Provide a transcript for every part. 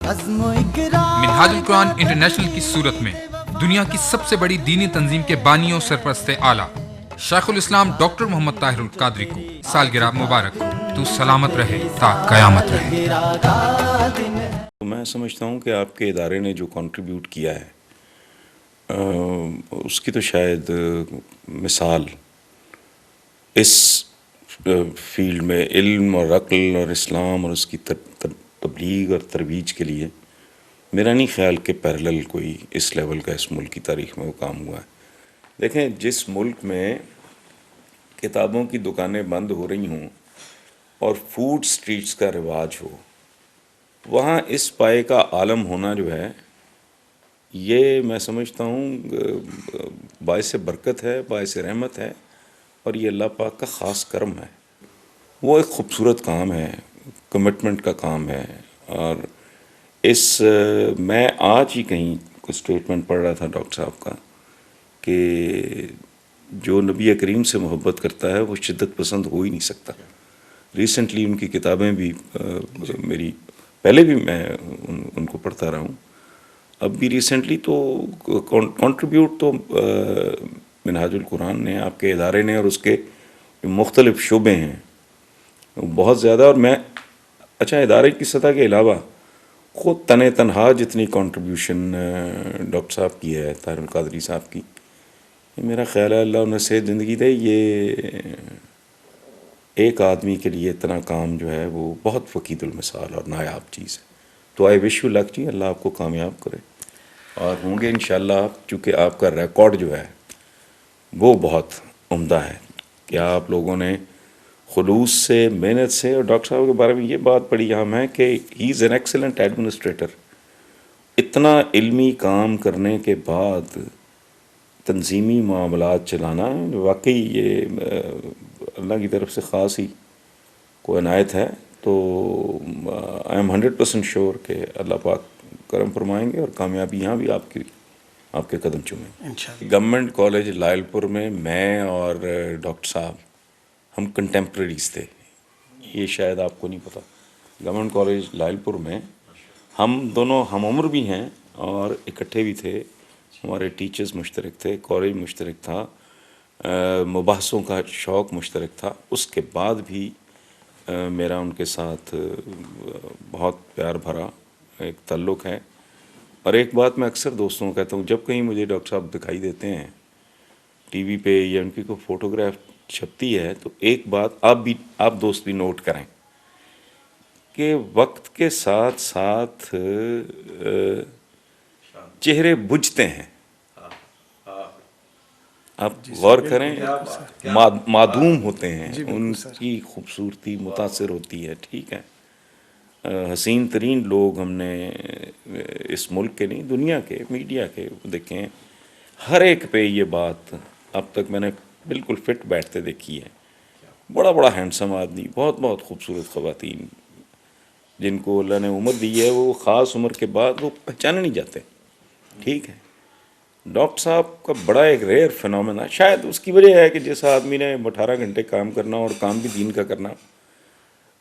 منہاج القرآن انٹرنیشنل کی صورت میں دنیا کی سب سے بڑی دینی تنظیم کے بانی و سرپرست اعلیٰ شیخ الاسلام ڈاکٹر محمد طاہر القادری کو سالگرہ مبارک ہو۔ تو سلامت رہے تا قیامت رہے۔ میں سمجھتا ہوں کہ آپ کے ادارے نے جو کنٹریبیوٹ کیا ہے اس کی تو شاید مثال اس فیلڈ میں علم اور عقل اور اسلام اور اس کی تبلیغ اور ترویج کے لیے میرا نہیں خیال کہ پیرلل کوئی اس لیول کا اس ملک کی تاریخ میں وہ کام ہوا ہے۔ دیکھیں، جس ملک میں کتابوں کی دکانیں بند ہو رہی ہوں اور فوڈ سٹریٹس کا رواج ہو، وہاں اس پائے کا عالم ہونا جو ہے یہ میں سمجھتا ہوں باعث برکت ہے، باعث رحمت ہے، اور یہ اللہ پاک کا خاص کرم ہے۔ وہ ایک خوبصورت کام ہے، کمٹمنٹ کا کام ہے۔ اور میں آج ہی کہیں کوئی اسٹیٹمنٹ پڑھ رہا تھا ڈاکٹر صاحب کا کہ جو نبی کریم سے محبت کرتا ہے وہ شدت پسند ہو ہی نہیں سکتا۔ ریسنٹلی ان کی کتابیں بھی میری پہلے بھی میں ان کو پڑھتا رہا ہوں، اب بھی ریسنٹلی تو کنٹریبیوٹ تو منہاج القرآن نے، آپ کے ادارے نے، اور اس کے مختلف شعبے ہیں بہت زیادہ۔ اور میں ادارے کی سطح کے علاوہ خود تنہا جتنی کنٹریبیوشن ڈاکٹر صاحب کی ہے، طاہر القادری صاحب کی، میرا خیال ہے اللہ انہیں صحت زندگی دے، یہ ایک آدمی کے لیے اتنا کام جو ہے وہ بہت فقید المثال اور نایاب چیز ہے۔ تو آئی وش یو لک جی، اللہ آپ کو کامیاب کرے، اور ہوں گے انشاءاللہ، چونکہ آپ کا ریکارڈ جو ہے وہ بہت عمدہ ہے کہ آپ لوگوں نے خلوص سے، محنت سے، اور ڈاکٹر صاحب کے بارے میں یہ بات بڑی اہم ہے کہ ہی از این ایکسلنٹ ایڈمنسٹریٹر۔ اتنا علمی کام کرنے کے بعد تنظیمی معاملات چلانا واقعی یہ اللہ کی طرف سے خاص ہی کوئی عنایت ہے۔ تو آئی ایم 100% شیور کہ اللہ پاک کرم فرمائیں گے اور کامیابی یہاں بھی آپ کے قدم چومیں گے۔ گورنمنٹ کالج لائل پور میں اور ڈاکٹر صاحب ہم کنٹمپریریز تھے، یہ شاید آپ کو نہیں پتہ۔ گورنمنٹ کالج لائل پور میں ہم دونوں ہم عمر بھی ہیں اور اکٹھے بھی تھے، ہمارے ٹیچرز مشترک تھے، کالج مشترک تھا، مباحثوں کا شوق مشترک تھا۔ اس کے بعد بھی میرا ان کے ساتھ بہت پیار بھرا ایک تعلق ہے۔ اور ایک بات میں اکثر دوستوں کو کہتا ہوں، جب کہیں مجھے ڈاکٹر صاحب دکھائی دیتے ہیں ٹی وی پہ یا ان کی کوئی فوٹوگراف چھپتی ہے، تو ایک بات آپ دوست بھی نوٹ کریں کہ وقت کے ساتھ ساتھ چہرے بجھتے ہیں۔ آپ غور کریں، معدوم ہوتے ہیں، ان کی خوبصورتی متاثر ہوتی ہے، ٹھیک ہے۔ حسین ترین لوگ ہم نے اس ملک کے نہیں، دنیا کے میڈیا کے دیکھیں، ہر ایک پہ یہ بات اب تک میں نے بالکل فٹ بیٹھتے دیکھی ہے۔ بڑا ہینڈسم آدمی، بہت خوبصورت خواتین جن کو اللہ نے عمر دی ہے، وہ خاص عمر کے بعد وہ پہچانے نہیں جاتے، ٹھیک ہے۔ ڈاکٹر صاحب کا بڑا ایک ریئر فنومینا، شاید اس کی وجہ ہے کہ جس آدمی نے 18 گھنٹے کام کرنا اور کام بھی دین کا کرنا،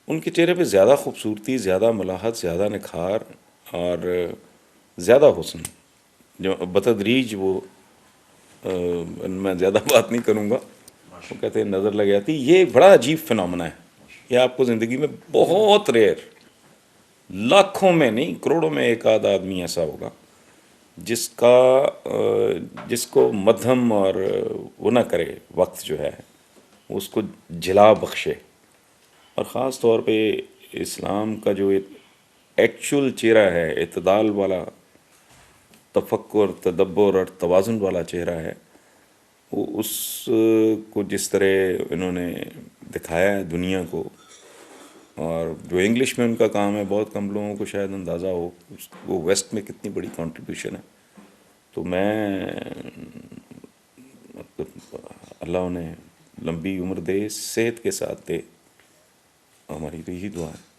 ان کے چہرے پہ زیادہ خوبصورتی، زیادہ ملاحت، زیادہ نکھار اور زیادہ حسن، جو بتدریج وہ میں زیادہ بات نہیں کروں گا، وہ کہتے ہیں نظر لگ جاتی۔ یہ بڑا عجیب فنومینا ہے، یہ آپ کو زندگی میں بہت ریئر، لاکھوں میں نہیں کروڑوں میں ایک آدھ آدمی ایسا ہوگا جس کو مدھم اور وہ نہ کرے، وقت جو ہے اس کو جلا بخشے۔ اور خاص طور پہ اسلام کا جو ایکچول چہرہ ہے، اعتدال والا، تفکر، تدبر اور توازن والا چہرہ ہے، وہ اس کو جس طرح انہوں نے دکھایا ہے دنیا کو، اور جو انگلش میں ان کا کام ہے بہت کم لوگوں کو شاید اندازہ ہو وہ ویسٹ میں کتنی بڑی کنٹریبیوشن ہے۔ تو میں اللہ انہیں لمبی عمر دے، صحت کے ساتھ دے، ہماری تو یہی دعا ہے۔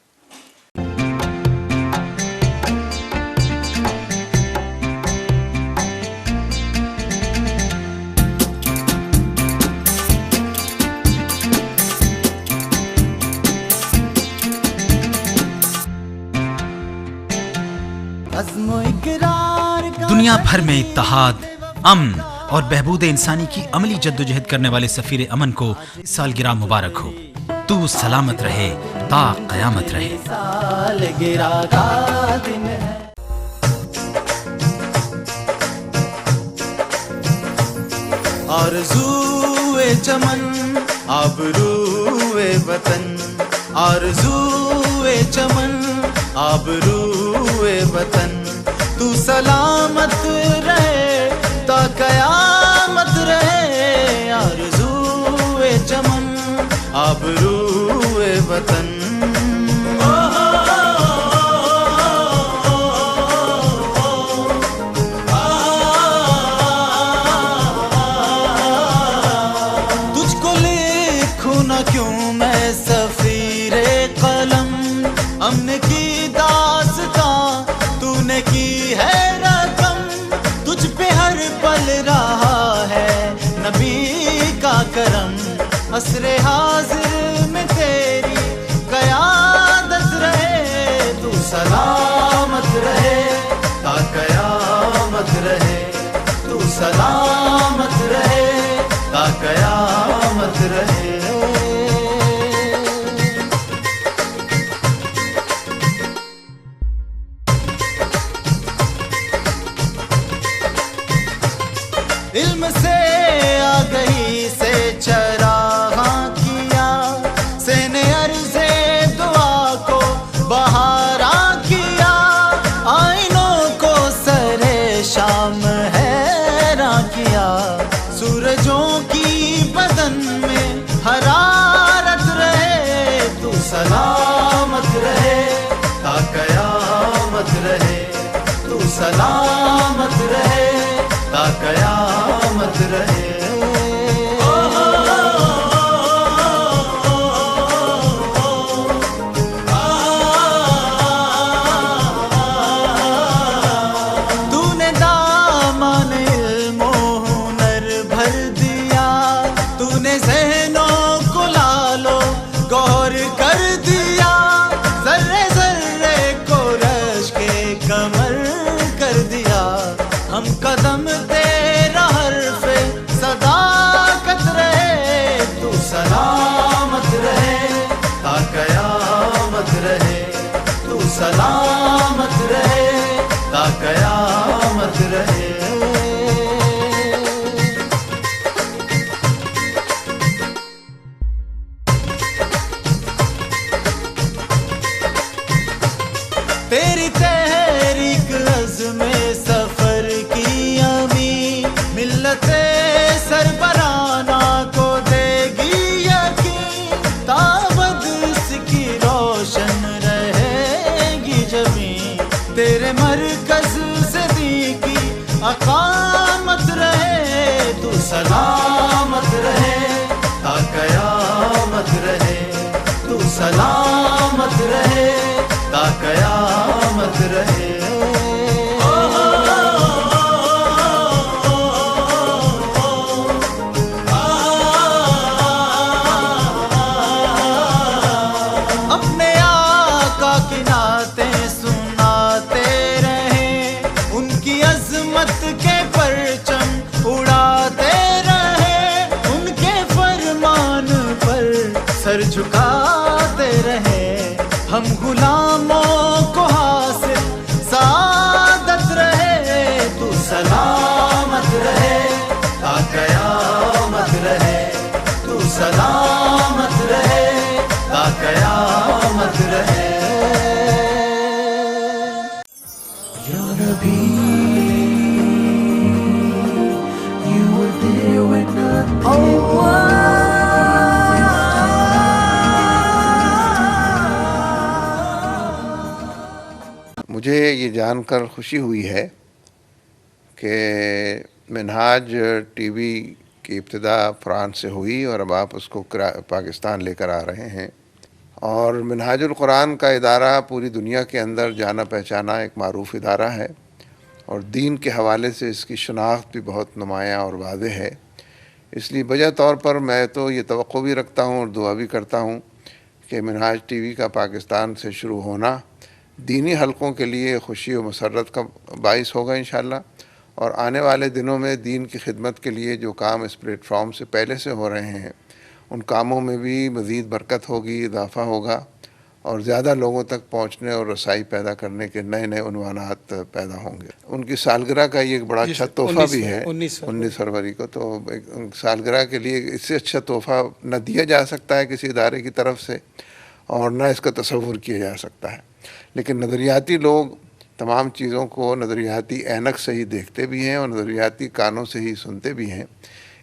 عزم و اقرار کا دنیا بھر میں اتحاد، امن اور بہبود انسانی کی عملی جدوجہد کرنے والے سفیر امن کو سالگرہ مبارک ہو۔ تو سلامت رہے تا قیامت رہے۔ سالگرہ کا دن ہے۔ آرزوئے چمن آبروئے وطن، آرزوئے چمن آبروئے وطن، تو سلامت رہے تا قیامت رہے، آرزوئے چمن آبروئے وطن۔ تجھ کو لکھوں نہ کیوں میں سفیر قلم، امن کی داستاں تو نے کی ہے رقم، تجھ پہ ہر پل رہا ہے نبی کا کرم، عصر حاضر میں تیری قیادت رہے، تو سلامت رہے تا قیامت رہے، تو سلامت رہے تا قیامت رہے۔ علم سے آگہی سے چراغاں کیا، سین عرض دعا کو بہاراں کیا، آئینوں کو سر شام حیراں کیا، سورجوں کی بدن میں حرارت رہے، تو سلامت رہے تا قیامت رہے، تو سلامت رہے تا قیامت رہے۔ تو نے دامن علم و ہنر بھر دیا، تو نے ذہنوں کو لالو غور کر دیا، ذرے ذرے کو رش کے کمر کر دیا، ہم قدم تیرا حرف صداقت رہے، تو سلامت رہے تا قیامت رہے، تو سلامت رہے تا قیامت رہے۔ تیری تحریک عزم سفر کی امی، ملت سربرانہ کو دے گی یقین، تابد اس کی روشن رہے گی زمین، تیرے مرکز سے دی کی اقامت رہے، تو سلامت رہے تا قیامت رہے، تو سلامت رہے تا قیامت رہے۔ اپنے آقا کی نعتیں سناتے رہیں، ان کی عظمت کے پرچم اڑاتے رہیں، ان کے فرمان پر سر جھکاتے رہیں، ہم غلاموں کو حاصل سعادت رہے، تو سلامت رہے تا قیامت رہے، تو سلامت رہے تا قیامت رہے۔ یا نبی you were there when nothing مجھے یہ جان کر خوشی ہوئی ہے کہ منہاج ٹی وی کی ابتدا فرانس سے ہوئی اور اب آپ اس کو پاکستان لے کر آ رہے ہیں، اور منہاج القرآن کا ادارہ پوری دنیا کے اندر جانا پہچانا ایک معروف ادارہ ہے، اور دین کے حوالے سے اس کی شناخت بھی بہت نمایاں اور واضح ہے۔ اس لیے بجا طور پر میں تو یہ توقع بھی رکھتا ہوں اور دعا بھی کرتا ہوں کہ منہاج ٹی وی کا پاکستان سے شروع ہونا دینی حلقوں کے لیے خوشی و مسرت کا باعث ہوگا انشاءاللہ، اور آنے والے دنوں میں دین کی خدمت کے لیے جو کام اس پلیٹ فارم سے پہلے سے ہو رہے ہیں ان کاموں میں بھی مزید برکت ہوگی، اضافہ ہوگا، اور زیادہ لوگوں تک پہنچنے اور رسائی پیدا کرنے کے نئے نئے عنوانات پیدا ہوں گے۔ ان کی سالگرہ کا یہ ایک بڑا اچھا تحفہ بھی ہے، 19 فروری کو، تو سالگرہ کے لیے اس سے اچھا تحفہ نہ دیا جا سکتا ہے کسی ادارے کی طرف سے، اور نہ اس کا تصور کیا جا سکتا ہے۔ لیکن نظریاتی لوگ تمام چیزوں کو نظریاتی اینک سے ہی دیکھتے بھی ہیں اور نظریاتی کانوں سے ہی سنتے بھی ہیں۔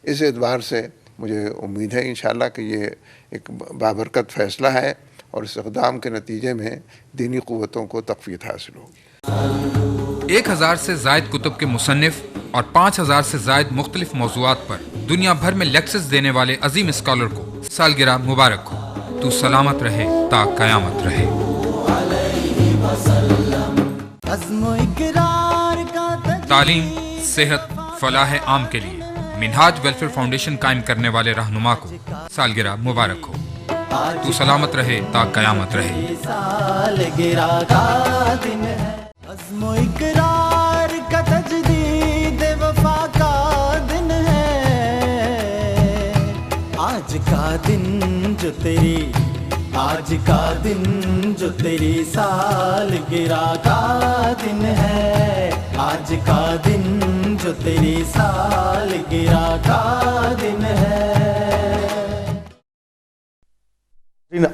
اس اعتبار سے مجھے امید ہے انشاءاللہ کہ یہ ایک بابرکت فیصلہ ہے، اور اس اقدام کے نتیجے میں دینی قوتوں کو تقویت حاصل ہوگی۔ 1000 سے زائد کتب کے مصنف اور 5000 سے زائد مختلف موضوعات پر دنیا بھر میں لیکچرز دینے والے عظیم اسکالر کو سالگرہ مبارک ہو۔ تو سلامت رہے تا قیامت رہے۔ عزم و اقرار کا تعلیم، صحت، فلاح عام کے لیے منہاج ویلفیئر فاؤنڈیشن قائم کرنے والے رہنما کو سالگرہ مبارک ہو۔ تو سلامت رہے تا قیامت رہے۔ سالگرہ کا دن ہے، عزم و اقرار کا تجدید وفا کا دن ہے، آج کا دن جو تیری، آج کا دن جو تیری سالگرہ کا دن ہے، آج کا دن جو تیری سالگرہ کا دن ہے۔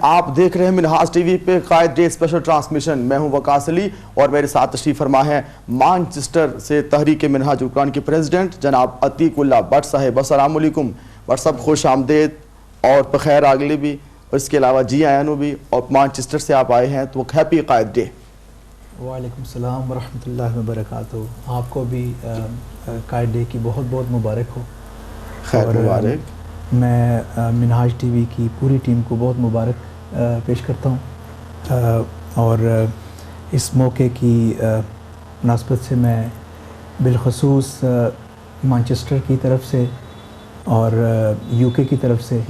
آپ دیکھ رہے ہیں منہاج ٹی وی پہ قائد ڈے اسپیشل ٹرانسمیشن۔ میں ہوں وقاص علی اور میرے ساتھ تشریف فرما ہے مانچسٹر سے تحریک منہاج القرآن کے پریزیڈنٹ جناب عتیق اللہ بٹ صاحب۔ السلام علیکم بٹ صاحب، خوش آمدید اور بخیر آگلی بھی، اور اس کے علاوہ جی آئینو بھی، اور مانچسٹر سے آپ آئے ہیں تو ہیپی قائد ڈے۔ وعلیکم السلام ورحمۃ اللہ وبرکاتہ۔ آپ کو بھی قائد ڈے کی بہت بہت مبارک ہو۔ خیر اور مبارک۔ میں منہاج ٹی وی کی پوری ٹیم کو بہت مبارک پیش کرتا ہوں، اور اس موقع کی مناسبت سے میں بالخصوص مانچسٹر کی طرف سے اور یو کے کی طرف سے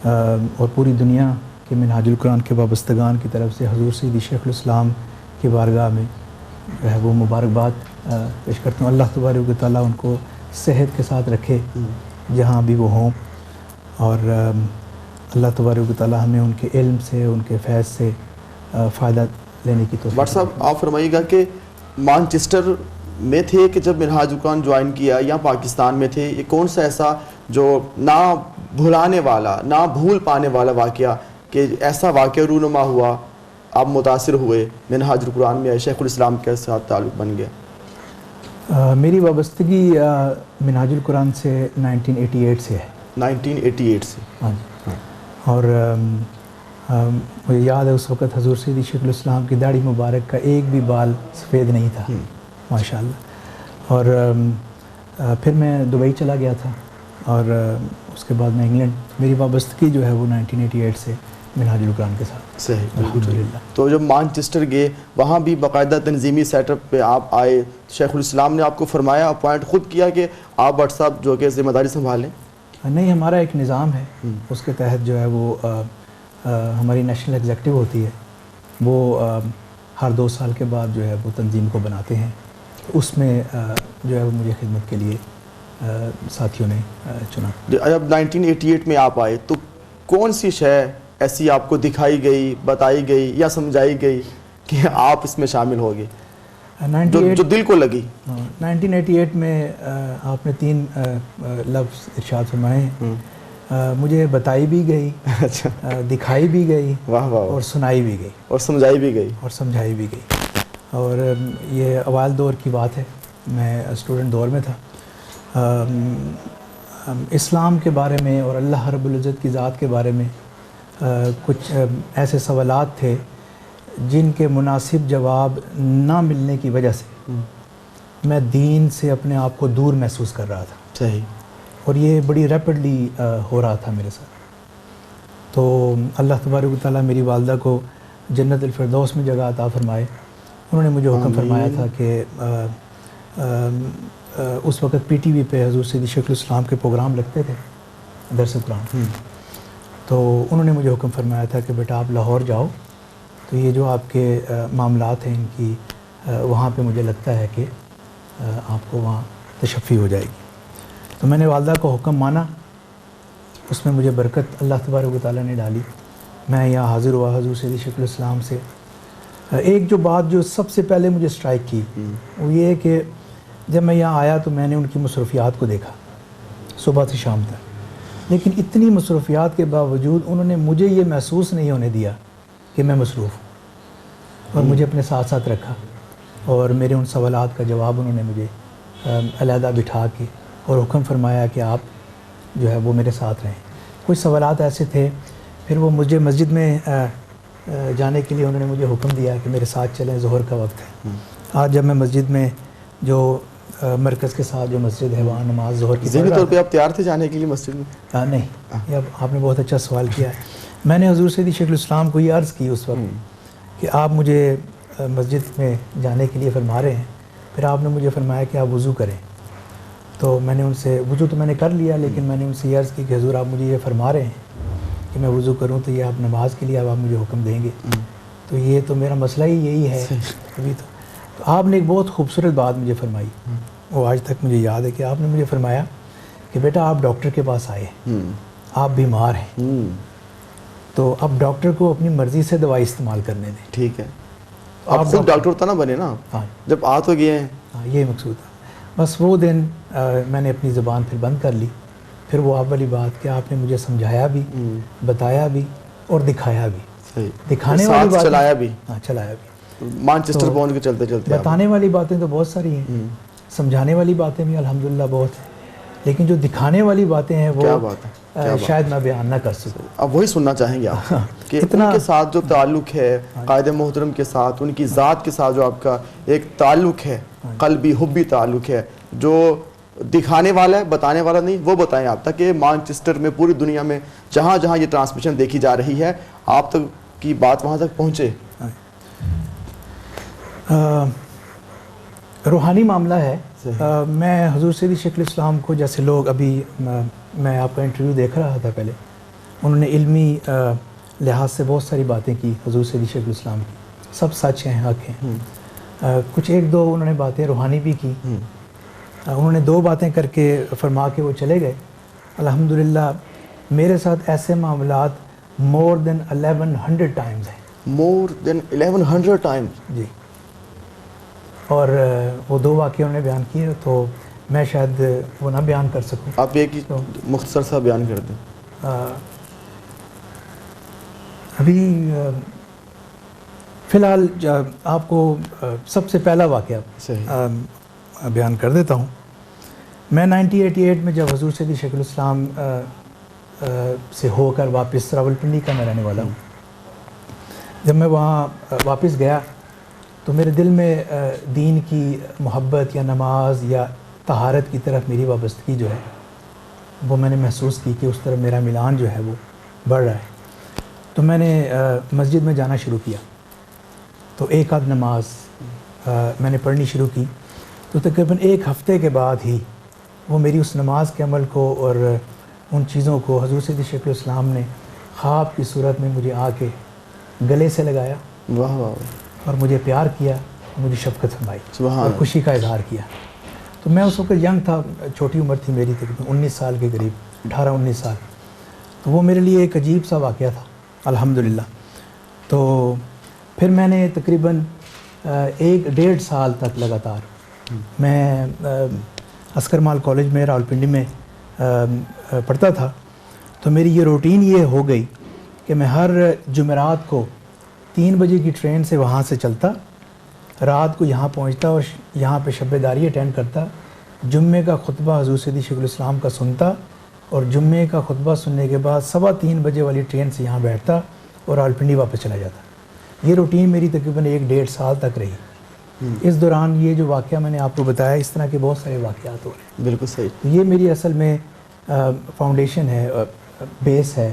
اور پوری دنیا کے منہاج القرآن کے وابستگان کی طرف سے حضور سیدی شیخ الاسلام کی بارگاہ میں جو ہے وہ مبارکباد پیش کرتا ہوں۔ اللہ تبارک و تعالیٰ ان کو صحت کے ساتھ رکھے جہاں بھی وہ ہوں، اور اللہ تبارک و تعالیٰ ہمیں ان کے علم سے، ان کے فیض سے فائدہ لینے کی توفیق۔ بٹ صاحب آپ فرمائیے گا کہ مانچسٹر میں تھے کہ جب منہاج القرآن جوائن کیا، یا پاکستان میں تھے؟ یہ کون سا ایسا جو نہ بھلانے والا، نہ بھول پانے والا واقعہ، کہ ایسا واقعہ رونما ہوا، آپ متاثر ہوئے، منہاج القرآن میں شیخ الاسلام کے ساتھ تعلق بن گیا؟ میری وابستگی منہاج القرآن سے 1988 سے ہے۔ 1988 سے؟ ہاں جی۔ اور مجھے یاد ہے اس وقت حضور سیدی شیخ الاسلام کی داڑھی مبارک کا ایک بھی بال سفید نہیں تھا، ماشاءاللہ۔ اور پھر میں دبئی چلا گیا تھا، اور اس کے بعد میں انگلینڈ۔ میری وابستگی جو ہے وہ 1988 سے منہاج القرآن کے ساتھ۔ صحیح، الحمدللہ۔ تو جب مانچسٹر گئے وہاں بھی باقاعدہ تنظیمی سیٹ اپ پہ آپ آئے، شیخ الاسلام نے آپ کو فرمایا، اپوائنٹ خود کیا کہ آپ بٹ صاحب جو کہ ذمہ داری سنبھالیں؟ نہیں، ہمارا ایک نظام ہے، اس کے تحت جو ہے وہ ہماری نیشنل ایگزیکٹو ہوتی ہے، وہ ہر 2 سال کے بعد جو ہے وہ تنظیم کو بناتے ہیں۔ اس میں جو ہے وہ مجھے خدمت کے لیے ساتھیوں نے چنا۔ جب 1988 میں آپ آئے تو کون سی شے ایسی آپ کو دکھائی گئی، بتائی گئی یا سمجھائی گئی کہ آپ اس میں شامل ہو گئے، جو دل کو لگی؟ 1988 میں آپ نے 3 لفظ ارشاد فرمائے ہیں، مجھے بتائی بھی گئی، دکھائی بھی گئی، واہ واہ، اور سنائی بھی گئی، اور سمجھائی بھی گئی، اور سمجھائی بھی گئی۔ اور یہ اوائل دور کی بات ہے، میں اسٹوڈنٹ دور میں تھا۔ اسلام کے بارے میں اور اللہ رب العزت کی ذات کے بارے میں کچھ ایسے سوالات تھے جن کے مناسب جواب نہ ملنے کی وجہ سے میں دین سے اپنے آپ کو دور محسوس کر رہا تھا۔ صحیح۔ اور یہ بڑی ریپڈلی ہو رہا تھا میرے ساتھ۔ تو اللہ تبارک و تعالیٰ میری والدہ کو جنت الفردوس میں جگہ عطا فرمائے۔ انہوں نے مجھے حکم فرمایا تھا کہ اس وقت پی ٹی وی پہ حضور سیدی شیخ الاسلام کے پروگرام لگتے تھے، درس قرآن۔ تو انہوں نے مجھے حکم فرمایا تھا کہ بیٹا آپ لاہور جاؤ، تو یہ جو آپ کے معاملات ہیں ان کی وہاں پہ مجھے لگتا ہے کہ آپ کو وہاں تشفی ہو جائے گی. تو میں نے والدہ کا حکم مانا, اس میں مجھے برکت اللہ تبارک و تعالیٰ نے ڈالی. میں یہاں حاضر ہوا حضور سیدی شیخ الاسلام سے. ایک جو بات جو سب سے پہلے مجھے اسٹرائک کی وہ یہ ہے کہ جب میں یہاں آیا تو میں نے ان کی مصروفیات کو دیکھا صبح سے شام تک, لیکن اتنی مصروفیات کے باوجود انہوں نے مجھے یہ محسوس نہیں ہونے دیا کہ میں مصروف ہوں, اور مجھے اپنے ساتھ ساتھ رکھا, اور میرے ان سوالات کا جواب انہوں نے مجھے علیحدہ بٹھا کے اور حکم فرمایا کہ آپ جو ہے وہ میرے ساتھ رہیں. کچھ سوالات ایسے تھے, پھر وہ مجھے مسجد میں جانے کے لیے انہوں نے مجھے حکم دیا کہ میرے ساتھ چلیں, ظہر کا وقت ہے. آج جب میں مسجد میں جو مرکز کے ساتھ جو مسجد ہے وہاں نماز ظہر کی ذہنی طور پہ آپ تیار تھے جانے کے لیے مسجد میں؟ نہیں, یہ آپ نے بہت اچھا سوال کیا ہے. میں نے حضور سیدی شیخ الاسلام کو یہ عرض کی اس وقت کہ آپ مجھے مسجد میں جانے کے لیے فرما رہے ہیں, پھر آپ نے مجھے فرمایا کہ آپ وضو کریں. تو میں نے ان سے وضو تو میں نے کر لیا, لیکن میں نے ان سے یہ عرض کی کہ حضور آپ مجھے یہ فرما رہے ہیں کہ میں وضو کروں, تو یہ آپ نماز کے لیے اب آپ مجھے حکم دیں گے, تو یہ تو میرا مسئلہ ہی یہی ہے ابھی. تو آپ نے ایک بہت خوبصورت بات مجھے فرمائی, وہ آج تک مجھے یاد ہے کہ آپ نے مجھے فرمایا کہ بیٹا آپ ڈاکٹر کے پاس آئے, آپ بیمار ہیں, تو اب ڈاکٹر کو اپنی مرضی سے دوائی استعمال کرنے دیں. ٹھیک ہے, آپ خود ڈاکٹر تو نہ بنے نا, ہاں جب آ تو گئے ہیں. ہاں یہ مقصود ہے. بس وہ دن میں نے اپنی زبان پھر بند کر لی. پھر وہ آپ والی بات کہ آپ نے مجھے سمجھایا بھی, بتایا بھی اور دکھایا بھی. صحیح, دکھانے والی بات چلایا بھی. ہاں چلایا بھی. مانچسٹر پہنچ کے چلتے چلتے بتانے والی باتیں تو بہت ساری ہیں, سمجھانے والی باتیں بھی الحمدللہ بہت ہیں, لیکن جو دکھانے والی باتیں ہیں وہ شاید میں بیان نہ کر سکوں. اب وہی سننا چاہیں گے آپ کہ ان کے ساتھ جو تعلق ہے قائد محترم کے ساتھ, ان کی ذات کے ساتھ جو آپ کا ایک تعلق ہے, قلبی حبی تعلق ہے, جو دکھانے والا ہے بتانے والا نہیں, وہ بتائیں آپ تک کہ مانچسٹر میں پوری دنیا میں جہاں جہاں یہ ٹرانسمیشن دیکھی جا رہی ہے آپ تک کی بات وہاں تک پہنچے. روحانی معاملہ ہے. میں حضور سیدی شیخ الاسلام کو, جیسے لوگ ابھی میں آپ کا انٹرویو دیکھ رہا تھا پہلے, انہوں نے علمی لحاظ سے بہت ساری باتیں کی حضور سیدی شیخ الاسلام کی, سب سچ ہیں, حق ہیں. کچھ ایک دو انہوں نے باتیں روحانی بھی کی. انہوں نے 2 باتیں کر کے فرما کے وہ چلے گئے. الحمدللہ میرے ساتھ ایسے معاملات مور دین 1100 ٹائمز ہیں. مور دین 1100 ٹائمز؟ جی. اور وہ 2 واقعے انہوں نے بیان کیے, تو میں شاید وہ نہ بیان کر سکوں. آپ ایک مختصر سا بیان کر دیں. ابھی فی الحال آپ کو سب سے پہلا واقعہ بیان کر دیتا ہوں. میں 1988 میں جب حضور سیدی شیخ الاسلام سے ہو کر واپس راولپنڈی کا میں رہنے والا ہوں, جب میں وہاں واپس گیا تو میرے دل میں دین کی محبت یا نماز یا طہارت کی طرف میری وابستگی جو ہے وہ میں نے محسوس کی کہ اس طرف میرا میلان جو ہے وہ بڑھ رہا ہے. تو میں نے مسجد میں جانا شروع کیا, تو ایک آدھ نماز میں نے پڑھنی شروع کی. تو تقریباً 1 ہفتے کے بعد ہی وہ میری اس نماز کے عمل کو اور ان چیزوں کو حضور سیدی شیخ الاسلام نے خواب کی صورت میں مجھے آ کے گلے سے لگایا. واہ واہ. اور مجھے پیار کیا, مجھے شفقت فرمائی اور اللہ. خوشی کا اظہار کیا. تو میں اس وقت ینگ تھا, چھوٹی عمر تھی میری, تقریباً 19 سال کے قریب, 18-19 سال. تو وہ میرے لیے ایک عجیب سا واقعہ تھا الحمدللہ. تو پھر میں نے تقریباً 1-1.5 سال تک لگاتار میں عسکر مال کالج میں راولپنڈی میں پڑھتا تھا. تو میری یہ روٹین یہ ہو گئی کہ میں ہر جمعرات کو 3 بجے کی ٹرین سے وہاں سے چلتا, رات کو یہاں پہنچتا اور یہاں پہ شب داری اٹینڈ کرتا, جمعے کا خطبہ حضور سیدی شیخ الاسلام کا سنتا, اور جمعے کا خطبہ سننے کے بعد 3:15 بجے والی ٹرین سے یہاں بیٹھتا اور راولپنڈی واپس چلا جاتا. یہ روٹین میری تقریباً 1-1.5 سال تک رہی. اس دوران یہ جو واقعہ میں نے آپ کو بتایا, اس طرح کے بہت سارے واقعات ہو رہے ہیں. بالکل صحیح. یہ میری اصل میں فاؤنڈیشن ہے, بیس ہے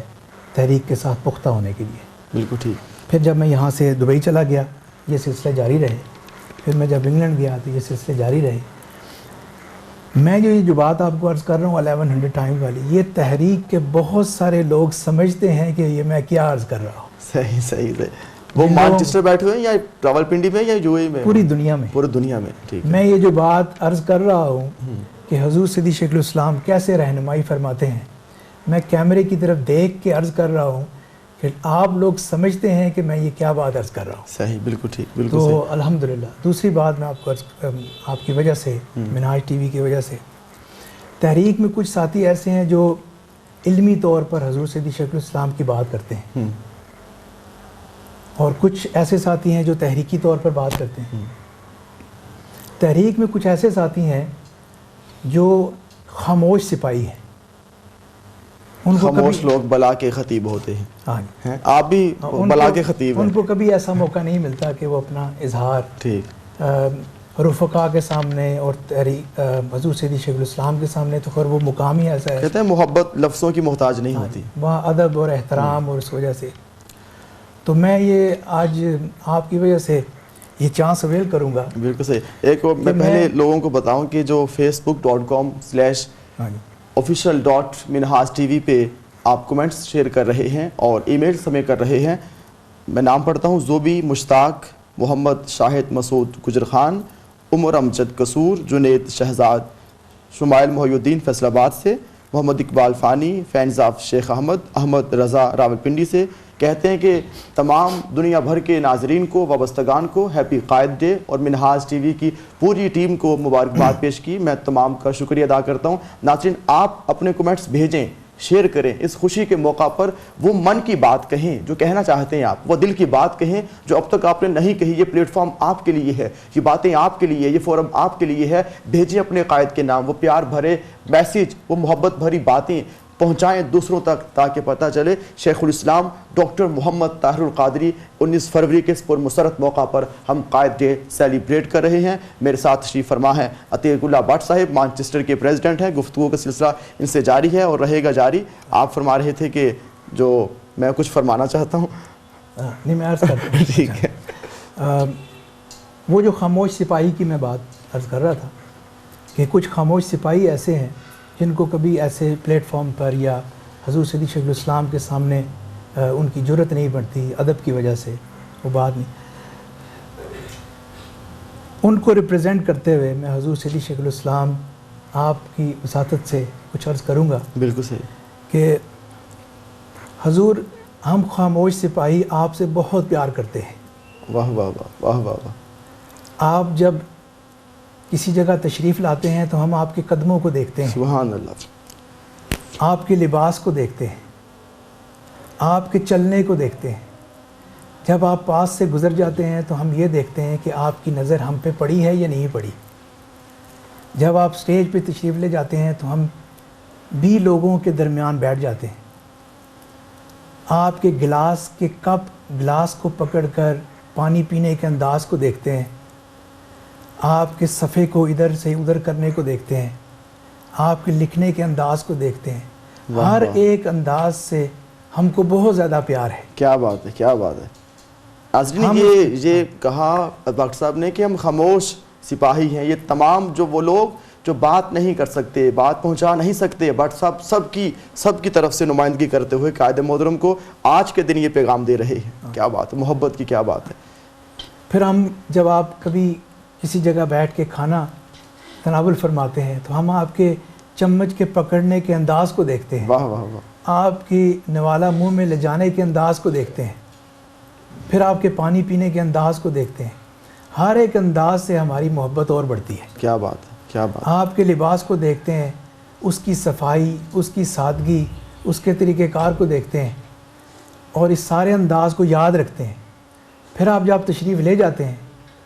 تحریک کے ساتھ پختہ ہونے کے لیے. بالکل ٹھیک. پھر جب میں یہاں سے دبئی چلا گیا یہ سلسلے جاری رہے. پھر میں جب انگلینڈ گیا تو یہ سلسلے جاری رہے. میں جو بات آپ کو عرض کر رہا ہوں 1100 ٹائم والی, یہ تحریک کے بہت سارے لوگ سمجھتے ہیں کہ یہ میں کیا عرض کر رہا ہوں. صحیح صحیح. وہ جن لوگوں- مانچسٹر بیٹھے ہوئے ہیں یا راولپنڈی میں یا یو اے میں؟ پوری دنیا میں. پوری دنیا میں. ٹھیک ہے. میں یہ جو بات عرض کر رہا ہوں کہ حضور صدیق شیخ الاسلام کیسے رہنمائی فرماتے ہیں، میں کیمرے کی طرف دیکھ کے عرض کر رہا ہوں کہ آپ لوگ سمجھتے ہیں کہ میں یہ کیا بات عرض کر رہا ہوں. صحیح، بالکل ٹھیک، بالکل تو صحیح. الحمدللہ. دوسری بات میں آپ کو آپ کی وجہ سے، منہاج ٹی وی کی وجہ سے، تحریک میں کچھ ساتھی ایسے ہیں جو علمی طور پر حضور صدیق شیخ الاسلام کی بات کرتے ہیں، اور کچھ ایسے ساتھی ہیں جو تحریکی طور پر بات کرتے ہیں. تحریک میں کچھ ایسے ساتھی ہیں جو خاموش سپاہی ہیں. ان کو خاموش کبھی- لوگ بلا کے خطیب ہوتے ہیں. ہاں، ہیں؟ آپ بھی ان بلا کو- کے خطیب ان ہیں. کو کبھی ایسا موقع نہیں ملتا کہ وہ اپنا اظہار ٹھیک. رفقا کے سامنے اور حضور صدیق شیخ الاسلام کے سامنے، تو خیر وہ مقام ہی ایسا ہے، کہتے ہیں محبت لفظوں کی محتاج نہیں ہوتی. وہاں ادب اور احترام، اور اس وجہ سے تو میں یہ آج آپ کی وجہ سے یہ چانس اویل کروں گا. بالکل صحیح. ایک میں پہلے لوگوں کو بتاؤں کہ جو facebook.com/official.minhaj TV پہ آپ کمنٹس شیئر کر رہے ہیں اور ای میلز ہمیں کر رہے ہیں، میں نام پڑھتا ہوں: زوبی مشتاق، محمد شاہد مسعود گجر خان، عمر امجد قصور، جنید شہزاد، شمائل محی الدین فیصل آباد سے، محمد اقبال فانی، فینزاف شیخ احمد رضا راولپنڈی سے. کہتے ہیں کہ تمام دنیا بھر کے ناظرین کو، وابستگان کو ہیپی قائد ڈے، اور منہاج ٹی وی کی پوری ٹیم کو مبارکباد پیش کی. میں تمام کا شکریہ ادا کرتا ہوں. ناظرین، آپ اپنے کمنٹس بھیجیں، شیئر کریں. اس خوشی کے موقع پر وہ من کی بات کہیں جو کہنا چاہتے ہیں آپ، وہ دل کی بات کہیں جو اب تک آپ نے نہیں کہی. یہ پلیٹ فارم آپ کے لیے ہے، یہ باتیں آپ کے لیے، یہ فورم آپ کے لیے ہے. بھیجیں اپنے قائد کے نام وہ پیار بھرے میسیج، وہ محبت بھری باتیں پہنچائیں دوسروں تک، تاکہ پتہ چلے شیخ الاسلام ڈاکٹر محمد طاہر القادری 19 فروری کے اس پرمسرت موقع پر ہم قائد ڈے سیلیبریٹ کر رہے ہیں. میرے ساتھ تشریف فرما ہے عتیق اللہ بٹ صاحب، مانچسٹر کے پریزیڈنٹ ہیں. گفتگو کا سلسلہ ان سے جاری ہے اور رہے گا جاری. آپ فرما رہے تھے کہ جو میں کچھ فرمانا چاہتا ہوں. نہیں، میں عرض کرتا ہوں. ٹھیک ہے. وہ جو خاموش سپاہی کی میں بات عرض کر رہا تھا کہ کچھ خاموش سپاہی ایسے ہیں جن کو کبھی ایسے پلیٹ فارم پر یا حضور صدیق شیخ الاسلام کے سامنے ان کی جرت نہیں بڑھتی، ادب کی وجہ سے وہ بات نہیں. ان کو ریپرزینٹ کرتے ہوئے میں حضور صدیق شیخ الاسلام آپ کی وساطت سے کچھ عرض کروں گا. بالکل صحیح. کہ حضور، ہم خاموش سپاہی آپ سے بہت پیار کرتے ہیں. واہ واہ واہ واہ واہ واہ. آپ جب کسی جگہ تشریف لاتے ہیں تو ہم آپ کے قدموں کو دیکھتے ہیں، سبحان اللہ. آپ کے لباس کو دیکھتے ہیں، آپ کے چلنے کو دیکھتے ہیں. جب آپ پاس سے گزر جاتے ہیں تو ہم یہ دیکھتے ہیں کہ آپ کی نظر ہم پہ پڑی ہے یا نہیں پڑی. جب آپ سٹیج پہ تشریف لے جاتے ہیں تو ہم بھی لوگوں کے درمیان بیٹھ جاتے ہیں. آپ کے گلاس کو پکڑ کر پانی پینے کے انداز کو دیکھتے ہیں. آپ کے صفحے کو ادھر سے ادھر کرنے کو دیکھتے ہیں. آپ کے لکھنے کے انداز کو دیکھتے ہیں. ہر ایک انداز سے ہم کو بہت زیادہ پیار ہے. کیا بات ہے، کیا بات ہے. ناظرین، یہ کہا ڈاکٹر صاحب نے کہ ہم خاموش سپاہی ہیں. یہ تمام جو وہ لوگ جو بات نہیں کر سکتے، بات پہنچا نہیں سکتے، بٹ سب کی طرف سے نمائندگی کرتے ہوئے قائد محترم کو آج کے دن یہ پیغام دے رہے ہیں. کیا بات ہے، محبت کی کیا بات ہے. پھر ہم جب آپ کبھی کسی جگہ بیٹھ کے کھانا تناول فرماتے ہیں تو ہم آپ کے چمچ کے پکڑنے کے انداز کو دیکھتے ہیں. واہ واہ واہ. آپ کی نوالا منہ میں لے جانے کے انداز کو دیکھتے ہیں. پھر آپ کے پانی پینے کے انداز کو دیکھتے ہیں. ہر ایک انداز سے ہماری محبت اور بڑھتی ہے. کیا بات ہے، کیا بات. آپ کے لباس کو دیکھتے ہیں، اس کی صفائی، اس کی سادگی، اس کے طریقہ کار کو دیکھتے ہیں اور اس سارے انداز کو یاد رکھتے ہیں. پھر آپ جب تشریف لے جاتے ہیں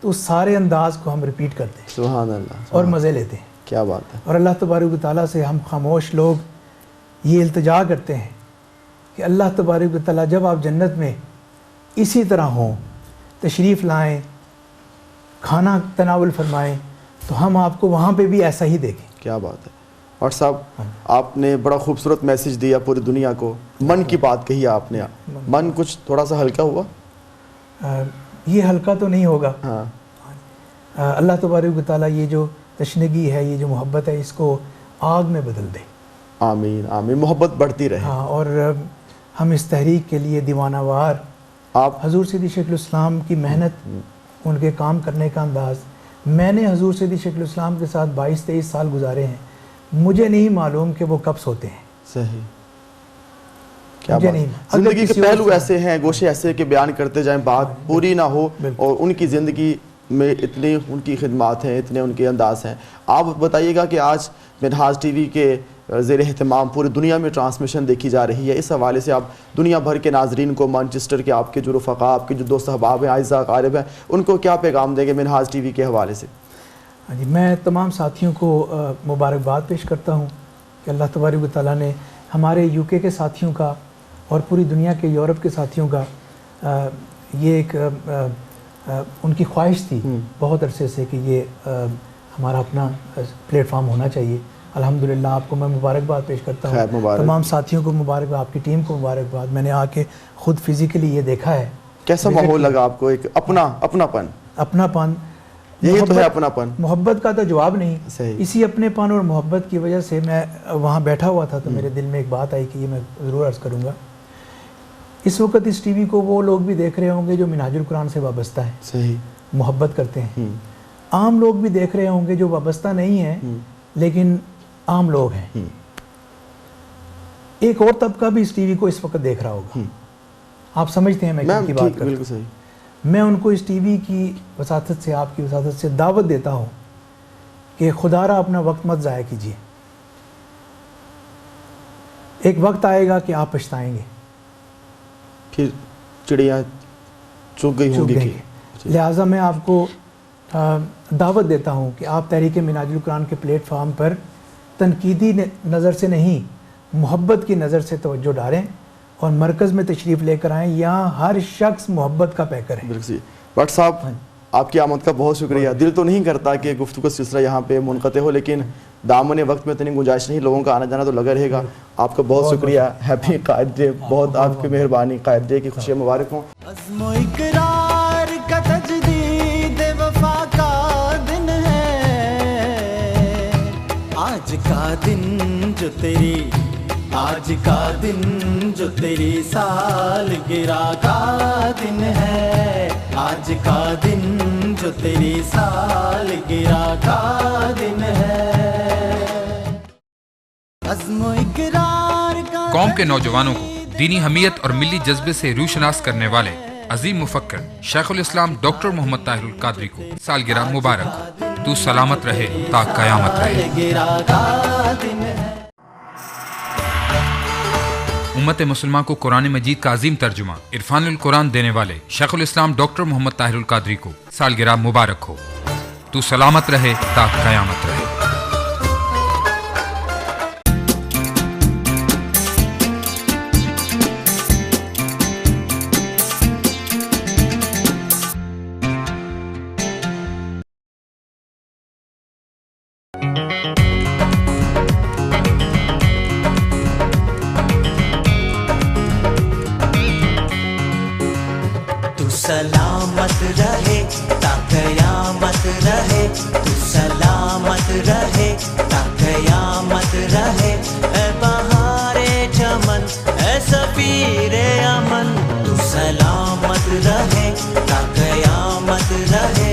تو اس سارے انداز کو ہم ریپیٹ کرتے ہیں سبحان اللہ، اور مزے لیتے ہیں. کیا بات ہے. اور اللہ تبارک و تعالیٰ سے ہم خاموش لوگ یہ التجا کرتے ہیں کہ اللہ تبارک و تعالیٰ جب آپ جنت میں اسی طرح ہوں، تشریف لائیں، کھانا تناول فرمائیں، تو ہم آپ کو وہاں پہ بھی ایسا ہی دیکھیں. کیا بات ہے. اور صاحب، آپ نے بڑا خوبصورت میسیج دیا پوری دنیا کو. من کی بات کہی آپ نے. من کچھ تھوڑا سا ہلکا ہوا. یہ ہلکا تو نہیں ہوگا. ہاں. اللہ تبارک و تعالیٰ یہ جو تشنگی ہے، یہ جو محبت ہے، اس کو آگ میں بدل دے. آمین آمین. محبت بڑھتی رہے. ہاں، اور ہم اس تحریک کے لیے دیوانہ وار آپ حضور سیدی شیخ الاسلام کی محنت، ان کے کام کرنے کا انداز، میں نے حضور سیدی شیخ الاسلام کے ساتھ 22-23 سال گزارے ہیں، مجھے نہیں معلوم کہ وہ کب سوتے ہیں. صحیح، کیا مجھے بات. نہیں. زندگی اگر کے کسی پہلو اور سے- ایسے ہیں، گوشے ایسے کہ بیان کرتے جائیں بات پوری نہ ہو، اور ان کی زندگی میں اتنی ان کی خدمات ہیں، اتنے ان کے انداز ہیں. آپ بتائیے گا کہ آج منہاج ٹی وی کے زیر اہتمام پوری دنیا میں ٹرانسمیشن دیکھی جا رہی ہے. اس حوالے سے آپ دنیا بھر کے ناظرین کو، مانچسٹر کے آپ کے جو رفقا، آپ کے جو دوست احباب ہیں، اعزاء اقارب ہیں، ان کو کیا پیغام دیں گے منہاج ٹی وی کے حوالے سے؟ ہاں جی، میں تمام ساتھیوں کو مبارکباد پیش کرتا ہوں کہ اللہ تبارک و تعالیٰ نے ہمارے یو کے ساتھیوں کا اور پوری دنیا کے یورپ کے ساتھیوں کا یہ ایک ان کی خواہش تھی بہت عرصے سے کہ یہ ہمارا اپنا پلیٹ فارم ہونا چاہیے. الحمدللہ آپ کو میں مبارکباد پیش کرتا خیر ہوں. مبارک. تمام ساتھیوں کو مبارکباد، آپ کی ٹیم کو مبارکباد. میں نے آ کے خود فزیکلی یہ دیکھا ہے. کیسا ماحول لگا آپ کو؟ ایک اپنا پن، یہی تو ہے اپنا پن. محبت کا تو جواب نہیں. صحیح. اسی اپنے پن اور محبت کی وجہ سے میں وہاں بیٹھا ہوا تھا تو میرے دل میں ایک بات آئی کہ یہ میں ضرور عرض کروں گا. اس وقت اس ٹی وی کو وہ لوگ بھی دیکھ رہے ہوں گے جو منہاج القرآن سے وابستہ ہیں، صحیح، محبت کرتے ہیں. عام لوگ بھی دیکھ رہے ہوں گے جو وابستہ نہیں ہیں لیکن عام لوگ ہیں. ایک اور طبقہ بھی اس ٹی وی کو اس وقت دیکھ رہا ہوگا. آپ سمجھتے ہیں میں کن کی بات کرتا ہوں. بالکل صحیح. میں ان کو اس ٹی وی کی وساطت سے، آپ کی وساطت سے دعوت دیتا ہوں کہ خدا را اپنا وقت مت ضائع کیجیے. ایک وقت آئے گا کہ آپ پچھتائیں گے، پھر چڑیاں چگ گئی ہوں گی. لہٰذا میں آپ کو دعوت دیتا ہوں کہ آپ تحریک منہاج القرآن کے پلیٹ فارم پر تنقیدی نظر سے نہیں، محبت کی نظر سے توجہ ڈالیں اور مرکز میں تشریف لے کر آئیں. یہاں ہر شخص محبت کا پیکر ہے. بالکل. بٹ صاحب آپ کی آمد کا بہت شکریہ. دل تو نہیں کرتا کہ گفتگو کا سلسلہ یہاں پہ منقطع ہو، لیکن دامن وقت میں اتنی گنجائش نہیں، لوگوں کا آنا جانا تو لگا رہے گا. آپ کا بہت شکریہ. ہیپی قائد ڈے. بہت آپ کی مہربانی. قائد ڈے کی خوشیاں مبارک ہوں. عزم و اقرار کا تجدید وفا کا دن ہے آج کا دن جو تیری، آج کا دن جو تیری سالگرہ کا دن ہے، آج کا دن جو تیری سالگرہ کا دن ہے. عزم و اقرار کا قوم کے نوجوانوں کو دینی حمیت اور ملی جذبے سے روشناس کرنے والے عظیم مفکر شیخ الاسلام ڈاکٹر محمد طاہر القادری کو سالگرہ مبارک ہو. تو سلامت رہے تا قیامت رہے. سالگرہ کا دن ہے. امت مسلمہ کو قرآن مجید کا عظیم ترجمہ عرفان القرآن دینے والے شیخ الاسلام ڈاکٹر محمد طاہر القادری کو سالگرہ مبارک ہو. تو سلامت رہے تا قیامت رہے. سلامت رہے تا قیامت رہے، تو سلامت رہے تا قیامت رہے. اے بہار چمن، اے سفیر امن، تو سلامت رہے تا قیامت رہے.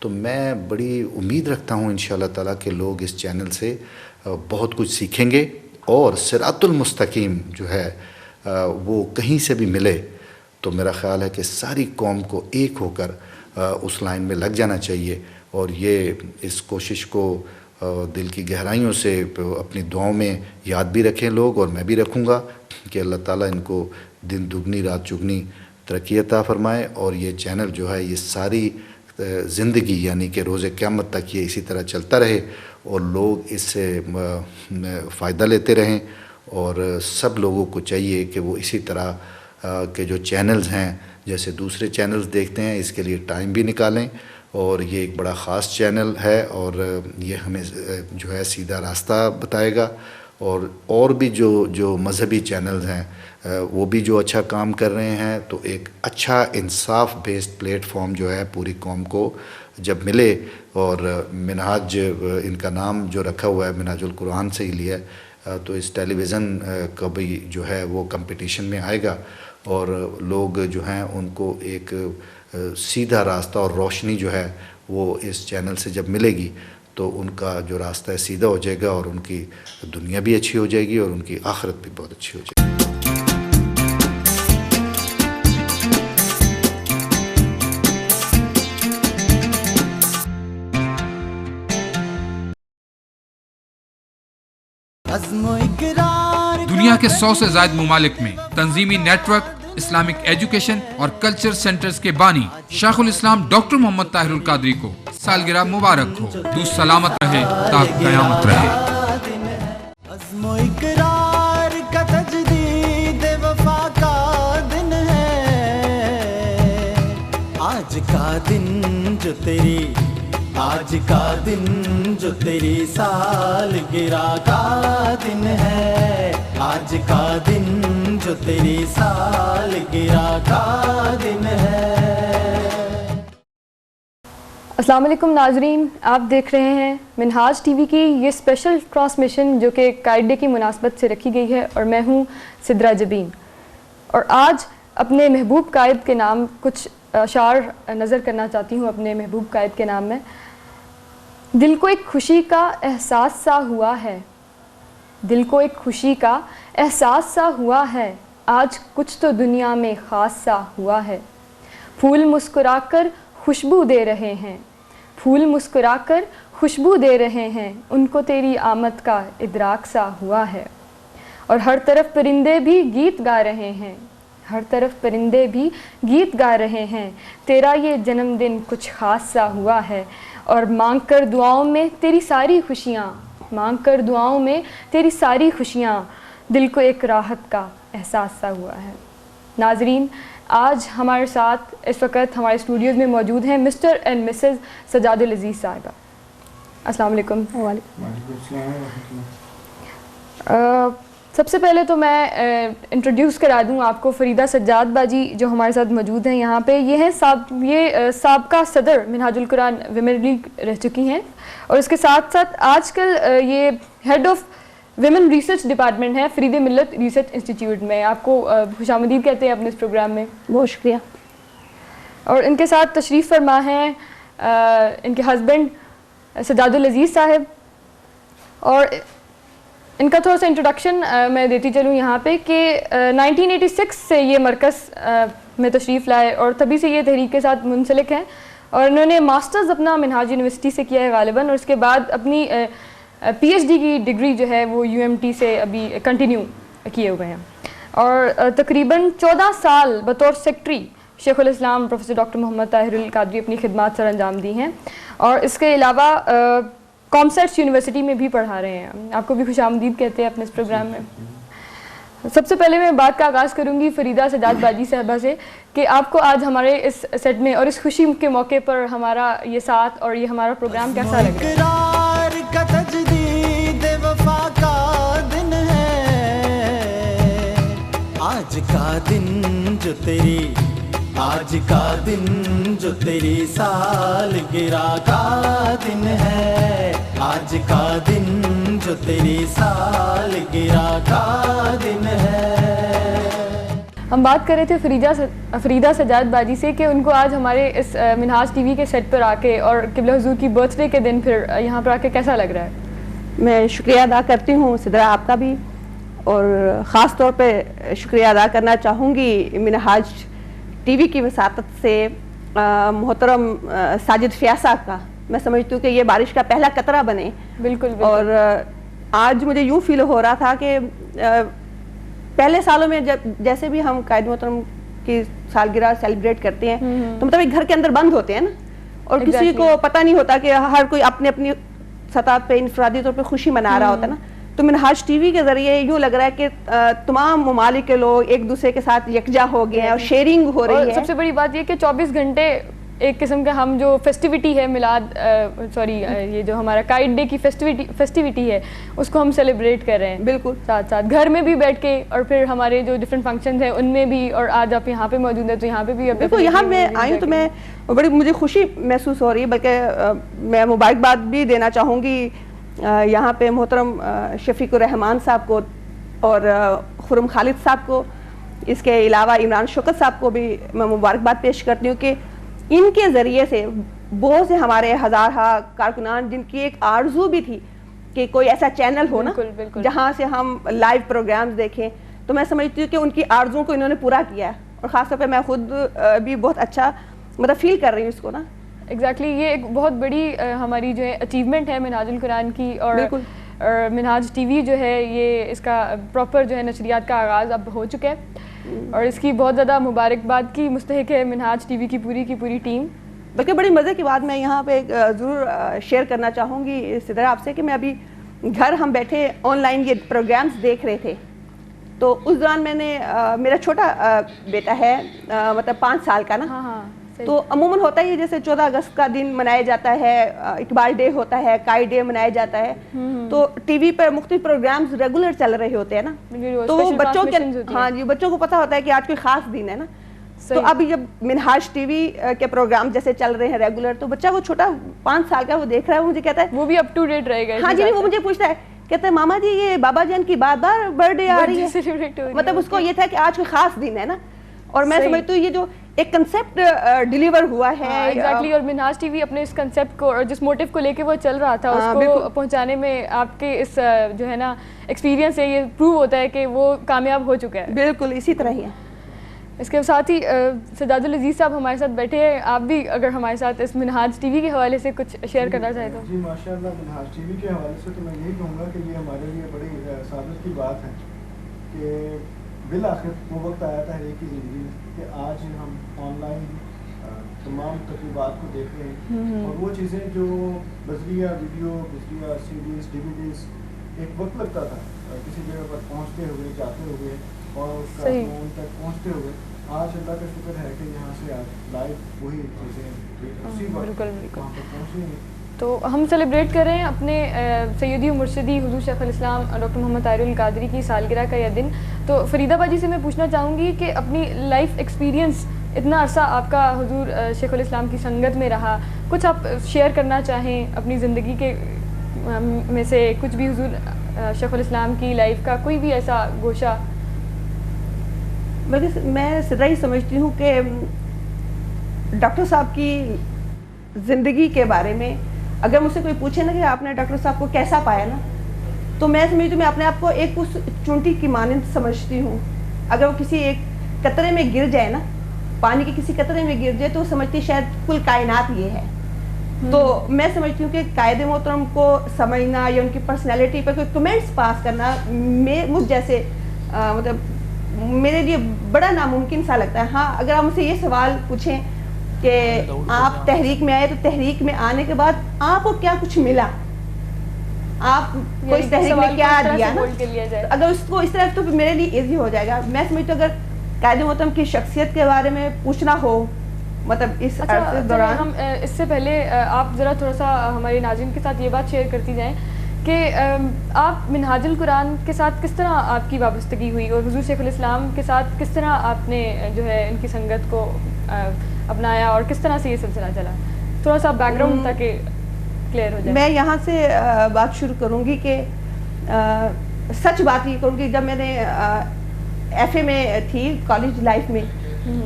تو میں بڑی امید رکھتا ہوں انشاءاللہ تعالیٰ کہ لوگ اس چینل سے بہت کچھ سیکھیں گے اور صراط المستقیم جو ہے وہ کہیں سے بھی ملے تو میرا خیال ہے کہ ساری قوم کو ایک ہو کر اس لائن میں لگ جانا چاہیے. اور یہ اس کوشش کو دل کی گہرائیوں سے اپنی دعاؤں میں یاد بھی رکھیں لوگ, اور میں بھی رکھوں گا کہ اللہ تعالیٰ ان کو دن دگنی رات چگنی ترقی عطا فرمائے, اور یہ چینل جو ہے یہ ساری زندگی یعنی کہ روز قیامت تک یہ اسی طرح چلتا رہے اور لوگ اس سے فائدہ لیتے رہیں. اور سب لوگوں کو چاہیے کہ وہ اسی طرح کے جو چینلز ہیں جیسے دوسرے چینلز دیکھتے ہیں اس کے لیے ٹائم بھی نکالیں, اور یہ ایک بڑا خاص چینل ہے اور یہ ہمیں جو ہے سیدھا راستہ بتائے گا. اور بھی جو مذہبی چینلز ہیں وہ بھی جو اچھا کام کر رہے ہیں, تو ایک اچھا انصاف بیسڈ پلیٹ فارم جو ہے پوری قوم کو جب ملے, اور منہاج ان کا نام جو رکھا ہوا ہے منہاج القرآن سے ہی لیا ہے, تو اس ٹیلی ویژن کا بھی جو ہے وہ کمپٹیشن میں آئے گا اور لوگ جو ہیں ان کو ایک سیدھا راستہ اور روشنی جو ہے وہ اس چینل سے جب ملے گی تو ان کا جو راستہ ہے سیدھا ہو جائے گا, اور ان کی دنیا بھی اچھی ہو جائے گی اور ان کی آخرت بھی بہت اچھی ہو جائے گی. دنیا کے 100 سے زائد ممالک میں تنظیمی نیٹ ورک اسلامک ایجوکیشن اور کلچر سینٹرز کے بانی شیخ الاسلام ڈاکٹر محمد طاہر القادری کو سالگرہ مبارک ہو. تو سلامت رہے تا قیامت رہے. عزم و اقرار کا تجدید وفا کا دن ہے آج کا دن جو تیری سالگرہ کا دن ہے آج کا دن جو تیری سالگرہ کا دن ہے. السلام علیکم ناظرین, آپ دیکھ رہے ہیں منہاج ٹی وی کی یہ اسپیشل ٹرانسمیشن جو کہ قائد ڈے کی مناسبت سے رکھی گئی ہے, اور میں ہوں سدرا جبین, اور آج اپنے محبوب قائد کے نام کچھ اشعار نظر کرنا چاہتی ہوں اپنے محبوب قائد کے نام میں. دل کو ایک خوشی کا احساس سا ہوا ہے, دل کو ایک خوشی کا احساس سا ہوا ہے, آج کچھ تو دنیا میں خاص سا ہوا ہے. پھول مسکرا کر خوشبو دے رہے ہیں, پھول مسکرا کر خوشبو دے رہے ہیں, ان کو تیری آمد کا ادراک سا ہوا ہے. اور ہر طرف پرندے بھی گیت گا رہے ہیں, ہر طرف پرندے بھی گیت گا رہے ہیں, تیرا یہ جنم دن کچھ خاص سا ہوا ہے. اور مانگ کر دعاؤں میں تیری ساری خوشیاں, مانگ کر دعاؤں میں تیری ساری خوشیاں, دل کو ایک راحت کا احساس سا ہوا ہے. ناظرین, آج ہمارے ساتھ اس وقت ہمارے اسٹوڈیوز میں موجود ہیں مسٹر اینڈ مسز سجاد العزیز صاحبہ. السلام علیکم. سب سے پہلے تو میں انٹروڈیوس کرا دوں آپ کو فریدہ سجاد باجی جو ہمارے ساتھ موجود ہیں یہاں پہ. یہ ہیں سابقہ صدر منہاج القرآن ویمن لیگ رہ چکی ہیں, اور اس کے ساتھ ساتھ آج کل یہ head of women research department ہے فرید ملت ریسرچ انسٹیٹیوٹ میں. آپ کو خوش آمدید کہتے ہیں اپنے اس پروگرام میں. بہت شکریہ. اور ان کے ساتھ تشریف فرما ہیں ان کے ہسبینڈ سجاد العزیز صاحب, اور ان کا تھوڑا سا انٹروڈکشن میں دیتی چلوں یہاں پہ کہ 1986 سے یہ مرکز میں تشریف لائے اور تبھی سے یہ تحریک کے ساتھ منسلک ہیں, اور انہوں نے ماسٹرز اپنا منہاج یونیورسٹی سے کیا ہے غالباً, اور اس کے بعد اپنی پی ایچ ڈی کی ڈگری جو ہے وہ UMT سے ابھی کنٹینیو کیے ہوئے ہیں. اور تقریباً 14 سال بطور سیکٹری شیخ الاسلام پروفیسر ڈاکٹر محمد طاہر القادری اپنی خدمات سر انجام دی ہیں, اور اس کے علاوہ کامسیٹس یونیورسٹی میں بھی پڑھا رہے ہیں. آپ کو بھی خوش آمدید کہتے ہیں اپنے اس پروگرام میں. سب سے پہلے میں بات کا آغاز کروں گی فریدہ سجاد باجی صاحبہ سے کہ آپ کو آج ہمارے اس سیٹ میں اور اس خوشی کے موقع پر ہمارا یہ ساتھ اور یہ ہمارا پروگرام کیسا لگ رہا ہے؟ اقرار کا تجدید وفا کا دن ہے آج کا دن جو تیری سالگرہ کا دن ہے آج کا دن جو تیری سالگرہ کا دن ہے. ہم بات کر رہے تھے فریدہ سجاد باجی سے کہ ان کو آج ہمارے اس منہاج ٹی وی کے سیٹ پر آ کے اور قبلہ حضور کی برتھ ڈے کے دن پھر یہاں پر آ کے کیسا لگ رہا ہے؟ میں شکریہ ادا کرتی ہوں سدرا آپ کا بھی، اور خاص طور پہ شکریہ ادا کرنا چاہوں گی منہاج ٹی وی کی وساطت سے محترم ساجد فیاض کا. میں سمجھتی ہوں کہ یہ بارش کا پہلا قطرہ بنے. بالکل. اور آج مجھے یوں فیل ہو رہا تھا کہ پہلے سالوں میں جب جیسے بھی ہم قائد محترم کی سالگرہ سیلیبریٹ کرتے ہیں تو مطلب ایک گھر کے اندر بند ہوتے ہیں نا، اور کسی کو پتہ نہیں ہوتا کہ ہر کوئی اپنے اپنی سطح پہ انفرادی طور پہ خوشی منا رہا ہوتا ہے نا. تو منہاج ٹی وی کے ذریعے یوں لگ رہا ہے کہ تمام ممالک کے لوگ ایک دوسرے کے ساتھ یکجا ہو گئے ہیں اور شیئرنگ ہو رہی ہے. سب سے بڑی بات یہ کہ 24 گھنٹے ایک قسم کا ہم جو فیسٹیوٹی ہے میلاد یہ جو ہمارا کائٹ ڈے کی فیسٹیوٹی ہے اس کو ہم سیلیبریٹ کر رہے ہیں. بالکل. ساتھ ساتھ گھر میں بھی بیٹھ کے، اور پھر ہمارے جو ڈفرینٹ فنکشنز ہیں ان میں بھی، اور آج آپ یہاں پہ موجود ہیں تو یہاں پہ بھی بالکل. یہاں میں آئی ہوں تو میں بڑی مجھے خوشی محسوس ہو رہی ہے، بلکہ میں مبارکباد بھی دینا چاہوں گی یہاں پہ محترم شفیق الرحمان صاحب کو اور خرم خالد صاحب کو. اس کے علاوہ عمران شوکت صاحب کو بھی میں مبارکباد پیش کرتی ہوں کہ ان کے ذریعے سے بہت سے ہمارے ہزارہ کارکنان جن کی ایک آرزو بھی تھی کہ کوئی ایسا چینل ہو نا جہاں سے ہم لائیو پروگرامز دیکھیں، تو میں سمجھتی ہوں کہ ان کی آرزوؤں کو انہوں نے پورا کیا ہے. اور خاص طور پہ میں خود بھی بہت اچھا مطلب فیل کر رہی ہوں اس کو نا. ایگزیکٹلی. یہ ایک بہت بڑی ہماری جو ہے اچیومنٹ ہے منہاج القرآن کی، اور منہاج ٹی وی جو ہے یہ اس کا پراپر جو ہے نشریات کا آغاز اب ہو چکا ہے، اور اس کی بہت زیادہ مبارکباد کی مستحق ہے منہاج ٹی وی کی پوری ٹیم. بلکہ بڑی مزے کی بات میں یہاں پہ ضرور شیئر کرنا چاہوں گی سدرا آپ سے کہ میں ابھی گھر ہم بیٹھے آن لائن یہ پروگرامز دیکھ رہے تھے، تو اس دوران میں نے میرا چھوٹا بیٹا ہے مطلب 5 سال کا نا، تو عموماً ہوتا ہے جیسے 14 اگست کا دن منایا جاتا ہے، اقبال ڈے ہوتا ہے، کائٹ ڈے منایا جاتا ہے، تو ٹی وی پر مختلف پروگرامز ریگولر چل رہے ہوتے ہیں نا، تو وہ بچوں کے ہاں جی بچوں کو پتہ ہوتا ہے کہ آج کوئی خاص دن ہے نا. تو اب جب منہاج ٹی وی کے پروگرام جیسے چل رہے ہیں ریگولر، تو بچہ وہ چھوٹا 5 سال کا وہ دیکھ رہا ہے، وہ مجھے کہتا ہے وہ بھی اپ ٹو ڈیٹ رہے گا. ہاں جی وہ مجھے پوچھتا ہے، کہتا ہے ماما جی یہ بابا جان کی بار بار برتھ ڈے آ رہی ہے. مطلب اس کو یہ تھا کہ آج کوئی خاص دن ہے نا. اور میں سمجھتی ہوں یہ جو ایک کنسیپٹ ڈیلیور ہوا ہے ایگزیکٹلی، اور منہاج ٹی وی اپنے اس کنسیپٹ کو اور جس موٹیو کو لے کے وہ چل رہا تھا اس کو پہنچانے میں آپ کے اس جو ہے نا ایکسپیرینس سے یہ پروو ہوتا ہے کہ وہ کامیاب ہو چکا ہے. بالکل اسی طرح ہی ہے. اس کے ساتھ ہی سجاد العزیز صاحب ہمارے ساتھ بیٹھے ہیں، آپ بھی اگر ہمارے ساتھ اس منہاج ٹی وی کے حوالے سے کچھ شیئر کرنا چاہیں تو. جی ماشاء اللہ، منہاج ٹی وی کے حوالے سے تو میں یہی کہوں گا کہ یہ ہمارے لیے بڑی سعادت کی بات ہے کہ بالآخر وہ وقت آیا تھا ہر ایک کی زندگی میں کہ آج ہم آن لائن تمام تقریبات کو دیکھ رہے ہیں، اور وہ چیزیں جو بذریعہ ویڈیو، بذریعہ سیریز، ڈی وی ڈیز ایک وقت لگتا تھا کسی جگہ پر پہنچتے ہوئے، جاتے ہوئے اور ان تک پہنچتے ہوئے، آج اللہ کا شکر ہے کہ یہاں سے آج لائیو وہی چیزیں اسی وقت وہاں پر پہنچ رہی ہیں. تو ہم سیلیبریٹ کر رہے ہیں اپنے سیدی و مرشدی حضور شیخ الاسلام ڈاکٹر محمد طاہر القادری کی سالگرہ کا یہ دن. تو فریدہ باجی سے میں پوچھنا چاہوں گی کہ اپنی لائف ایکسپیرینس، اتنا عرصہ آپ کا حضور شیخ الاسلام کی سنگت میں رہا، کچھ آپ شیئر کرنا چاہیں اپنی زندگی کے میں سے کچھ بھی حضور شیخ الاسلام کی لائف کا کوئی بھی ایسا گوشہ. بلکہ میں سدرا ہی سمجھتی ہوں کہ ڈاکٹر صاحب کی زندگی کے بارے میں اگر مجھ سے کوئی پوچھے نا کہ آپ نے ڈاکٹر صاحب کو کیسا پایا نا، تو میں سمجھتی ہوں میں اپنے آپ کو ایک اس چونٹی کی مانند سمجھتی ہوں. اگر وہ کسی ایک قطرے میں گر جائے نا، پانی کے کسی قطرے میں گر جائے، تو سمجھتی شاید کل کائنات یہ ہے. تو میں سمجھتی ہوں کہ قائد محترم کو سمجھنا یا ان کی پرسنالٹی پر کوئی کمنٹس پاس کرنا مجھ جیسے مطلب میرے لیے بڑا ناممکن سا لگتا ہے. ہاں اگر آپ مجھ سے یہ سوال پوچھیں کہ آپ تحریک میں آئے، تو تحریک میں آنے کے بعد آپ کو کیا کچھ ملا، آپ کو اس تحریک میں کیا دیا نا، اگر اس کو اس طرح تو میرے لیے ایزی ہو جائے گا. میں سمجھتی ہوں اگر قائد محترم کی شخصیت کے بارے میں پوچھنا ہو مطلب اس عرصے دوران، ہم اس سے پہلے آپ ذرا تھوڑا سا ہمارے ناظرین کے ساتھ یہ بات شیئر کرتی جائیں کہ آپ منہاج القرآن کے ساتھ کس طرح آپ کی وابستگی ہوئی، اور حضور شیخ الاسلام کے ساتھ کس طرح آپ نے جو ہے ان کی سنگت کو اپنایا، اور کس طرح سے یہ سلسلہ چلا. تھوڑا سا بیک گراؤنڈ تاکہ کلیئر ہو جائے. میں یہاں سے بات شروع کروں گی کہ سچ بات یہ کروں گی، جب میں نے FA میں تھی کالج لائف میں.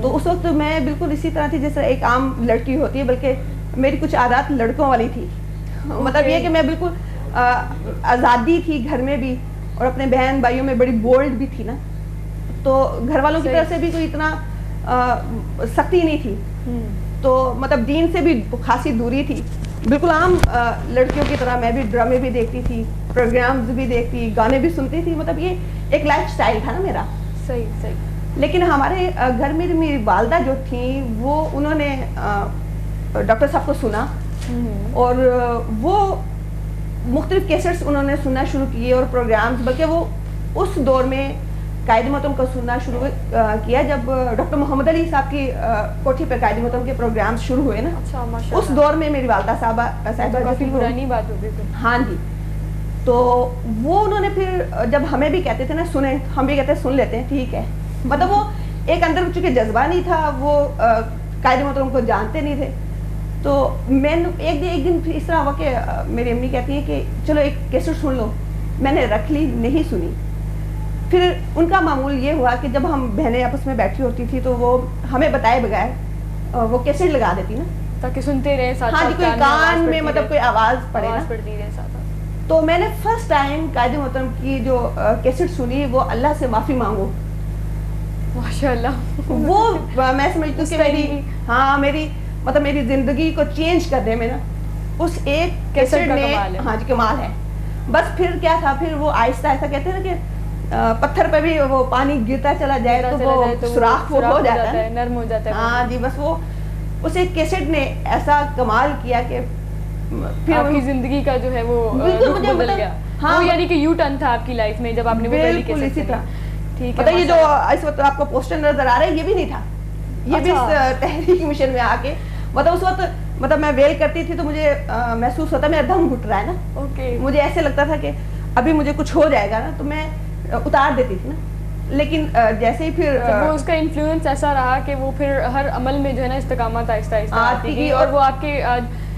تو اس وقت میں بالکل اسی طرح تھی جیسے ایک عام لڑکی ہوتی ہے, بلکہ میری کچھ عادات لڑکوں والی تھی. مطلب یہ کہ میں بالکل آزادی تھی گھر میں بھی, اور اپنے بہن بھائیوں میں بڑی بولڈ بھی تھی نا. تو گھر والوں کی طرف سے بھی کوئی اتنا سختی نہیں تھی. تو مطلب دین سے بھی خاصی دوری تھی. بالکل عام لڑکیوں کی طرح میں بھی ڈرامے بھی دیکھتی تھی, پروگرامز بھی دیکھتی, گانے بھی سنتی تھی. مطلب یہ ایک لائف سٹائل تھا نا میرا. صحیح صحیح. لیکن ہمارے گھر میں میری والدہ جو تھیں وہ انہوں نے ڈاکٹر صاحب کو سنا, اور وہ مختلف کیسٹس انہوں نے سننا شروع کیے اور پروگرامز, بلکہ وہ اس دور میں قائد محترم کو سننا شروع کیا جب ڈاکٹر محمد علی صاحب کی کوٹھی پہ قائد محترم کے پروگرامز شروع ہوئے نا. اس دور میں میری والدہ صاحبہ کافی پرانی بات ہو گئی. ہاں جی. تو وہ انہوں نے پھر جب ہمیں بھی کہتے تھے نا سنیں, ہم بھی کہتے ہیں سن لیتے ہیں ٹھیک ہے. مطلب وہ ایک اندر چونکہ جذبہ نہیں تھا, وہ قائد محترم کو جانتے نہیں تھے. تو میں ایک دن اس طرح ہوا کہ میری امی کہتی ہیں کہ چلو ایک کیسٹ سن لو. میں نے رکھ لی, نہیں سنی. پھر ان کا معمول یہ ہوا کہ جب ہم بہنیں آپس میں بیٹھی ہوتی تھی تو وہ ہمیں بتائے بغیر وہ کیسٹ لگا دیتی نا, تاکہ سنتے رہیں ساتھ. ہاں جی, کوئی کان میں مطلب کوئی آواز پڑے نا. تو میں نے فرسٹ ٹائم قائد محترم کی جو کیسٹ سنی وہ اللہ سے معافی مانگو. ماشاءاللہ. وہ میں سمجھتی ہوں کہ میری مطلب میری زندگی کو چینج کرنے میں نا اس ایک کیسٹ نے ہاں جی کمال ہے. بس پھر کیا تھا, پھر وہ آہستہ آہستہ کہتے ہیں نا کہ پتھر پہ بھی وہ پانی گرتا چلا جائے تو وہ سوراخ ہو جاتا ہے, نرم ہو جاتا ہے. ہاں جی, بس وہ اس ایک کیسٹ نے ایسا کمال کیا کہ پھر آپ کی زندگی کا جو ہے وہ بدل گیا. ہاں, یعنی کہ یو ٹرن تھا آپ کی لائف میں جب آپ نے وہ پہلی کیسٹ سنی. ٹھیک ہے. یہ جو اس وقت آپ کو پوسٹر نظر آ رہا ہے یہ بھی نہیں تھا, یہ بھی اس تحریک مشن میں آ کے مطلب اس وقت مطلب میں ویل کرتی تھی تو مجھے محسوس ہوتا میرا دم گھٹ رہا ہے نا. مجھے ایسے لگتا تھا کہ ابھی مجھے کچھ ہو جائے گا نا, تو میں اتار دیتی تھی نا. لیکن جیسے ہی پھر وہ اس کا انفلوئنس ایسا رہا کہ وہ پھر ہر عمل میں جو ہے نا استقامت آہستہ آہستہ آتی گئی, اور وہ آپ کے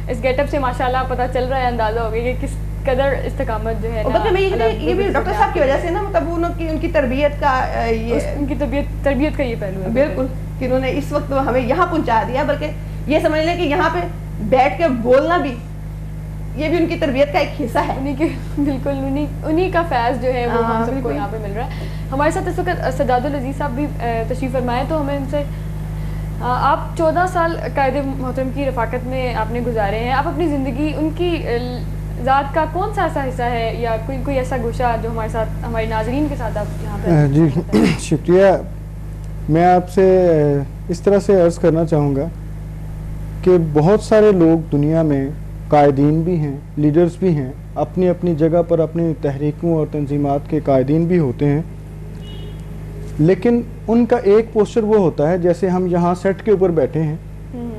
اس گیٹ اپ سے ماشاءاللہ پتہ چل رہا ہے, اندازہ ہو گیا کہ کس قدر استقامت جو ہے نا. یہ بھی ڈاکٹر صاحب کی وجہ سے نا, مطلب ان کی تربیت کا ان کی تربیت کا یہ پہلو ہے. بالکل, کہ انہوں نے اس وقت ہمیں یہاں پہنچا دیا, بلکہ یہ سمجھ لیں کہ یہاں پہ بیٹھ کے بولنا بھی یہ بھی ان کی تربیت کا ایک حصہ ہے. بالکل انہی کا فیض جو ہے وہ ہم سب کو یہاں پہ مل رہا ہے. ہمارے ساتھ اس وقت سجاد العزیز صاحب بھی تشریف فرمائے, تو ہمیں ان سے آپ 14 سال قائد محترم کی رفاقت میں آپ نے گزارے ہیں. آپ اپنی زندگی ان کی ذات کا کون سا ایسا حصہ ہے یا کوئی ایسا گوشہ جو ہمارے ساتھ ہمارے ناظرین کے ساتھ آپ یہاں پہ؟ جی شکریہ. میں آپ سے اس طرح سے عرض کرنا چاہوں گا کہ بہت سارے لوگ دنیا میں قائدین بھی ہیں, لیڈرز بھی ہیں, اپنی اپنی جگہ پر اپنی تحریکوں اور تنظیمات کے قائدین بھی ہوتے ہیں, لیکن ان کا ایک پوسچر وہ ہوتا ہے جیسے ہم یہاں سیٹ کے اوپر بیٹھے ہیں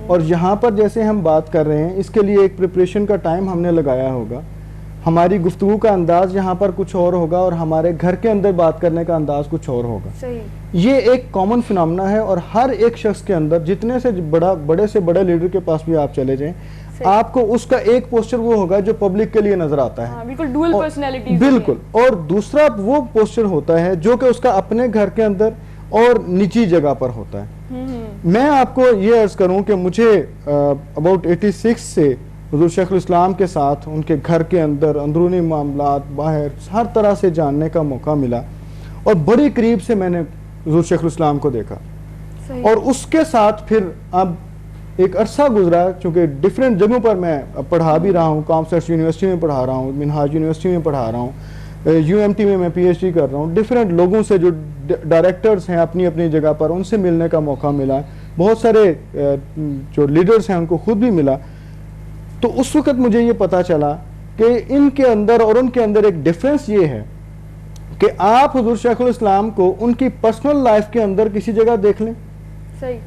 اور یہاں پر جیسے ہم بات کر رہے ہیں, اس کے لیے ایک پریپریشن کا ٹائم ہم نے لگایا ہوگا, ہماری گفتگو کا انداز یہاں پر کچھ اور ہوگا اور ہمارے گھر کے اندر بات کرنے کا انداز کچھ اور ہوگا. یہ ایک کامن فنامنا ہے, اور ہر ایک شخص کے اندر جتنے سے بڑے سے بڑے لیڈر کے پاس بھی آپ چلے جائیں, آپ کو اس کا ایک پوسچر وہ ہوگا جو پبلک کے لیے نظر آتا ہے. بالکل ڈوئل پرسنالٹیز. بالکل. اور دوسرا وہ پوسچر ہوتا ہے جو کہ اس کا اپنے گھر کے اندر اور نجی جگہ پر ہوتا ہے. میں آپ کو یہ عرض کروں کہ مجھے اباؤٹ 86 سے حضور شیخ الاسلام کے ساتھ ان کے گھر کے اندر اندرونی معاملات باہر ہر طرح سے جاننے کا موقع ملا, اور بڑی قریب سے میں نے حضور شیخ الاسلام کو دیکھا. اور اس کے ساتھ پھر اب ایک عرصہ گزرا, چونکہ ڈیفرنٹ جگہوں پر میں پڑھا بھی رہا ہوں, کامسٹس یونیورسٹی میں پڑھا رہا ہوں, منہاج یونیورسٹی میں پڑھا رہا ہوں, UMT میں PhD کر رہا ہوں. ڈیفرنٹ لوگوں سے جو ڈائریکٹرز ہیں اپنی اپنی جگہ پر, ان سے ملنے کا موقع ملا. بہت سارے جو لیڈرز ہیں ان کو خود بھی ملا. تو اس وقت مجھے یہ پتا چلا کہ ان کے اندر اور ان کے اندر ایک ڈیفرنس یہ ہے کہ آپ حضور شیخ الاسلام کو ان کی پرسنل لائف کے اندر کسی جگہ دیکھ لیں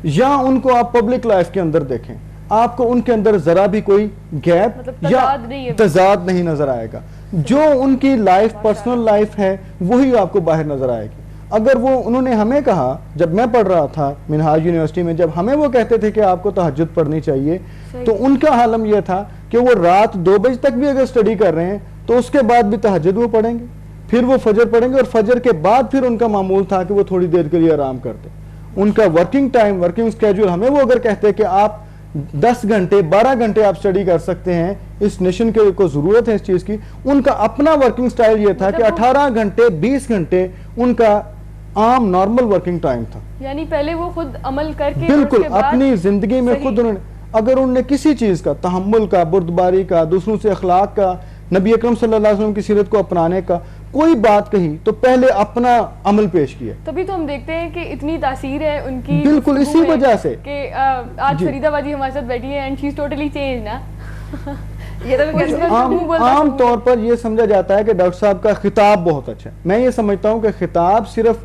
یا ان کو آپ پبلک لائف کے اندر دیکھیں, آپ کو ان کے اندر ذرا بھی کوئی گیپ یا تضاد نہیں نظر آئے گا. جو ان کی لائف پرسنل لائف ہے وہی آپ کو باہر نظر آئے گی. اگر وہ انہوں نے ہمیں کہا, جب میں پڑھ رہا تھا منہاج یونیورسٹی میں, جب ہمیں وہ کہتے تھے کہ آپ کو تہجد پڑھنی چاہیے, تو ان کا حالم یہ تھا کہ وہ رات 2 بجے تک بھی اگر سٹڈی کر رہے ہیں تو اس کے بعد بھی تہجد وہ پڑھیں گے. پھر وہ فجر پڑھیں گے اور فجر کے بعد پھر ان کا معمول تھا کہ وہ تھوڑی دیر کے لیے آرام کرتے. ان کا ورکنگ ٹائم, ورکنگ اسکیجول, ہمیں وہ اگر کہتے کہ آپ 10 گھنٹے 12 گھنٹے آپ اسٹڈی کر سکتے ہیں, اس نیشن کے کو ضرورت ہے اس چیز کی, ان کا اپنا ورکنگ سٹائل یہ تھا کہ 18 گھنٹے 20 گھنٹے ان کا عام نارمل ورکنگ ٹائم تھا. یعنی پہلے وہ خود عمل کر کے بالکل اپنی زندگی میں خود انہوں نے, اگر انہوں نے کسی چیز کا, تحمل کا, بردباری کا, دوسروں سے اخلاق کا, نبی اکرم صلی اللہ علیہ وسلم کی سیرت کو اپنانے کا کوئی بات کہی تو پہلے اپنا عمل پیش کیا. تبھی تو ہم دیکھتے ہیں کہ اتنی تاثیر ہے ان کی, بالکل اسی وجہ سے کہ آج فریدہ بادی ہمارے ساتھ بیٹھی ہے and she is totally change نا. عام طور پر یہ سمجھا جاتا ہے کہ ڈاکٹر صاحب کا خطاب بہت اچھا ہے. میں یہ سمجھتا ہوں کہ خطاب صرف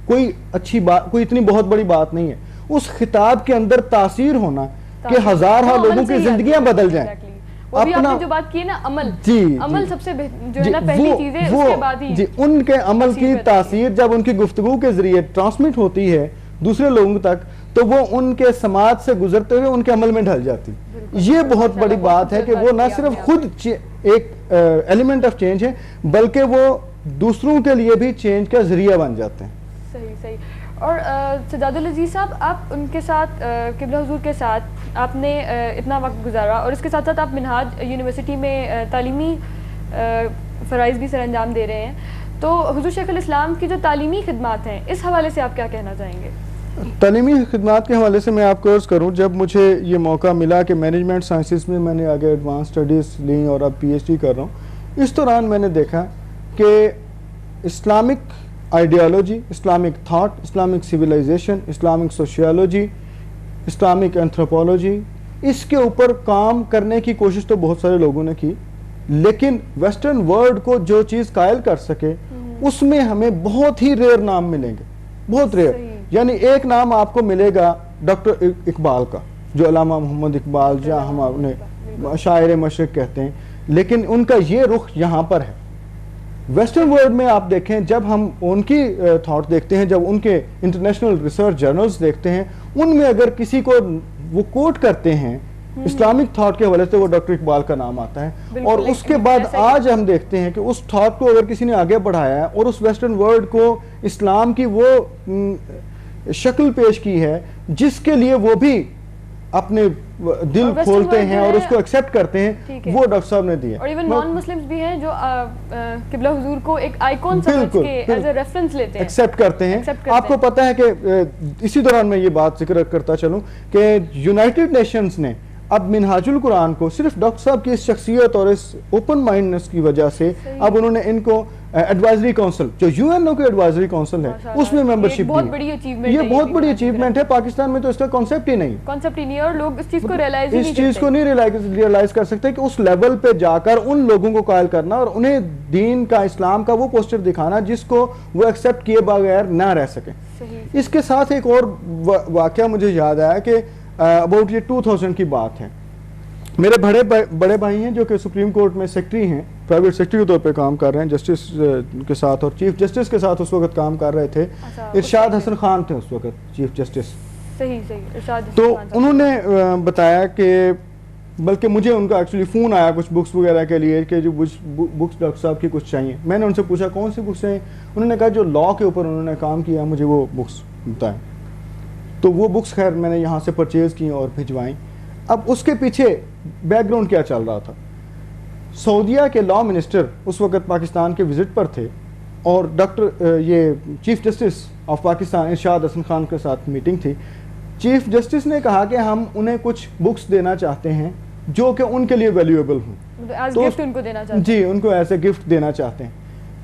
کوئی اچھی بات, کوئی اتنی بہت بڑی بات نہیں ہے. اس خطاب کے اندر تاثیر ہونا کہ ہزارہ لوگوں کی زندگیاں بدل جائیں. وہ بھی آپ نے جو بات کی ہے نا, عمل سب سے جو ہے نا پہلی چیز ہے, اس کے بعد ہی ان کے عمل کی تاثیر جب ان کی گفتگو کے ذریعے ٹرانسمٹ ہوتی ہے دوسرے لوگوں تک تو وہ ان کے سماعت سے گزرتے ہوئے ان کے عمل میں ڈھل جاتی. یہ بہت بڑی بات ہے کہ وہ نہ صرف خود ایک ایلیمنٹ آف چینج ہے بلکہ وہ دوسروں کے لیے بھی چینج کا ذریعہ بن جاتے ہیں. صحیح. اور سجاد العزیز صاحب, آپ ان کے ساتھ قبلہ حضور کے ساتھ آپ نے اتنا وقت گزارا, اور اس کے ساتھ ساتھ آپ منہاج یونیورسٹی میں تعلیمی فرائض بھی سر انجام دے رہے ہیں, تو حضور شیخ الاسلام کی جو تعلیمی خدمات ہیں اس حوالے سے آپ کیا کہنا چاہیں گے؟ تعلیمی خدمات کے حوالے سے میں آپ کو عرض کروں, جب مجھے یہ موقع ملا کہ مینجمنٹ سائنسز میں نے آگے ایڈوانس اسٹڈیز لیں اور اب پی ایچ ڈی کر رہا ہوں, اس دوران میں نے دیکھا کہ Islamic ideology, Islamic thought, Islamic civilization, Islamic sociology, Islamic anthropology, اس کے اوپر کام کرنے کی کوشش تو بہت سارے لوگوں نے کی, لیکن ویسٹرن ورلڈ کو جو چیز قائل کر سکے اس میں ہمیں بہت ہی ریئر نام ملیں گے, بہت ریئر. یعنی ایک نام آپ کو ملے گا ڈاکٹر اقبال کا, جو علامہ محمد اقبال جہاں ہم انہیں شاعر مشرق کہتے ہیں, لیکن ان کا یہ رخ یہاں پر ہے. ویسٹرن ورلڈ میں آپ دیکھیں, جب ہم ان کی تھاٹ دیکھتے ہیں, جب ان کے انٹرنیشنل ریسرچ جرنلز دیکھتے ہیں, ان میں اگر کسی کو وہ کوٹ کرتے ہیں اسلامک تھاٹ کے حوالے سے وہ ڈاکٹر اقبال کا نام آتا ہے. اور اس کے بعد آج ہم دیکھتے ہیں کہ اس تھاٹ کو اگر کسی نے آگے بڑھایا ہے اور اس ویسٹرن ورلڈ کو اسلام کی وہ شکل پیش کی ہے جس کے لیے وہ بھی اپنے دل کھولتے ہیں اور اس کو ایکسیپٹ کرتے ہیں, وہ ڈاکٹر صاحب نے دی ہے. اور ایون نان مسلمز بھی ہیں جو قبلہ حضور کو ایک آئیکن سمجھ کے ایز اے ریفرنس لیتے ہیں, ایکسیپٹ کرتے ہیں. آپ کو پتہ ہے کہ اسی دوران میں یہ بات ذکر کرتا چلوں کہ یونائٹڈ نیشنز نے اب منہاج القرآن کو صرف ڈاکٹر صاحب کی اس شخصیت اور اس اوپن مائنڈنس کی وجہ سے اب انہوں نے ان کو ایڈوائزری کونسل, جو یو این او کی ایڈوائزری کونسل ہے, اس میں ممبرشپ دی. یہ بہت بڑی اچیومنٹ ہے. پاکستان میں تو اس کا کانسیپٹ ہی نہیں, اور لوگ اس چیز کو نہیں ریئلائز کر سکتے کہ اس لیول پہ جا کر ان لوگوں کو قائل کرنا اور انہیں دین کا, اسلام کا وہ پوسٹر دکھانا جس کو وہ ایکسیپٹ کیے بغیر نہ رہ سکیں. اس کے ساتھ ایک اور واقعہ مجھے یاد آیا کہ اباؤٹ یہ 2000 کی بات ہے. میرے بڑے بھائی ہیں جو کہ سپریم کورٹ میں سیکٹری ہیں, پرائیویٹ سیکٹری کے طور پہ کام کر رہے ہیں, جسٹس کے ساتھ اور چیف جسٹس کے ساتھ اس وقت کام کر رہے تھے. ارشاد حسن خان تھے اس وقت چیف جسٹس. تو انہوں نے بتایا کہ, بلکہ مجھے ان کا ایکچولی فون آیا کچھ بکس وغیرہ کے لیے کہ جو بکس ڈاکٹر صاحب کی کچھ چاہیے. میں نے ان سے پوچھا کون سی بکس ہیں, انہوں نے کہا جو لا کے اوپر انہوں نے کام کیا مجھے وہ بکس بتائیں. تو وہ بکس خیر میں نے یہاں سے پرچیز کی اور بھجوائیں. اب اس کے پیچھے بیک گراؤنڈ کیا چل رہا تھا, سعودیہ کے لا منسٹر اس وقت پاکستان کے وزٹ پر تھے اور ڈاکٹر یہ چیف جسٹس آف پاکستان ارشاد حسن خان کے ساتھ میٹنگ تھی. چیف جسٹس نے کہا کہ ہم انہیں کچھ بکس دینا چاہتے ہیں جو کہ ان کے لیے ویلیویبل ہوں, جی ان کو ایسے گفٹ دینا چاہتے ہیں.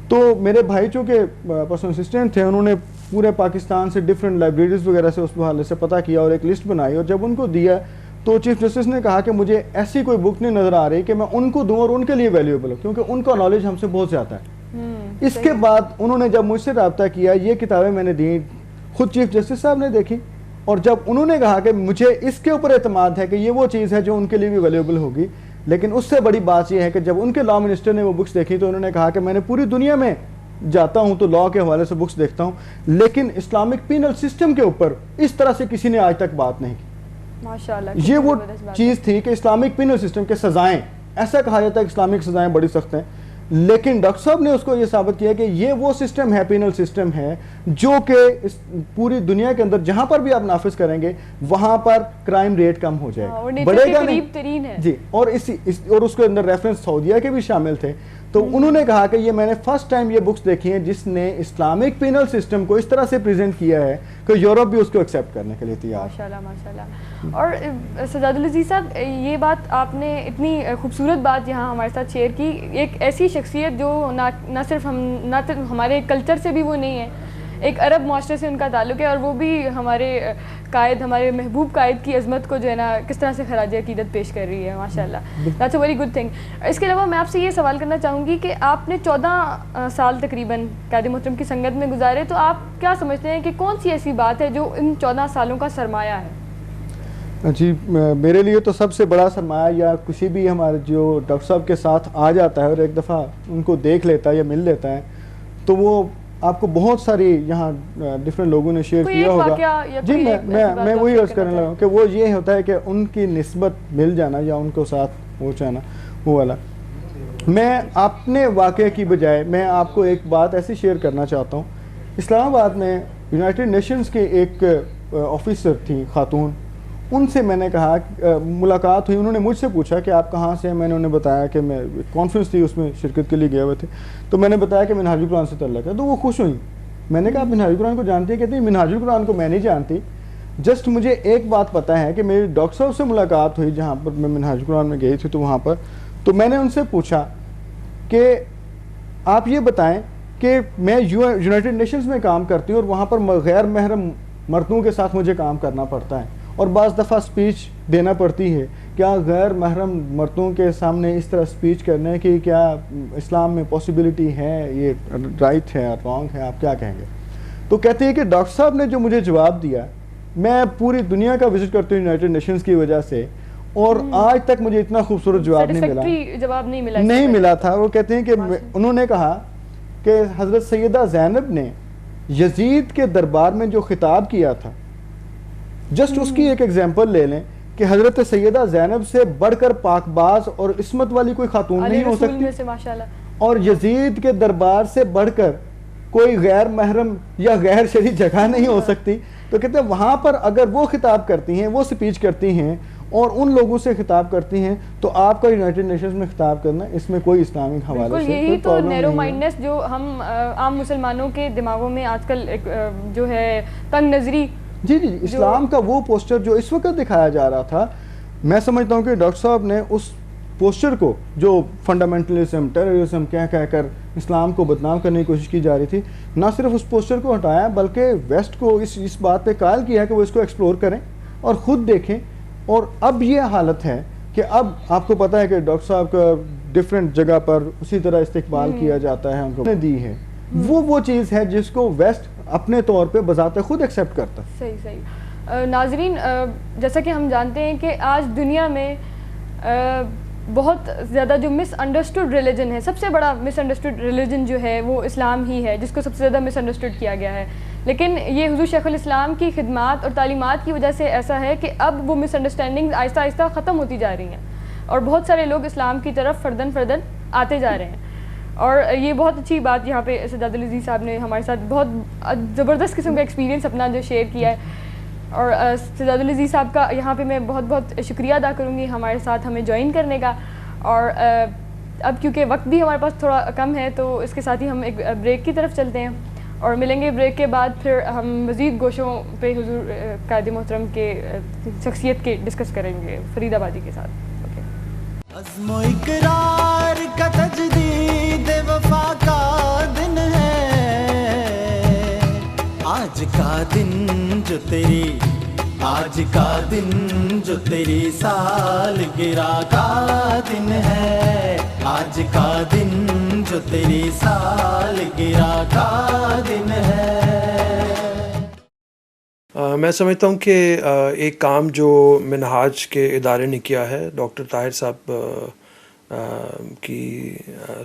تو میرے بھائی چونکہ پرسنل اسسٹنٹ تھے, انہوں نے پورے پاکستان سے ڈفرینٹ لائبریریز وغیرہ سے اس حوالے سے پتہ کیا اور ایک لسٹ بنائی, اور جب ان کو دیا تو چیف جسٹس نے کہا کہ مجھے ایسی کوئی بک نہیں نظر آ رہی کہ میں ان کو دوں اور ان کے لیے ویلیویبل ہو, کیونکہ ان کا نالج ہم سے بہت زیادہ ہے. اس کے بعد انہوں نے جب مجھ سے رابطہ کیا, یہ کتابیں میں نے دیں, خود چیف جسٹس صاحب نے دیکھی, اور جب انہوں نے کہا کہ مجھے اس کے اوپر اعتماد ہے کہ یہ وہ چیز ہے جو ان کے لیے بھی ویلیویبل ہوگی. لیکن اس سے بڑی بات یہ ہے کہ جب ان کے لا منسٹر نے وہ بکس دیکھی تو انہوں نے کہا کہ میں نے پوری دنیا میں جاتا ہوں تو لا کے حوالے سے بکس دیکھتا ہوں, لیکن اسلامک پینل سسٹم کے اوپر اس طرح سے کسی نے آج تک بات نہیں کی. یہ وہ چیز تھی کہ اسلامک پینل سسٹم کے سزائیں, ایسا کہا جاتا ہے کہ اسلامک سزائیں بڑی سخت ہیں, لیکن ڈاکٹر صاحب نے اس کو یہ ثابت کیا کہ یہ وہ سسٹم ہے، پینل سسٹم ہے، جو کہ پوری دنیا کے اندر جہاں پر بھی آپ نافذ کریں گے وہاں پر کرائم ریٹ کم ہو جائے گا، بڑھے گا نہیں جی. اور اس کے اندر ریفرنس سعودیہ کے بھی شامل تھے. تو انہوں نے کہا کہ یہ میں نے فرسٹ ٹائم یہ بکس دیکھی ہیں جس نے اسلامک پینل سسٹم کو اس طرح سے پریزنٹ کیا ہے کہ یورپ بھی اس کو ایکسیپٹ کرنے کے لیے تیار. ماشاءاللہ ماشاءاللہ. اور سجاد العزیز صاحب، یہ بات آپ نے اتنی خوبصورت بات یہاں ہمارے ساتھ شیئر کی، ایک ایسی شخصیت جو نہ صرف ہمارے کلچر سے بھی وہ نہیں ہے، ایک عرب معاشرے سے ان کا تعلق ہے، اور وہ بھی ہمارے قائد، ہمارے محبوب قائد کی عظمت کو جو ہے نا کس طرح سے خراج عقیدت پیش کر رہی ہے. ماشاءاللہ، that's a very good thing. اس کے علاوہ میں آپ سے یہ سوال کرنا چاہوں گی کہ آپ نے 14 سال تقریباً قائد محترم کی سنگت میں گزارے، تو آپ کیا سمجھتے ہیں کہ کون سی ایسی بات ہے جو ان 14 سالوں کا سرمایہ ہے؟ جی میرے لیے تو سب سے بڑا سرمایہ، یا کسی بھی ہمارے جو ڈاکٹر صاحب کے ساتھ آ جاتا ہے اور ایک دفعہ ان کو دیکھ لیتا ہے یا مل لیتا ہے، تو وہ آپ کو بہت ساری یہاں ڈفرینٹ لوگوں نے شیئر کیا ہوگا. جی میں وہی عرض کرنے لگا کہ وہ یہ ہوتا ہے کہ ان کی نسبت مل جانا یا ان کو ساتھ پہنچانا وہ والا. میں اپنے واقعے کی بجائے میں آپ کو ایک بات ایسی شیئر کرنا چاہتا ہوں. اسلام آباد میں یونائٹڈ نیشنز کے ایک آفیسر تھیں خاتون، ان سے میں نے کہا ملاقات ہوئی، انہوں نے مجھ سے پوچھا کہ آپ کہاں سے ہیں. میں نے انہیں بتایا کہ میں کانفرنس تھی اس میں شرکت کے لیے گئے ہوئے تھے، تو میں نے بتایا کہ منہاج القرآن سے تعلق ہے. تو وہ خوش ہوئی. میں نے کہا آپ منہاج القرآن کو جانتی ہیں؟ کہتی ہیں منہاج القرآن کو میں نہیں جانتی، جسٹ مجھے ایک بات پتہ ہے کہ میری ڈاکٹر صاحب سے ملاقات ہوئی جہاں پر میں منہاج القرآن میں گئی تھی. تو وہاں پر تو میں نے ان سے پوچھا کہ آپ یہ بتائیں کہ میں یونائٹڈ نیشنز میں کام کرتی ہوں اور وہاں پر غیر محرم مردوں کے ساتھ مجھے کام کرنا پڑتا ہے اور بعض دفعہ اسپیچ دینا پڑتی ہے، کیا غیر محرم مردوں کے سامنے اس طرح اسپیچ کرنے کی کیا اسلام میں پاسبلٹی ہے، یہ رائٹ ہے رانگ ہے، آپ کیا کہیں گے؟ تو کہتے ہیں کہ ڈاکٹر صاحب نے جو مجھے جواب دیا، میں پوری دنیا کا وزٹ کرتی ہوں یونائٹڈ نیشنز کی وجہ سے، اور آج تک مجھے اتنا خوبصورت جواب نہیں ملا تھا. وہ کہتے ہیں کہ انہوں نے کہا کہ حضرت سیدہ زینب نے یزید کے دربار میں جو خطاب کیا تھا، جسٹ اس کی ایک ایگزامپل لے لیں کہ حضرت سیدہ زینب سے بڑھ کر پاک باز اور عصمت والی کوئی خاتون نہیں ہو سکتی، اور یزید کے دربار سے بڑھ کر کوئی غیر محرم یا غیر شرعی جگہ نہیں ہو سکتی. تو کہتے ہیں وہاں پر اگر وہ خطاب کرتی ہیں، وہ سپیچ کرتی ہیں اور ان لوگوں سے خطاب کرتی ہیں، تو آپ کا یونائٹڈ نیشنز میں خطاب کرنا اس میں کوئی اسلامک حوالے سے یہی تو نیرو مائنڈنس جو ہم عام مسلمانوں کے دماغوں میں آج کل جو ہے تنگ نظری. جی اسلام کا وہ پوسٹر جو اس وقت دکھایا جا رہا تھا، میں سمجھتا ہوں کہ ڈاکٹر صاحب نے اس پوسٹر کو جو فنڈامنٹلزم ٹیررزم کہہ کر اسلام کو بدنام کرنے کی کوشش کی جا رہی تھی، نہ صرف اس پوسٹر کو ہٹایا بلکہ ویسٹ کو اس بات پہ قائل کیا کہ وہ اس کو ایکسپلور کریں اور خود دیکھیں. اور اب یہ حالت ہے کہ اب آپ کو پتہ ہے کہ ڈاکٹر صاحب کا ڈفرینٹ جگہ پر اسی طرح استقبال کیا جاتا ہے، ہم کو دی ہے وہ چیز ہے جس کو ویسٹ اپنے طور پہ بذات خود ایکسیپٹ کرتا ہے. صحیح. ناظرین، جیسا کہ ہم جانتے ہیں کہ آج دنیا میں بہت زیادہ جو مس انڈرسٹوڈ ریلیجن ہے، سب سے بڑا مس انڈرسٹوڈ ریلیجن جو ہے وہ اسلام ہی ہے، جس کو سب سے زیادہ مس انڈرسٹوڈ کیا گیا ہے. لیکن یہ حضور شیخ الاسلام کی خدمات اور تعلیمات کی وجہ سے ایسا ہے کہ اب وہ مس انڈرسٹینڈنگ آہستہ آہستہ ختم ہوتی جا رہی ہیں اور بہت سارے لوگ اسلام کی طرف فردن آتے جا رہے ہیں. اور یہ بہت اچھی بات یہاں پہ سجاد العزیز صاحب نے ہمارے ساتھ بہت زبردست قسم کا ایکسپیرینس اپنا جو شیئر کیا ہے. اور سجاد العزیز صاحب کا یہاں پہ میں بہت بہت شکریہ ادا کروں گی ہمارے ساتھ ہمیں جوائن کرنے کا. اور اب کیونکہ وقت بھی ہمارے پاس تھوڑا کم ہے تو اس کے ساتھ ہی ہم ایک بریک کی طرف چلتے ہیں اور ملیں گے بریک کے بعد. پھر ہم مزید گوشوں پہ حضور قائد محترم کے شخصیت کے ڈسکس کریں گے فرید آبادی کے ساتھ. عزم و اقرار کا تجدید وفا کا دن ہے آج کا دن جو تیری، آج کا دن جو تیری سالگرہ کا دن ہے، آج کا دن جو تیری سالگرہ کا دن ہے. میں سمجھتا ہوں کہ ایک کام جو منہاج کے ادارے نے کیا ہے، ڈاکٹر طاہر صاحب کی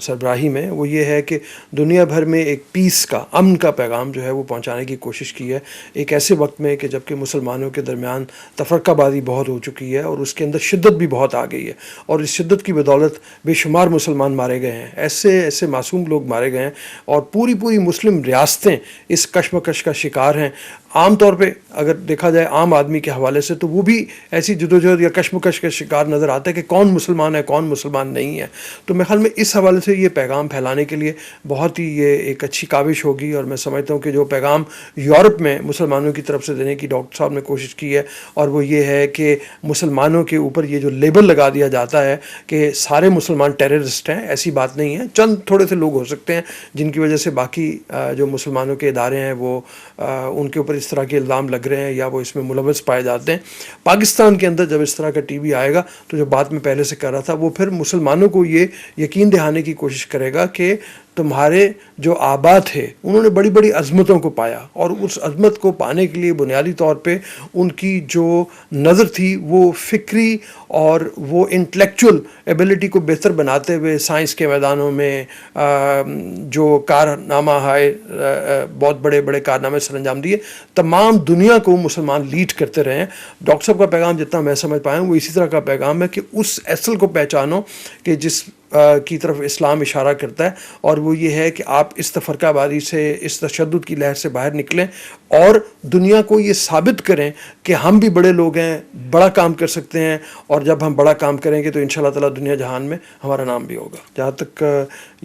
سربراہی میں، وہ یہ ہے کہ دنیا بھر میں ایک پیس کا، امن کا پیغام جو ہے وہ پہنچانے کی کوشش کی ہے، ایک ایسے وقت میں کہ جب کہ مسلمانوں کے درمیان تفرقہ بازی بہت ہو چکی ہے اور اس کے اندر شدت بھی بہت آ گئی ہے، اور اس شدت کی بدولت بے شمار مسلمان مارے گئے ہیں، ایسے معصوم لوگ مارے گئے ہیں، اور پوری مسلم ریاستیں اس کشمکش کا شکار ہیں۔ عام طور پہ اگر دیکھا جائے عام آدمی کے حوالے سے تو وہ بھی ایسی جدوجہد یا کشمکش کا شکار نظر آتا ہے کہ کون مسلمان ہے کون مسلمان نہیں ہے۔ تو میرے خیال میں اس حوالے سے یہ پیغام پھیلانے کے لیے بہت ہی یہ ایک اچھی کاوش ہوگی، اور میں سمجھتا ہوں کہ جو پیغام یورپ میں مسلمانوں کی طرف سے دینے کی ڈاکٹر صاحب نے کوشش کی ہے، اور وہ یہ ہے کہ مسلمانوں کے اوپر یہ جو لیبل لگا دیا جاتا ہے کہ سارے مسلمان ٹیررسٹ ہیں، ایسی بات نہیں ہے، چند تھوڑے سے لوگ ہو سکتے ہیں جن کی وجہ سے باقی جو مسلمانوں کے ادارے ہیں وہ ان کے اوپر اس طرح کے الزام لگ رہے ہیں یا وہ اس میں ملوث پائے جاتے ہیں۔ پاکستان کے اندر جب اس طرح کا ٹی وی آئے گا تو جو بات میں پہلے سے کر رہا تھا، وہ پھر مسلمانوں کو یہ یقین دہانے کی کوشش کرے گا کہ تمہارے جو آبا تھے انہوں نے بڑی بڑی عظمتوں کو پایا، اور اس عظمت کو پانے کے لیے بنیادی طور پہ ان کی جو نظر تھی وہ فکری اور وہ انٹلیکچول ایبلٹی کو بہتر بناتے ہوئے سائنس کے میدانوں میں جو کارنامہ ہے، بہت بڑے کارنامے سر انجام دیے، تمام دنیا کو مسلمان لیڈ کرتے رہے ہیں۔ ڈاکٹر صاحب کا پیغام جتنا میں سمجھ پایا ہوں وہ اسی طرح کا پیغام ہے کہ اس اصل کو پہچانو کہ جس کی طرف اسلام اشارہ کرتا ہے، اور وہ یہ ہے کہ آپ اس تفرقہ بازی سے، اس تشدد کی لہر سے باہر نکلیں اور دنیا کو یہ ثابت کریں کہ ہم بھی بڑے لوگ ہیں، بڑا کام کر سکتے ہیں، اور جب ہم بڑا کام کریں گے تو انشاءاللہ تعالیٰ دنیا جہان میں ہمارا نام بھی ہوگا۔ جہاں تک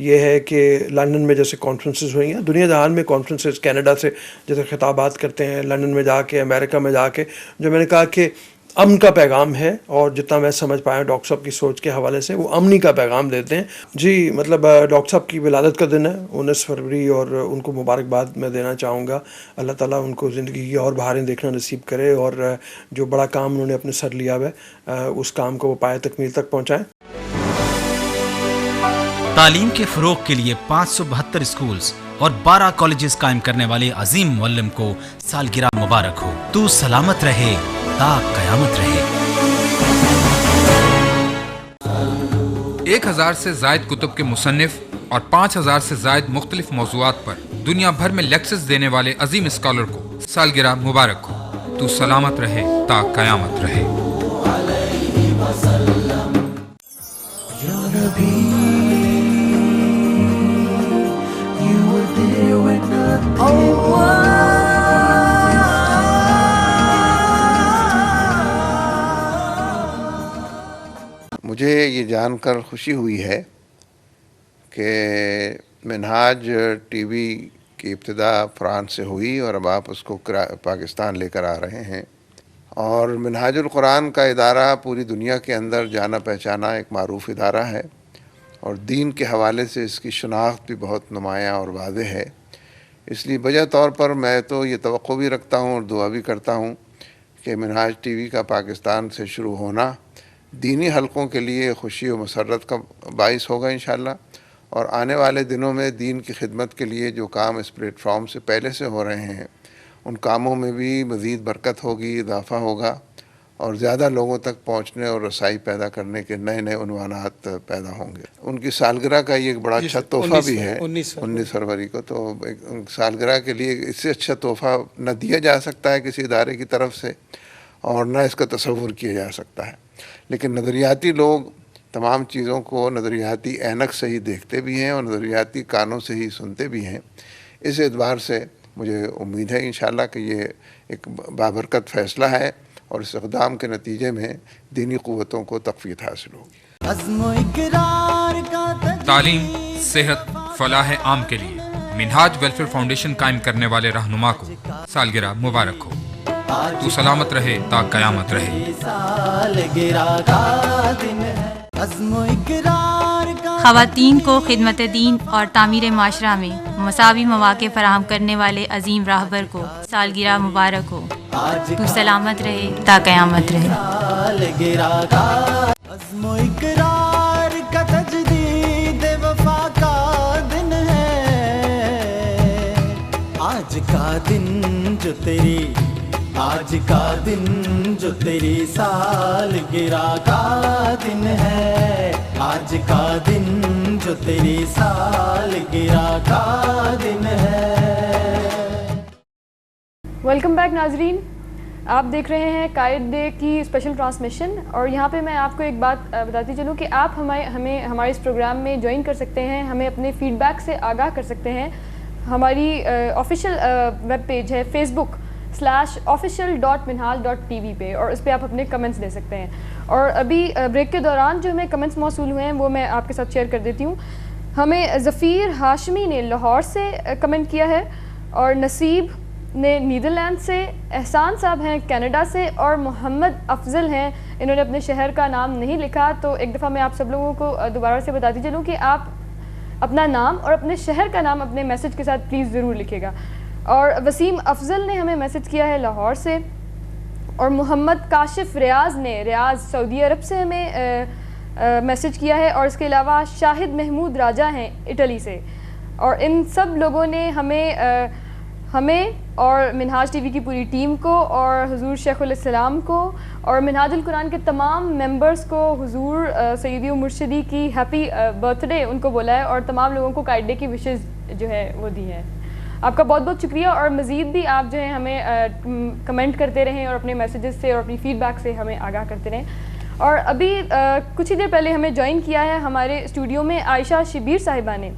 یہ ہے کہ لندن میں جیسے کانفرنسز ہوئی ہیں، دنیا جہان میں کانفرنسز، کینیڈا سے جیسے خطابات کرتے ہیں، لندن میں جا کے، امریکہ میں جا کے، جو میں نے کہا کہ امن کا پیغام ہے، اور جتنا میں سمجھ پایا ڈاکٹر صاحب کی سوچ کے حوالے سے وہ امنی کا پیغام دیتے ہیں۔ جی مطلب ڈاکٹر صاحب کی ولادت کا دن ہے 19 فروری، اور ان کو مبارکباد میں دینا چاہوں گا۔ اللہ تعالیٰ ان کو زندگی کی اور بہاریں دیکھنا نصیب کرے، اور جو بڑا کام انہوں نے اپنے سر لیا ہے اس کام کو وہ پائے تکمیل تک پہنچائیں۔ تعلیم کے فروغ کے لیے 572 اسکولز اور 12 کالجز قائم کرنے والے عظیم معلم کو سالگرہ مبارک ہو۔ تو سلامت رہے تا قیامت رہے۔ 1000 سے زائد کتب کے مصنف اور 5000 سے زائد مختلف موضوعات پر دنیا بھر میں لیکچرز دینے والے عظیم اسکالر کو سالگرہ مبارک ہو۔ تو سلامت رہے تا قیامت رہے۔ مجھے یہ جان کر خوشی ہوئی ہے کہ منہاج ٹی وی کی ابتدا فرانس سے ہوئی، اور اب آپ اس کو پاکستان لے کر آ رہے ہیں، اور منہاج القرآن کا ادارہ پوری دنیا کے اندر جانا پہچانا ایک معروف ادارہ ہے، اور دین کے حوالے سے اس کی شناخت بھی بہت نمایاں اور واضح ہے۔ اس لیے بجا طور پر میں تو یہ توقع بھی رکھتا ہوں اور دعا بھی کرتا ہوں کہ منہاج ٹی وی کا پاکستان سے شروع ہونا دینی حلقوں کے لیے خوشی و مسرت کا باعث ہوگا انشاءاللہ، اور آنے والے دنوں میں دین کی خدمت کے لیے جو کام اس پلیٹ فارم سے پہلے سے ہو رہے ہیں ان کاموں میں بھی مزید برکت ہوگی، اضافہ ہوگا، اور زیادہ لوگوں تک پہنچنے اور رسائی پیدا کرنے کے نئے عنوانات پیدا ہوں گے۔ ان کی سالگرہ کا یہ ایک بڑا اچھا تحفہ بھی ہے 19 فروری کو، تو سالگرہ کے لیے اس سے اچھا تحفہ نہ دیا جا سکتا ہے کسی ادارے کی طرف سے، اور نہ اس کا تصور کیا جا سکتا ہے۔ لیکن نظریاتی لوگ تمام چیزوں کو نظریاتی اینک سے ہی دیکھتے بھی ہیں اور نظریاتی کانوں سے ہی سنتے بھی ہیں۔ اس اعتبار سے مجھے امید ہے انشاءاللہ کہ یہ ایک بابرکت فیصلہ ہے، اور اس اقدام کے نتیجے میں دینی قوتوں کو تقویت حاصل ہوگی۔ تعلیم، صحت، فلاح عام کے لیے منہاج ویلفیئر فاؤنڈیشن قائم کرنے والے رہنما کو سالگرہ مبارک ہو۔ تو سلامت رہے تا قیامت رہے۔ خواتین کو خدمت دین اور تعمیر معاشرہ میں مساوی مواقع فراہم کرنے والے عظیم راہبر کو سالگرہ مبارک ہو۔ تو سلامت رہے تا قیامت رہے۔ عزم و اقرار کا تجدید وفا کا دن ہے، آج کا دن جو تیری آج کا دن جو تیری سالگرہ کا دن ہے، آج کا دن جو تیری سالگرہ کا دن ہے۔ ویلکم بیک ناظرین، آپ دیکھ رہے ہیں قائد ڈے کی اسپیشل ٹرانسمیشن، اور یہاں پہ میں آپ کو ایک بات بتاتی چلوں کہ آپ ہمیں ہمارے اس پروگرام میں جوائن کر سکتے ہیں، ہمیں اپنے فیڈ بیک سے آگاہ کر سکتے ہیں۔ ہماری آفیشیل ویب پیج ہے facebook/official.minhaj.tv پہ، اور اس پہ آپ اپنے کمنٹس دے سکتے ہیں۔ اور ابھی بریک کے دوران جو ہمیں کمنٹس موصول ہوئے ہیں وہ میں آپ کے ساتھ شیئر کر دیتی ہوں۔ ہمیں ظفیر ہاشمی نے لاہور سے کمنٹ کیا ہے، اور نصیب نے نیدرلینڈ سے، احسان صاحب ہیں کینیڈا سے، اور محمد افضل ہیں، انہوں نے اپنے شہر کا نام نہیں لکھا، تو ایک دفعہ میں آپ سب لوگوں کو دوبارہ سے بتاتی چلوں کہ آپ اپنا نام اور اپنے شہر کا نام اپنے میسج کے ساتھ پلیز ضرور لکھے گا۔ اور وسیم افضل نے ہمیں میسج کیا ہے لاہور سے، اور محمد کاشف ریاض نے ریاض سعودی عرب سے ہمیں میسج کیا ہے، اور اس کے علاوہ شاہد محمود راجہ ہیں اٹلی سے۔ اور ان سب لوگوں نے ہمیں اور منہاج ٹی وی کی پوری ٹیم کو، اور حضور شیخ الاسلام کو، اور منہاج القرآن کے تمام ممبرز کو حضور سیدی و مرشدی کی ہیپی برتھ ڈے ان کو بولا ہے، اور تمام لوگوں کو قائد ڈے کی وشز جو ہے وہ دی ہیں۔ آپ کا بہت بہت شکریہ، اور مزید بھی آپ جو ہے ہمیں کمنٹ کرتے رہیں، اور اپنے میسیجز سے اور اپنی فیڈ بیک سے ہمیں آگاہ کرتے رہیں۔ اور ابھی کچھ ہی دیر پہلے ہمیں جوائن کیا ہے ہمارے اسٹوڈیو میں عائشہ شبیر صاحبہ نے،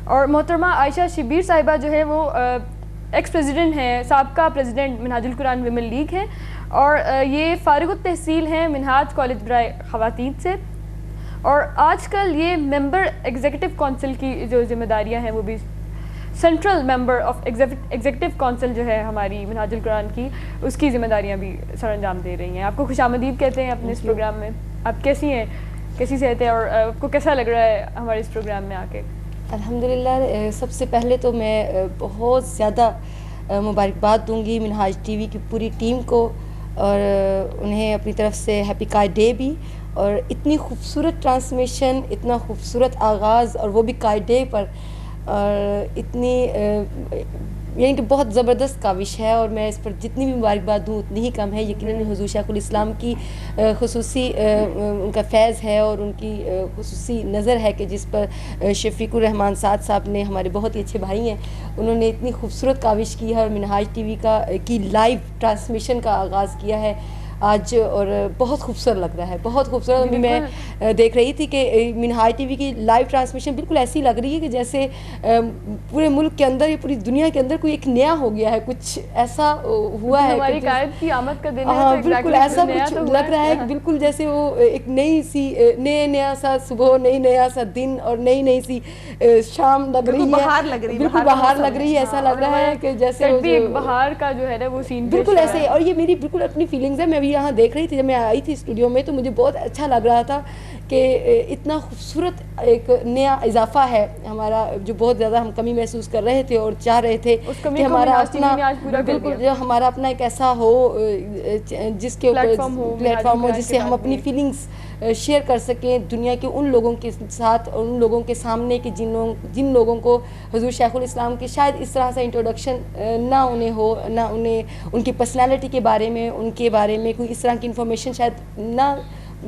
اور محترمہ عائشہ شبیر صاحبہ جو ہے وہ ایکس پریزیڈنٹ ہیں، سابقہ پریزیڈنٹ منہاج القرآن ویمن لیگ ہیں، اور یہ فارغ التحصیل ہیں منہاج کالج برائے خواتین سے، اور آج کل یہ ممبر ایگزیکٹو کونسل کی جو ذمہ داریاں ہیں وہ بھی central member of executive council جو ہے ہماری منہاج القرآن کی، اس کی ذمہ داریاں بھی سر انجام دے رہی ہیں۔ آپ کو خوش آمدید کہتے ہیں اپنے اس پروگرام میں۔ آپ کیسی ہیں، کیسی صحت ہے، اور آپ کو کیسا لگ رہا ہے ہمارے اس پروگرام میں آ کے؟ الحمدللہ، سب سے پہلے تو میں بہت زیادہ مبارکباد دوں گی منہاج ٹی وی کی پوری ٹیم کو، اور انہیں اپنی طرف سے ہیپی قائد ڈے بھی، اور اتنی خوبصورت ٹرانسمیشن، اتنا خوبصورت آغاز، اور وہ بھی قائد ڈے پر، اور اتنی یعنی کہ بہت زبردست کاوش ہے، اور میں اس پر جتنی بھی مبارکباد دوں اتنی ہی کم ہے۔ یقیناً حضور شیخ الاسلام کی خصوصی ان کا فیض ہے، اور ان کی خصوصی نظر ہے کہ جس پر شفیق الرحمان سعد صاحب نے، ہمارے بہت ہی اچھے بھائی ہیں، انہوں نے اتنی خوبصورت کاوش کی ہے، اور منہاج ٹی وی کی لائیو ٹرانسمیشن کا آغاز کیا ہے آج، اور بہت خوبصورت لگ رہا ہے، بہت خوبصورت۔ ابھی میں دیکھ رہی تھی کہ منہاج ٹی وی کی لائیو ٹرانسمیشن بالکل ایسی لگ رہی ہے کہ جیسے پورے ملک کے اندر یا پوری دنیا کے اندر کوئی ایک نیا ہو گیا ہے، کچھ ایسا ہوا ہے، ہماری قائد کی آمد کا دن ہے، ہاں بالکل ایسا کچھ لگ رہا ہے کہ بالکل جیسے وہ ایک نئی سی نیا سا صبح، نیا سا دن، اور نئی سی شام لگ رہی ہے، بالکل بہار لگ رہی ہے، ایسا لگ رہا ہے کہ جیسے بہار کا جو ہے نا وہ سین بالکل ایسے ہی۔ اور یہ میری بالکل اپنی فیلنگز ہے، میں یہاں دیکھ رہی تھی جب میں آئی تھی اسٹوڈیو میں، تو مجھے بہت اچھا لگ رہا تھا کہ اتنا خوبصورت ایک نیا اضافہ ہے ہمارا، جو بہت زیادہ ہم کمی محسوس کر رہے تھے اور چاہ رہے تھے کہ ہمارا اپنا بالکل جو ہمارا اپنا ایک ایسا ہو جس کے اوپر پلیٹ فارم ہو، جس سے ہم اپنی فیلنگز شیئر کر سکیں دنیا کے ان لوگوں کے ساتھ، اور ان لوگوں کے سامنے کہ جن لوگوں کو حضور شیخ الاسلام کی شاید اس طرح سے انٹروڈکشن نہ انہیں ہو، نہ انہیں ان کی پرسنالٹی کے بارے میں، ان کے بارے میں کوئی اس طرح کی انفارمیشن شاید نہ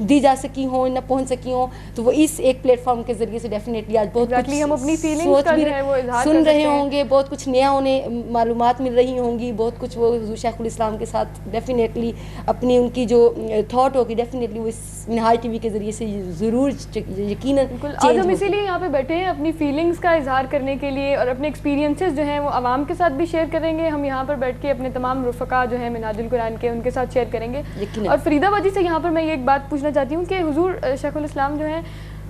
دی جا سکی ہوں، نہ پہنچ سکی ہوں، تو وہ اس ایک پلیٹ فارم کے ذریعے سے ڈیفینیٹلی آج بہت کچھ ہم اپنی فیلنگز کا جو ہے وہ اظہار سن رہے ہوں گے، بہت کچھ نیا انہیں معلومات مل رہی ہوں گی، بہت کچھ وہ حضور شیخ الاسلام کے ساتھ ڈیفینیٹلی اپنی ان کی جو تھاٹ ہوگی ڈیفینیٹلی وہ اس منہاج ٹی وی کے ذریعے سے ضرور یقیناً آج ہم اسی لیے یہاں پہ بیٹھے ہیں، اپنی فیلنگز کا اظہار کرنے کے لیے، اور اپنے ایکسپیرینسز جو ہیں وہ عوام کے ساتھ بھی شیئر کریں گے۔ ہم یہاں پر بیٹھ کے اپنے تمام رفقا جو ہیں منہاج القرآن کے، ان کے ساتھ شیئر کریں گے۔ اور فرید آبادی سے یہاں پر میں یہ ایک بات پوچھنا چاہتی ہوں کہ حضور شیخ الاسلام جو ہیں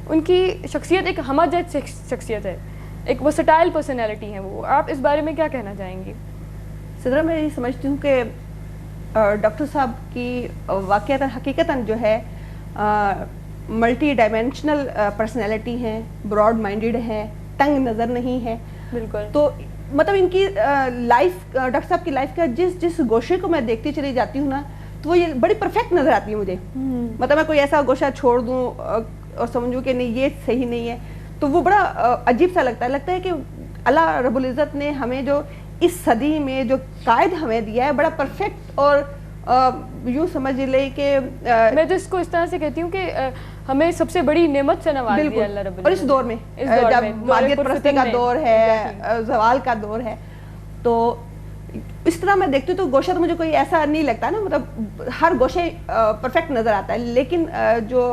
ان کی شخصیت ایک ہمہ جہت شخصیت ہے، ایک وہ سٹائل پرسنالٹی ہیں، وہ آپ اس بارے میں کیا کہنا چاہیں گی؟ صدرہ میں یہ سمجھتی ہوں کہ ڈاکٹر صاحب کی واقعتاً حقیقتاً جو ہے ملٹی ڈائمینشنل پرسنالٹی ہیں، براڈ مائنڈیڈ ہیں، تنگ نظر نہیں ہے بالکل۔ تو مطلب ان کی لائف، ڈاکٹر صاحب کی لائف کا جس گوشے کو میں دیکھتی چلی جاتی ہوں نا، تو وہ یہ بڑی پرفیکٹ نظر آتی ہے مجھے۔ مطلب میں کوئی ایسا گوشہ چھوڑ دوں اور سمجھوں کہ نہیں یہ صحیح نہیں ہے، تو وہ بڑا عجیب سا لگتا ہے کہ اللہ رب العزت نے ہمیں جو اس صدی میں جو قائد ہمیں دیا ہے بڑا پرفیکٹ، اور یوں سمجھ لے کہ میں تو اس کو اس طرح سے کہتی ہوں کہ ہمیں سب سے بڑی نعمت سے نواز دیا اللہ رب العالمین، اور اس دور میں جب مادیت پرستی کا دور ہے، زوال کا دور ہے، تو اس طرح میں دیکھتی ہوں تو گوشہ تو مجھے کوئی ایسا نہیں لگتا نا، مطلب ہر گوشے پرفیکٹ نظر آتا ہے، لیکن جو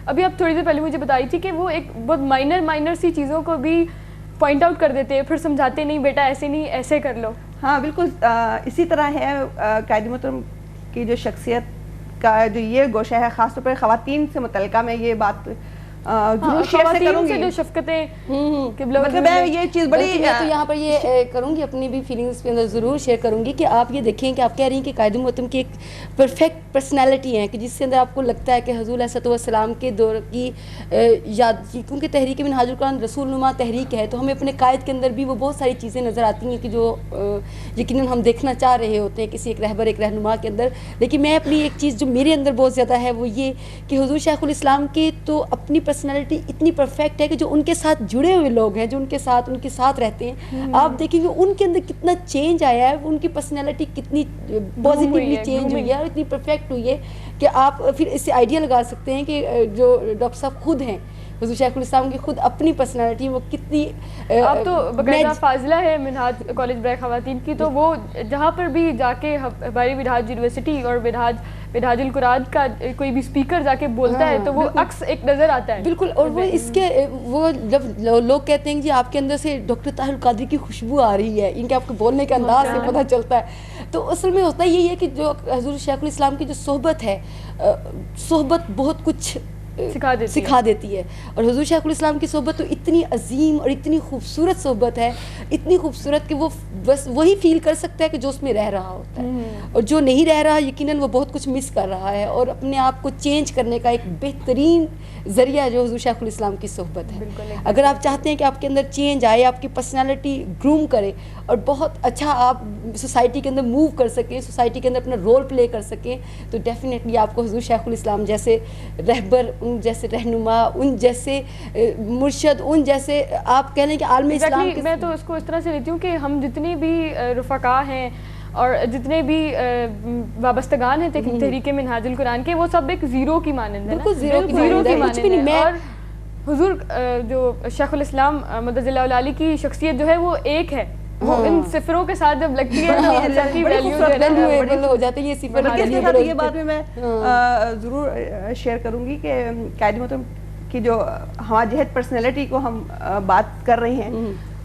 ابھی آپ تھوڑی دیر پہلے مجھے بتائی تھی کہ وہ ایک بہت مائنر سی چیزوں کو بھی پوائنٹ آؤٹ کر دیتے ہیں، پھر سمجھاتے نہیں بیٹا ایسے نہیں ایسے کر لو. ہاں بالکل اسی طرح ہے قائد محترم کی جو شخصیت کا جو یہ گوشہ ہے، خاص طور پر خواتین سے متعلقہ میں یہ بات ضرور شیئر سے کروں گی. جو شفقتیں مطلب میں یہ چیز بڑی میں تو یہاں پر یہ کروں گی، اپنی بھی فیلنگس کے اندر ضرور شیئر کروں گی کہ آپ یہ دیکھیں کہ آپ کہہ رہی ہیں کہ قائد محترم کی ایک پرفیکٹ پرسنالٹی ہے کہ جس کے اندر آپ کو لگتا ہے کہ حضور علیہ الصلوۃ والسلام کے دور کی یاد، کیونکہ تحریک منہاج القرآن رسول نما تحریک ہے، تو ہمیں اپنے قائد کے اندر بھی وہ بہت ساری چیزیں نظر آتی ہیں کہ جو یقیناً ہم دیکھنا چاہ رہے ہوتے ہیں کسی ایک رہبر ایک رہنما کے اندر. لیکن میں اپنی ایک چیز جو میرے اندر بہت زیادہ ہے وہ یہ کہ حضور شیخ الاسلام کی تو اپنی پرسنالٹی اتنی پرفیکٹ ہے کہ جو ان کے ساتھ جڑے ہوئے لوگ ہیں، جو ان کے ساتھ رہتے ہیں، آپ دیکھیں گے ان کے اندر کتنا چینج آیا ہے، ان کی پرسنالٹی کتنی پازیٹیولی چینج ہوئی ہے اور اتنی پرفیکٹ ہوئی ہے کہ آپ پھر اس سے آئیڈیا لگا سکتے ہیں کہ جو ڈاکٹر صاحب خود ہیں حضور شیخ الاسلام کی خود اپنی پرسنالٹی وہ کتنی. آپ تو باقاعدہ فاضلہ ہے منہاج کالج برائے خواتین کی، تو وہ جہاں پر بھی جا کے ہماری منہاج یونیورسٹی اور منہاج القرآن کا کوئی بھی اسپیکر جا کے بولتا ہے تو وہ عکس ایک نظر آتا ہے. بالکل. اور وہ اس کے وہ جب لوگ کہتے ہیں کہ آپ کے اندر سے ڈاکٹر طاہر القادری کی خوشبو آ رہی ہے، ان کے آپ کے بولنے کے انداز سے پتہ چلتا ہے، تو اصل میں ہوتا یہی ہے کہ جو حضور شیخ الاسلام کی جو صحبت ہے، صحبت بہت کچھ سکھا دیتی ہے. اور حضور شیخ الاسلام کی صحبت تو اتنی عظیم اور اتنی خوبصورت صحبت ہے، اتنی خوبصورت کہ وہ بس وہی فیل کر سکتا ہے کہ جو اس میں رہ رہا ہوتا ہے، اور جو نہیں رہ رہا یقیناً وہ بہت کچھ مس کر رہا ہے. اور اپنے آپ کو چینج کرنے کا ایک بہترین ذریعہ جو حضور شیخ الاسلام کی صحبت ہے. اگر آپ چاہتے ہیں کہ آپ کے اندر چینج آئے، آپ کی پرسنالٹی گروم کرے اور بہت اچھا آپ سوسائٹی کے اندر موو کر سکیں، سوسائٹی کے اندر اپنا رول پلے کر سکیں، تو ڈیفینیٹلی آپ کو حضور شیخ الاسلام جیسے رہبر، ان جیسے رہنما، ان جیسے مرشد، ان جیسے آپ کہہ لیں کہ عالم اسلام. میں تو اس کو اس طرح سے لیتی ہوں کہ ہم جتنے بھی رفقا ہیں اور جتنے بھی وابستگان ہیں تحریک منہاج القرآن کے، وہ سب ایک زیرو کی مانند ہیں. بالکل زیرو کی مانند ہے. اور حضور جو شیخ الاسلام مدد اللہ علیہ کی شخصیت جو ہے وہ ایک ہے، وہ ان صفروں کے ساتھ جب لگتی ہے ویلیویبل ہو جاتے ہیں یہ صفر. یہ بات میں ضرور شیئر کروں گی کہ قائد محترم کی جو ہماجہت پرسنالٹی کو ہم بات کر رہے ہیں،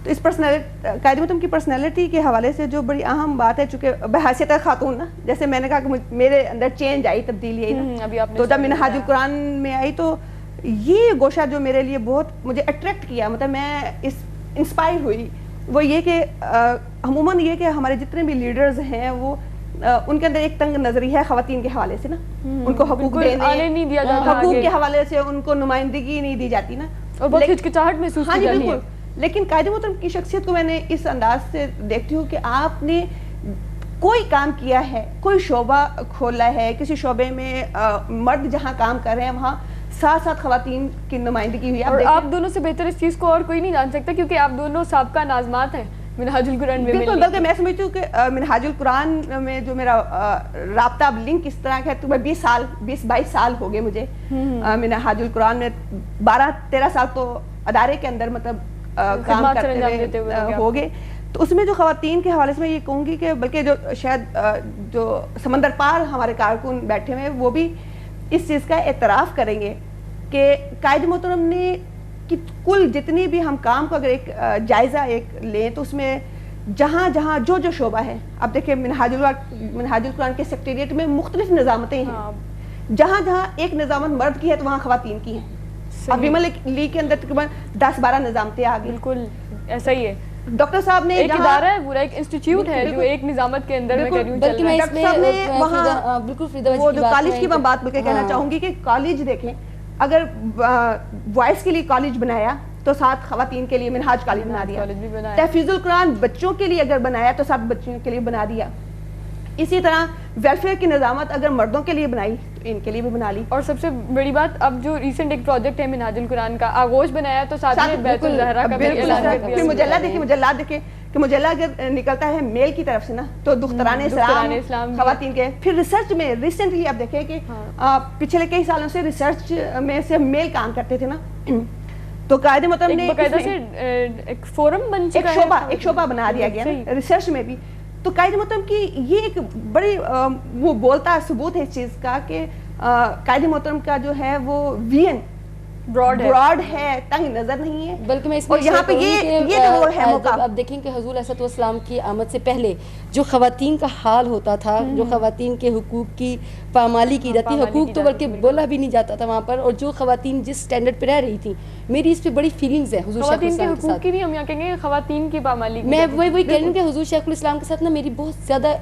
تو اس قائد محترم کی پرسنالٹی کے حوالے سے جو بڑی اہم بات ہے، چونکہ بحیثیت خاتون نا، جیسے میں نے کہا کہ میرے اندر چینج آئی، تبدیلی آئی نا، تو جب منہاج القرآن میں آئی تو یہ گوشہ جو میرے لیے بہت مجھے اٹریکٹ کیا، مطلب میں اس انسپائر ہوئی، وہ یہ کہ عموماً یہ کہ ہمارے جتنے بھی لیڈرز ہیں وہ ان کے اندر ایک تنگ نظری ہے خواتین کے حوالے سے نا، ان کو حقوق نہیں دیا جاتا، حقوق کے حوالے سے ان کو نمائندگی نہیں دی جاتی نا، اور بہت ہچکچاہٹ محسوس کی جاتی ہے. لیکن قائد محترم کی شخصیت کو میں نے اس انداز سے دیکھتی ہوں کہ آپ نے کوئی کام کیا ہے، کوئی شعبہ کھولا ہے، کسی شعبے میں مرد جہاں کام کر رہے ہیں وہاں ساتھ ساتھ خواتین کی نمائندگی ہوئی. اور آپ دونوں سے بہتر اس چیز کو اور کوئی نہیں جان سکتا، کیونکہ آپ دونوں سابقہ ناظمات ہیں منہاج القرآن میں. بالکل، بلکہ میں سمجھتی ہوں کہ منہاج القرآن میں جو میرا رابطہ اب لنک اس طرح کا ہے، تو میں 20-22 سال ہو گئے مجھے منہاج القرآن میں، 12-13 سال تو ادارے کے اندر مطلب کام کرتے ہوئے ہو گئے. تو اس میں جو خواتین کے حوالے سے میں یہ کہوں گی کہ بلکہ جو شاید جو سمندر پار ہمارے کارکن بیٹھے ہوئے وہ بھی اس چیز کا اعتراف کریں گے کہ قائد محترم نے کل جتنی بھی ہم کام کو اگر ایک جائزہ ایک لیں تو اس میں جہاں جہاں جو شعبہ ہے، اب دیکھیں منہاج القرآن کے سیکریٹریٹ میں مختلف نظامتیں ہیں، جہاں جہاں ایک نظامت مرد کی ہے تو وہاں خواتین کی ہیں. اب ویمن لیگ کے اندر تقریباً 10-12 نظامتیں آ گئی. بالکل ایسا ہی ہے. ڈاکٹر صاحب نے ایک ادارہ ہے، پورا ایک انسٹیٹیوٹ ہے جو ایک نظامت کے اندر میں کہہ رہی ہوں چل رہا ہے. ڈاکٹر صاحب نے وہاں وہ جو کالج کی میں بات بلکہ کہنا چاہوں گی کہ کالج دیکھیں، اگر وائس کے لیے کالج بنایا تو ساتھ خواتین کے لیے منہاج کالج بنا دیا. تحفیظ القرآن بچوں کے لیے اگر بنایا تو ساتھ بچوں کے لیے بنا دیا. اسی طرح ویلفیئر کی نظامت اگر مردوں کے لیے بنائی تو ان کے لیے بھی بنا لی. اور سب سے بڑی بات، اب جو ریسنٹ ایک پروجیکٹ ہے منہاج القرآن کا، آغوش بنایا تو ساتھ میں بیت الزہرا کا بھی اعلان کر دیا. پھر مجلہ دیکھیں کہ مجلہ اگر نکلتا ہے میل کی طرف سے نا تو دختران اسلام خواتین کے، پھر ریسرچ میں ریسنٹلی آپ دیکھیں کہ پچھلے کئی سالوں سے ریسرچ میں سے میل کام کرتے تھے نا، تو قائد محترم نے ایک فورم بن چکا ہے، ایک شعبہ بنا دیا گیا ریسرچ میں بھی. تو قائد محترم کی یہ ایک بڑی وہ بولتا ثبوت ہے اس چیز کا کہ قائد محترم کا جو ہے وہ وین براڈ ہے، تنگ نظر نہیں ہے. بلکہ میں اس میں یہاں پہ یہ رول ہے موقع. آپ دیکھیں کہ حضور علیہ السلام کی آمد سے پہلے جو خواتین کا حال ہوتا تھا، جو خواتین کے حقوق کی پامالی کی جاتی، حقوق تو بلکہ بولا بھی نہیں جاتا تھا وہاں پر، اور جو خواتین جس سٹینڈرڈ پہ رہ رہی تھیں، میری اس پہ بڑی فیلنگز ہیں حضور خواتین کے حقوق کی بھی، ہم یہاں کہیں گے خواتین کی پامالی. میں وہی کہہ رہی ہوں کہ حضور شیخ الاسلام کے ساتھ نا میری بہت زیادہ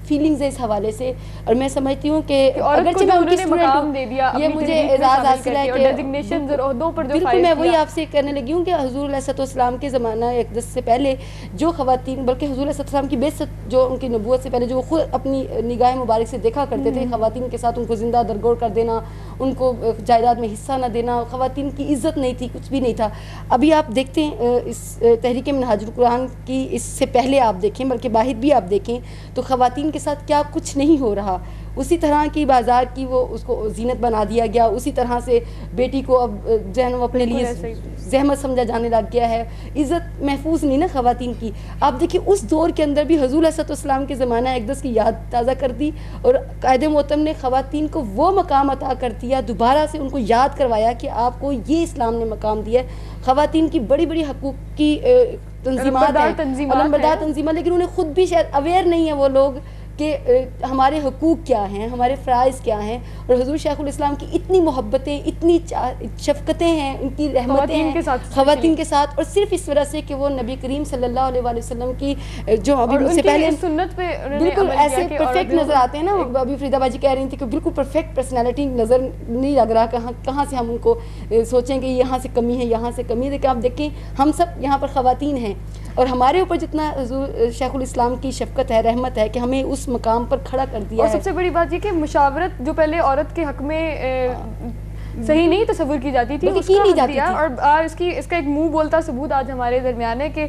فیلنگز ہیں اس حوالے سے، اور میں سمجھتی ہوں کہ اگرچہ میں ان کی اسٹوڈنٹ ہوں، یہ مجھے اعزاز حاصل ہے کہ ڈیزگنیشنز اور عہدوں پر جو بالکل میں وہی آپ سے کہنے لگی ہوں کہ حضور علیہ السلام کے زمانہ اقدس سے پہلے جو خواتین، بلکہ حضور علیہ السلام کی بعثت جو ان کی نبوت سے پہلے جو خود اپنی نگاہ مبارک سے دیکھا کرتے تھے خواتین کے ساتھ، ان کو زندہ درگور کر دینا، ان کو جائیداد میں حصہ نہ دینا، خواتین کی عزت نہیں تھی، کچھ بھی نہیں تھا. ابھی آپ دیکھتے ہیں اس تحریک منہاج القرآن کی، اس سے پہلے آپ دیکھیں بلکہ باہر بھی آپ دیکھیں تو خواتین کے ساتھ کیا کچھ نہیں ہو رہا. اسی طرح کی بازار کی وہ اس کو زینت بنا دیا گیا، اسی طرح سے بیٹی کو اب جو ہے نا وہ اپنے لیے زحمت سمجھا جانے لگ گیا ہے، عزت محفوظ نہیں نا خواتین کی. آپ دیکھیں اس دور کے اندر بھی حضور علیہ السلام کے زمانہ اقدس کی یاد تازہ کر دی، اور قائد محترم نے خواتین کو وہ مقام عطا کر دیا، دوبارہ سے ان کو یاد کروایا کہ آپ کو یہ اسلام نے مقام دیا ہے. خواتین کی بڑی بڑی حقوق کی تنظیمات ہیں، علمبردار تنظیمات، لیکن انہیں خود بھی شاید اویئر نہیں ہے وہ لوگ کہ ہمارے حقوق کیا ہیں، ہمارے فرائض کیا ہیں. اور حضور شیخ الاسلام کی اتنی محبتیں، اتنی شفقتیں ہیں، ان کی رحمتیں ہیں خواتین کے ساتھ، اور صرف اس وجہ سے کہ وہ نبی کریم صلی اللہ علیہ وسلم کی جو ابھی ان سے پہلے سنت پہ بالکل ایسے پرفیکٹ نظر آتے ہیں نا. ابھی فریدہ باجی کہہ رہی تھی کہ بالکل پرفیکٹ پرسنالٹی نظر نہیں لگ رہا، کہاں سے ہم ان کو سوچیں کہ یہاں سے کمی ہے، یہاں سے کمی ہے. لیکن آپ دیکھیں ہم سب یہاں پر خواتین ہیں، اور ہمارے اوپر جتنا حضور شیخ الاسلام کی شفقت ہے، رحمت ہے کہ ہمیں اس مقام پر کھڑا کر دیا ہے. اور سب سے بڑی بات یہ کہ مشاورت جو پہلے عورت کے حق میں صحیح نہیں تصور کی جاتی تھی، اور اس کا ایک منہ بولتا ثبوت آج ہمارے درمیان ہے کہ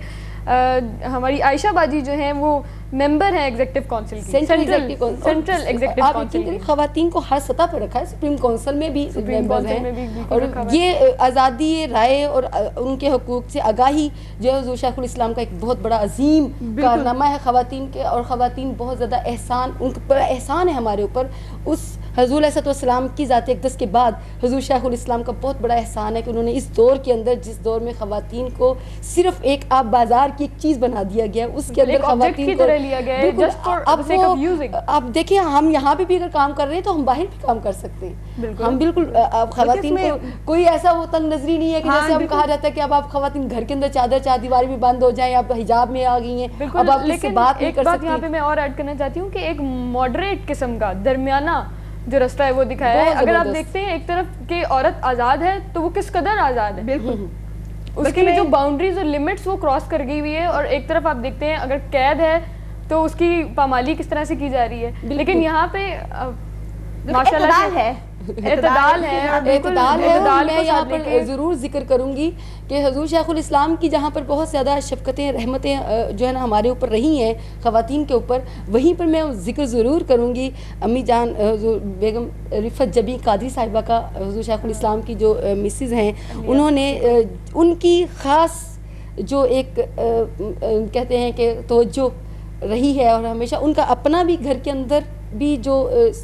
ہماری عائشہ باجی جو ہیں وہ ممبر ہیں ایگزیکٹو کونسل کی، سینٹرل ایگزیکٹو کونسل کی. خواتین کو ہر سطح پر رکھا ہے، سپریم کونسل میں بھی ممبر ہیں، اور یہ آزادی رائے اور ان کے حقوق سے آگاہی جو ہے حضور شیخ الاسلام کا ایک بہت بڑا عظیم کارنامہ ہے خواتین کے. اور خواتین بہت زیادہ احسان، ان کا بڑا احسان ہے ہمارے اوپر. اس حضور علیہ السلام کی ذات اقدس کے بعد حضور شیخ الاسلام کا بہت بڑا احسان ہے کہ انہوں نے اس دور کے اندر، جس دور میں خواتین کو صرف ایک آپ بازار کی ایک چیز بنا دیا گیا، اس کے اندر خواتین کو لیا گیا ہے. آپ دیکھیں ہم یہاں پہ بھی اگر کام کر رہے ہیں تو ہم باہر بھی کام کر سکتے ہیں. ہم بالکل خواتین کو کوئی ایسا وہ تنگ نظری نہیں ہے کہ جیسے ہم کہا جاتا ہے کہ اب آپ خواتین گھر کے اندر چار دیواری میں بند ہو جائیں، اب حجاب میں آ گئی ہیں، اب آپ کس سے بات نہیں کر سکتی. یہاں پہ میں اور ایڈ کرنا چاہتی ہوں کہ ایک ماڈریٹ قسم کا درمیانہ جو رستہ ہے وہ دکھایا ہے. اگر آپ دیکھتے ہیں ایک طرف کہ عورت آزاد ہے تو وہ کس قدر آزاد ہے، بالکل اس کی جو باؤنڈریز اور لمٹس وہ کراس کر گئی ہوئی ہے. اور ایک طرف آپ دیکھتے ہیں اگر قید ہے تو اس کی پامالی کس طرح سے کی جا رہی ہے. لیکن یہاں پہ اعتدال ہے، اعتدال ہے. میں یہاں پر ضرور ذکر کروں گی کہ حضور شیخ الاسلام کی جہاں پر بہت زیادہ شفقتیں، رحمتیں جو ہے نا ہمارے اوپر رہی ہیں خواتین کے اوپر، وہیں پر میں ذکر ضرور کروں گی امی جان بیگم رفت جبی قادری صاحبہ کا. حضور شیخ الاسلام کی جو مسز ہیں، انہوں نے ان کی خاص جو ایک کہتے ہیں کہ توجہ رہی ہے، اور ہمیشہ ان کا اپنا بھی گھر کے اندر بھی جو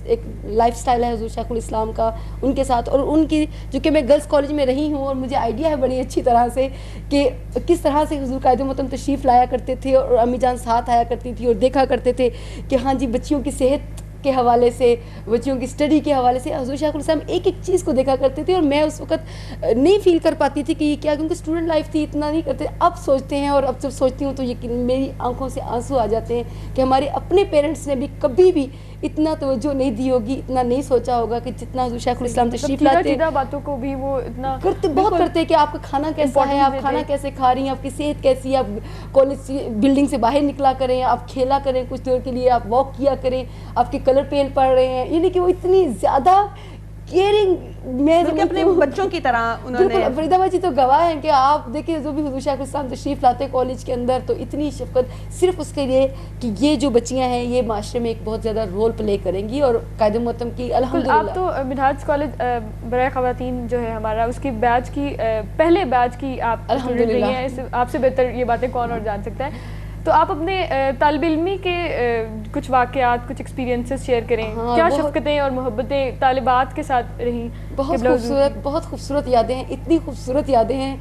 ایک لائف سٹائل ہے حضور شیخ الاسلام کا ان کے ساتھ. اور ان کی جو کہ میں گرلس کالج میں رہی ہوں اور مجھے آئیڈیا ہے بڑی اچھی طرح سے کہ کس طرح سے حضور قائد محترم تشریف لایا کرتے تھے، اور امی جان ساتھ آیا کرتی تھی اور دیکھا کرتے تھے کہ ہاں جی بچیوں کی صحت کے حوالے سے، بچیوں کی اسٹڈی کے حوالے سے حضور شیخ الاسلام ایک ایک چیز کو دیکھا کرتے تھے. اور میں اس وقت نہیں فیل کر پاتی تھی کہ یہ کیا، کیونکہ اسٹوڈنٹ لائف تھی، اتنا نہیں کرتے. اب سوچتے ہیں، اور اب جب سوچتی ہوں تو یقین میری آنکھوں سے آنسو آ جاتے ہیں کہ ہمارے اپنے پیرنٹس نے بھی کبھی بھی اتنا توجہ نہیں دی ہوگی، اتنا نہیں سوچا ہوگا کہ جتنا حضور شیخ الاسلام تشریف لاتے ہیں. باتوں کو بھی وہ اتنا کرتے، بہت کرتے کہ آپ کا کھانا کیسا ہے، آپ کھانا کیسے کھا رہی ہیں، آپ کی صحت کیسی ہے، آپ کالج بلڈنگ سے باہر نکلا کریں، آپ کھیلا کریں کچھ دیر کے لیے، آپ واک کیا کریں، آپ کے کلر پین پڑ رہے ہیں. یعنی کہ وہ اتنی زیادہ کیئرنگ میں اپنے بچوں کی طرح انہوں نے. فریدہ بھائی جی تو گواہ ہیں کہ آپ دیکھیں جو بھی حضور شیخ الاسلام تشریف لاتے کالج کے اندر تو اتنی شفقت صرف اس کے لیے کہ یہ جو بچیاں ہیں یہ معاشرے میں ایک بہت زیادہ رول پلے کریں گی. اور قائد محترم کی الحمدللہ آپ تو منہاج کالج برائے خواتین جو ہے ہمارا اس کی بیچ کی پہلے بیچ کی آپ الحمدللہ ہیں, آپ سے بہتر یہ باتیں کون اور جان سکتا ہے. تو آپ اپنے طالب علمی کے کچھ واقعات کچھ ایکسپیرینسز شیئر کریں. کیا شفقتیں اور محبتیں طالبات کے ساتھ رہیں؟ بہت خوبصورت یادیں ہیں, اتنی خوبصورت یادیں ہیں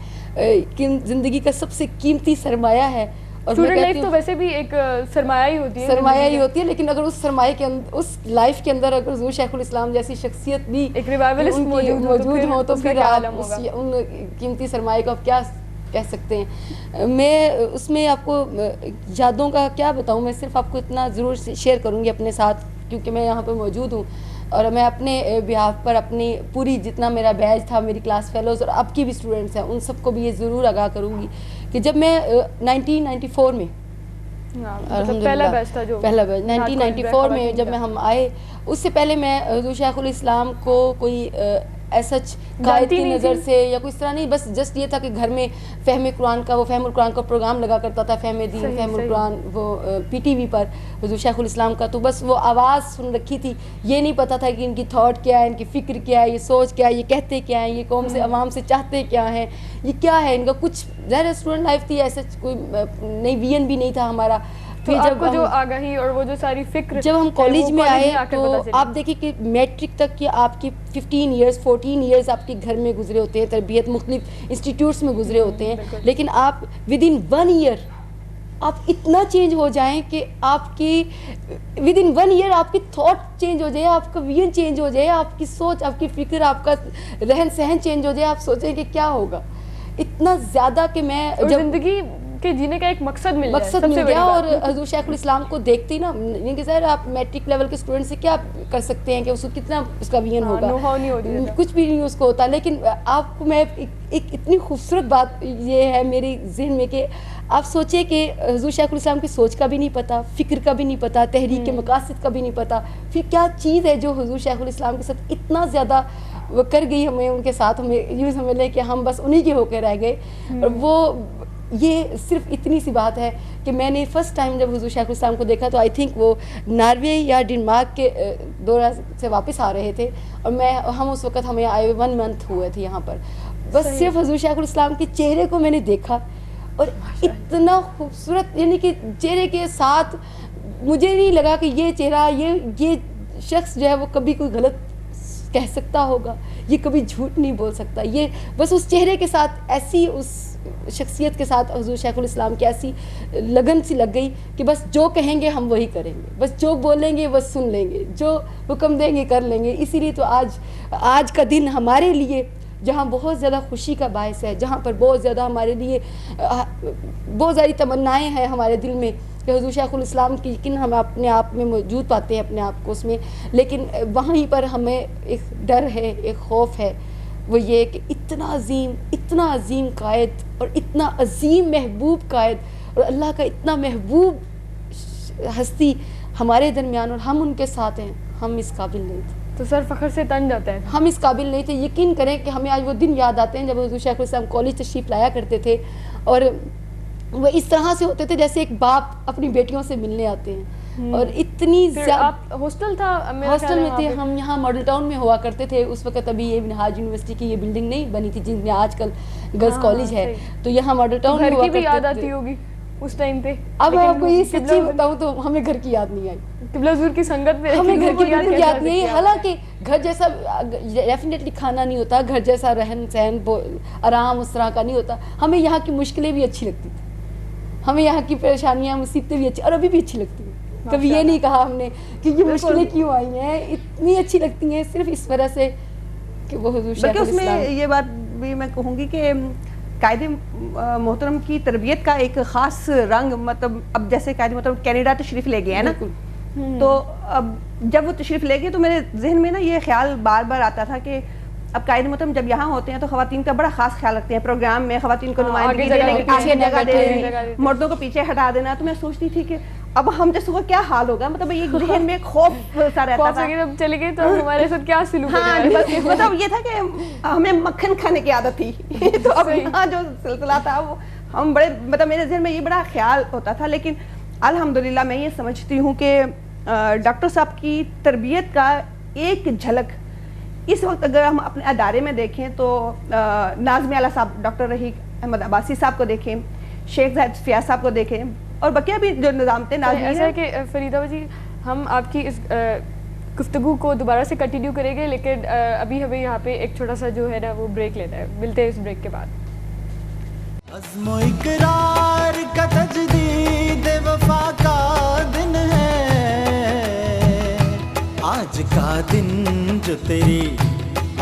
کہ زندگی کا سب سے قیمتی سرمایہ ہے. اور اسٹوڈنٹ لائف تو ویسے بھی ایک سرمایہ ہی ہوتی ہے, لیکن اگر اس سرمایہ کے اندر اس لائف کے اندر اگر حضور شیخ الاسلام جیسی شخصیت بھی ایک ریوائولسٹ موجود ہو تو پھر ان قیمتی سرمایہ کو آپ کیا کہہ سکتے ہیں. میں اس میں آپ کو یادوں کا کیا بتاؤں, میں صرف آپ کو اتنا ضرور شیئر کروں گی اپنے ساتھ کیونکہ میں یہاں پہ موجود ہوں. اور میں اپنے بیہاف پر اپنی پوری جتنا میرا بیچ تھا, میری کلاس فیلوز اور اب کی بھی اسٹوڈنٹس ہیں, ان سب کو بھی یہ ضرور آگاہ کروں گی کہ جب میں 1994 میں پہلا بیچ تھا جو 1994 میں جب میں ہم آئے, اس سے پہلے میں حضور شیخ الاسلام کو کوئی ایسا قائد کی نظر سے یا کوئی اس طرح نہیں, بس جسٹ یہ تھا کہ گھر میں فہم قرآن کا وہ فہم القرآن کا پروگرام لگا کرتا تھا, فہم دین فہم القرآن وہ پی ٹی وی پر حضور شیخ الاسلام کا, تو بس وہ آواز سن رکھی تھی. یہ نہیں پتہ تھا کہ ان کی تھاٹ کیا ہے, ان کی فکر کیا ہے, یہ سوچ کیا ہے, یہ کہتے کیا ہیں, یہ قوم سے عوام سے چاہتے کیا ہیں, یہ کیا ہے ان کا. کچھ ظاہر اسٹوڈنٹ لائف تھی, ایسا کوئی نئی ویژن بھی نہیں تھا ہمارا. پھر جب جو آگاہی اور وہ جو ساری فکر جب ہم کالج میں آئے تو آپ دیکھیں کہ میٹرک تک کہ آپ کی 15 ایئرز 14 ایئرز آپ کے گھر میں گزرے ہوتے ہیں, تربیت مختلف انسٹیٹیوٹس میں گزرے ہوتے ہیں, لیکن آپ ود ان 1 ایئر آپ اتنا چینج ہو جائیں کہ آپ کی ود ان 1 ایئر آپ کی تھاٹ چینج ہو جائے, آپ کا ویژن چینج ہو جائے, آپ کی سوچ, آپ کی فکر, آپ کا رہن سہن چینج ہو جائے. آپ سوچیں کہ کیا ہوگا. اتنا زیادہ کہ میں زندگی کے جینے کا ایک مقصد مل گیا. اور حضور شیخ الاسلام کو دیکھتی نا, یہ کہ ظاہر آپ میٹرک لیول کے اسٹوڈنٹ سے کیا کر سکتے ہیں کہ اس کو کتنا اس کا ویژن ہوگا, کچھ بھی نہیں اس کو ہوتا. لیکن آپ کو میں ایک اتنی خوبصورت بات یہ ہے میری ذہن میں کہ آپ سوچیں کہ حضور شیخ الاسلام کی سوچ کا بھی نہیں پتہ, فکر کا بھی نہیں پتہ, تحریک کے مقاصد کا بھی نہیں پتہ, پھر کیا چیز ہے جو حضور شیخ الاسلام کے ساتھ اتنا زیادہ وہ کر گئی ہمیں, ان کے ساتھ ہمیں یوں سمجھ لیں کہ ہم بس انہی کے ہو کے رہ گئے. اور وہ یہ صرف اتنی سی بات ہے کہ میں نے فرسٹ ٹائم جب حضور شیخ الاسلام کو دیکھا تو آئی تھنک وہ ناروے یا ڈنمارک کے دورہ سے واپس آ رہے تھے, اور ہم اس وقت ہمیں آئے 1 منتھ ہوئے تھے یہاں پر. بس صرف حضور شیخ الاسلام کے چہرے کو میں نے دیکھا اور اتنا خوبصورت, یعنی کہ چہرے کے ساتھ مجھے نہیں لگا کہ یہ چہرہ یہ شخص جو ہے وہ کبھی کوئی غلط کہہ سکتا ہوگا, یہ کبھی جھوٹ نہیں بول سکتا. یہ بس اس چہرے کے ساتھ ایسی اس شخصیت کے ساتھ حضور شیخ الاسلام کی ایسی لگن سی لگ گئی کہ بس جو کہیں گے ہم وہی کریں گے, بس جو بولیں گے بس سن لیں گے, جو حکم دیں گے کر لیں گے. اسی لیے تو آج کا دن ہمارے لیے جہاں بہت زیادہ خوشی کا باعث ہے, جہاں پر بہت زیادہ ہمارے لیے بہت ساری تمنائیں ہیں ہمارے دل میں کہ حضور شیخ الاسلام کی یقین ہم اپنے آپ میں موجود پاتے ہیں اپنے آپ کو اس میں, لیکن وہیں پر ہمیں ایک ڈر ہے, ایک خوف ہے. وہ یہ کہ اتنا عظیم قائد اور اتنا عظیم محبوب قائد اور اللہ کا اتنا محبوب ہستی ہمارے درمیان اور ہم ان کے ساتھ ہیں, ہم اس قابل نہیں تھے. تو سر فخر سے تن جاتا ہے, ہم اس قابل نہیں تھے. یقین کریں کہ ہمیں آج وہ دن یاد آتے ہیں جب حضور شیخ الاسلام کالج تشریف لایا کرتے تھے, اور وہ اس طرح سے ہوتے تھے جیسے ایک باپ اپنی بیٹیوں سے ملنے آتے ہیں. اور اتنی زیادہ ہاسٹل تھا, ہاسٹل میں تھے ہم, یہاں ماڈل ٹاؤن میں ہوا کرتے تھے اس وقت. ابھی یہ منہاج یونیورسٹی کی یہ بلڈنگ نہیں بنی تھی جن میں آج کل گرلز کالج ہے, تو یہاں ماڈل ٹاؤن میں ہوا کرتے تھے. یاد آتی ہوگی اس ٹائم پہ. اب آپ کو یہ سچی بتاؤں تو ہمیں گھر کی یاد نہیں آئی, قبلہ حضور کی سنگت میں ہمیں گھر کی بالکل یاد نہیں ہے. حالانکہ گھر جیسا ڈیفینیٹلی کھانا نہیں ہوتا, گھر جیسا رہن سہن آرام اس طرح کا نہیں ہوتا. ہمیں یہاں کی مشکلیں بھی اچھی لگتی تھی, ہمیں یہاں کی پریشانیاں مصیبتیں بھی اچھی اور ابھی بھی اچھی لگتی ہیں. کبھی یہ نہیں کہا ہم نے کہ یہ مشکلیں کیوں آئی ہیں, اتنی اچھی لگتی ہیں صرف اس وجہ سے کہ وہ حضور شیخ الاسلام. اس میں یہ بات بھی میں کہوں گی کہ قائد محترم کی تربیت کا ایک خاص رنگ, مطلب اب جیسے قائد محترم کینیڈا تشریف لے گئے ہیں نا, تو اب جب وہ تشریف لے گئے تو میرے ذہن میں نا یہ خیال بار بار آتا تھا کہ اب قائد محترم جب یہاں ہوتے ہیں تو خواتین کا بڑا خاص خیال رکھتے ہیں, پروگرام میں خواتین کو نمائندگی دینے کے پیچھے جگہ دے, مردوں کو پیچھے ہٹا دینا. تو میں سوچتی تھی کہ اب ہم جیسے کو کیا حال ہوگا, مطلب یہ ذہن میں خوف سا رہتا تھا. جب چلے گئے تو ہمارے ساتھ کیا سلوک ہاں مطلب یہ تھا کہ ہمیں مکھن کھانے کی عادت تھی تو اب یہاں جو سلسلہ تھا وہ ہم بڑے, مطلب میرے ذہن میں یہ بڑا خیال ہوتا تھا. لیکن الحمدللہ میں یہ سمجھتی ہوں کہ ڈاکٹر صاحب کی تربیت کا ایک جھلک اس وقت اگر ہم اپنے ادارے میں دیکھیں تو ناظم اعلیٰ صاحب, ڈاکٹر رحیق احمد عباسی صاحب کو دیکھیں, شیخ زاہد فیاض صاحب کو دیکھیں, اور بقیہ بھی جو نظام تھے. ایسا ہے کہ فریدہ جی ہم آپ کی اس گفتگو کو دوبارہ سے کنٹینیو کریں گے, لیکن ابھی ہمیں یہاں پہ ایک چھوٹا سا جو ہے نا وہ بریک لینا ہے. ملتے ہیں اس بریک کے بعد. عزم و اقرار کا تجدید وفا کا دن ہے آج کا دن جو تیری,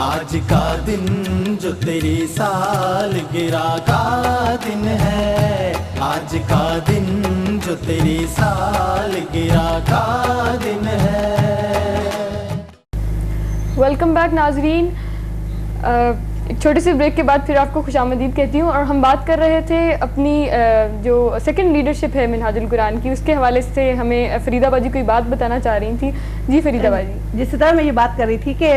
آج کا دن جو تیری سالگرہ کا دن ہے, آج کا دن جو تیری سالگرہ کا دن ہے. ویلکم بیک ناظرین. ایک چھوٹے سے بریک کے بعد پھر آپ کو خوش آمدید کہتی ہوں, اور ہم بات کر رہے تھے اپنی جو سیکنڈ لیڈرشپ ہے منہاج القرآن کی, اس کے حوالے سے ہمیں فریدہ باجی کوئی بات بتانا چاہ رہی تھی. جی فریدہ باجی. جس طرح میں یہ بات کر رہی تھی کہ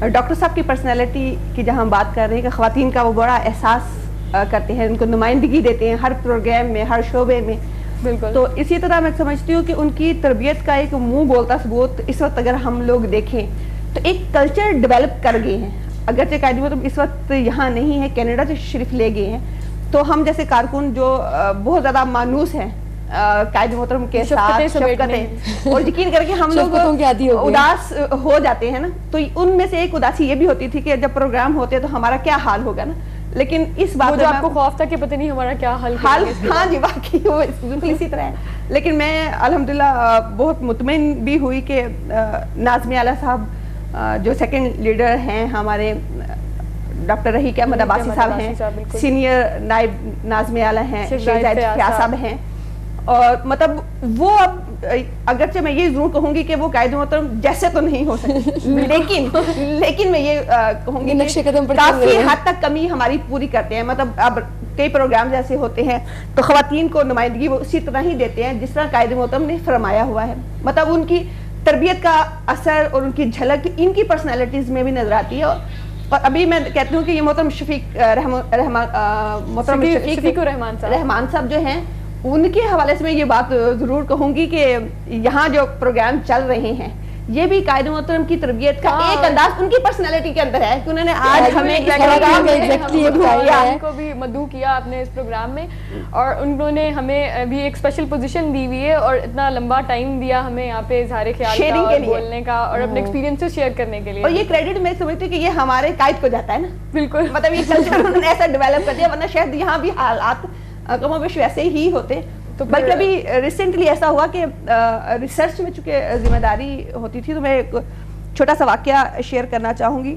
ڈاکٹر صاحب کی پرسنالٹی کی جہاں ہم بات کر رہے ہیں کہ خواتین کا وہ بڑا احساس کرتے ہیں, ان کو نمائندگی دیتے ہیں ہر پروگرام میں, ہر شعبے میں. بالکل. تو اسی طرح میں سمجھتی ہوں کہ ان کی تربیت کا ایک منہ بولتا ثبوت اس وقت اگر ہم لوگ دیکھیں تو ایک کلچر ڈیولپ کر گئے ہیں. اگرچہ قائد محترم اس وقت یہاں نہیں ہے, کینیڈا سے شریف لے گئے ہیں, تو ہم جیسے کارکن جو بہت زیادہ مانوس ہیں قائد محترم کے ساتھ شفقتیں, اور یقین کر کے ہم لوگ اداس ہو جاتے ہیں نا, تو ان میں سے ایک اداسی یہ بھی ہوتی تھی کہ جب پروگرام ہوتے تو ہمارا کیا حال ہوگا نا. لیکن اس بات جو آپ کو خوف تھا کہ پتہ نہیں ہمارا کیا حال, ہاں جی واقعی وہ بالکل اسی طرح ہے. لیکن میں الحمدللہ بہت مطمئن بھی ہوئی کہ ناظم اعلیٰ صاحب جو سیکنڈ لیڈر ہیں ہمارے, ڈاکٹر رحیق احمد عباسی صاحب ہیں, سینئر نائب ناظم اعلیٰ ہیں, شیخ زاہد فیاض صاحب ہیں, اور مطلب وہ اب اگرچہ میں یہ ضرور کہوں گی کہ وہ قائد محترم جیسے تو نہیں ہو سکتے, لیکن میں یہ کہوں گی کافی حد تک کمی ہماری پوری کرتے ہیں. مطلب اب کئی پروگرام ایسے ہوتے ہیں تو خواتین کو نمائندگی وہ اسی طرح ہی دیتے ہیں جس طرح قائد محترم نے فرمایا ہوا ہے. مطلب ان کی تربیت کا اثر اور ان کی جھلک ان کی پرسنالٹیز میں بھی نظر آتی ہے. اور ابھی میں کہتی ہوں کہ یہ محترم شفیق رحمان صاحب جو ہیں, ان کے حوالے سے میں یہ بات ضرور کہوں گی کہ یہاں جو پروگرام چل رہے ہیں یہ بھی قائد محترم کی تربیت کا ایک انداز ان کی پرسنالٹی کے اندر ہے کہ انہوں نے آج ہمیں کو بھی مدعو کیا اپنے اس پروگرام میں, اور انہوں نے ہمیں بھی ایک اسپیشل پوزیشن دی ہوئی ہے اور اتنا لمبا ٹائم دیا ہمیں یہاں پہ اظہار خیال کا اور بولنے کا اور اپنے ایکسپیرینسز شیئر کرنے کے لیے. اور یہ کریڈٹ میں سمجھتی ہوں کہ یہ ہمارے قائد کو جاتا ہے نا. بالکل, مطلب یہ کلچر انہوں نے ایسا ڈیولپ کر دیا, ورنہ شاید یہاں بھی حالات کم و بیش ویسے ہی ہوتے. تو بلکہ ابھی ریسنٹلی ایسا ہوا کہ ریسرچ میں چونکہ ذمہ داری ہوتی تھی تو میں ایک چھوٹا سا واقعہ شیئر کرنا چاہوں گی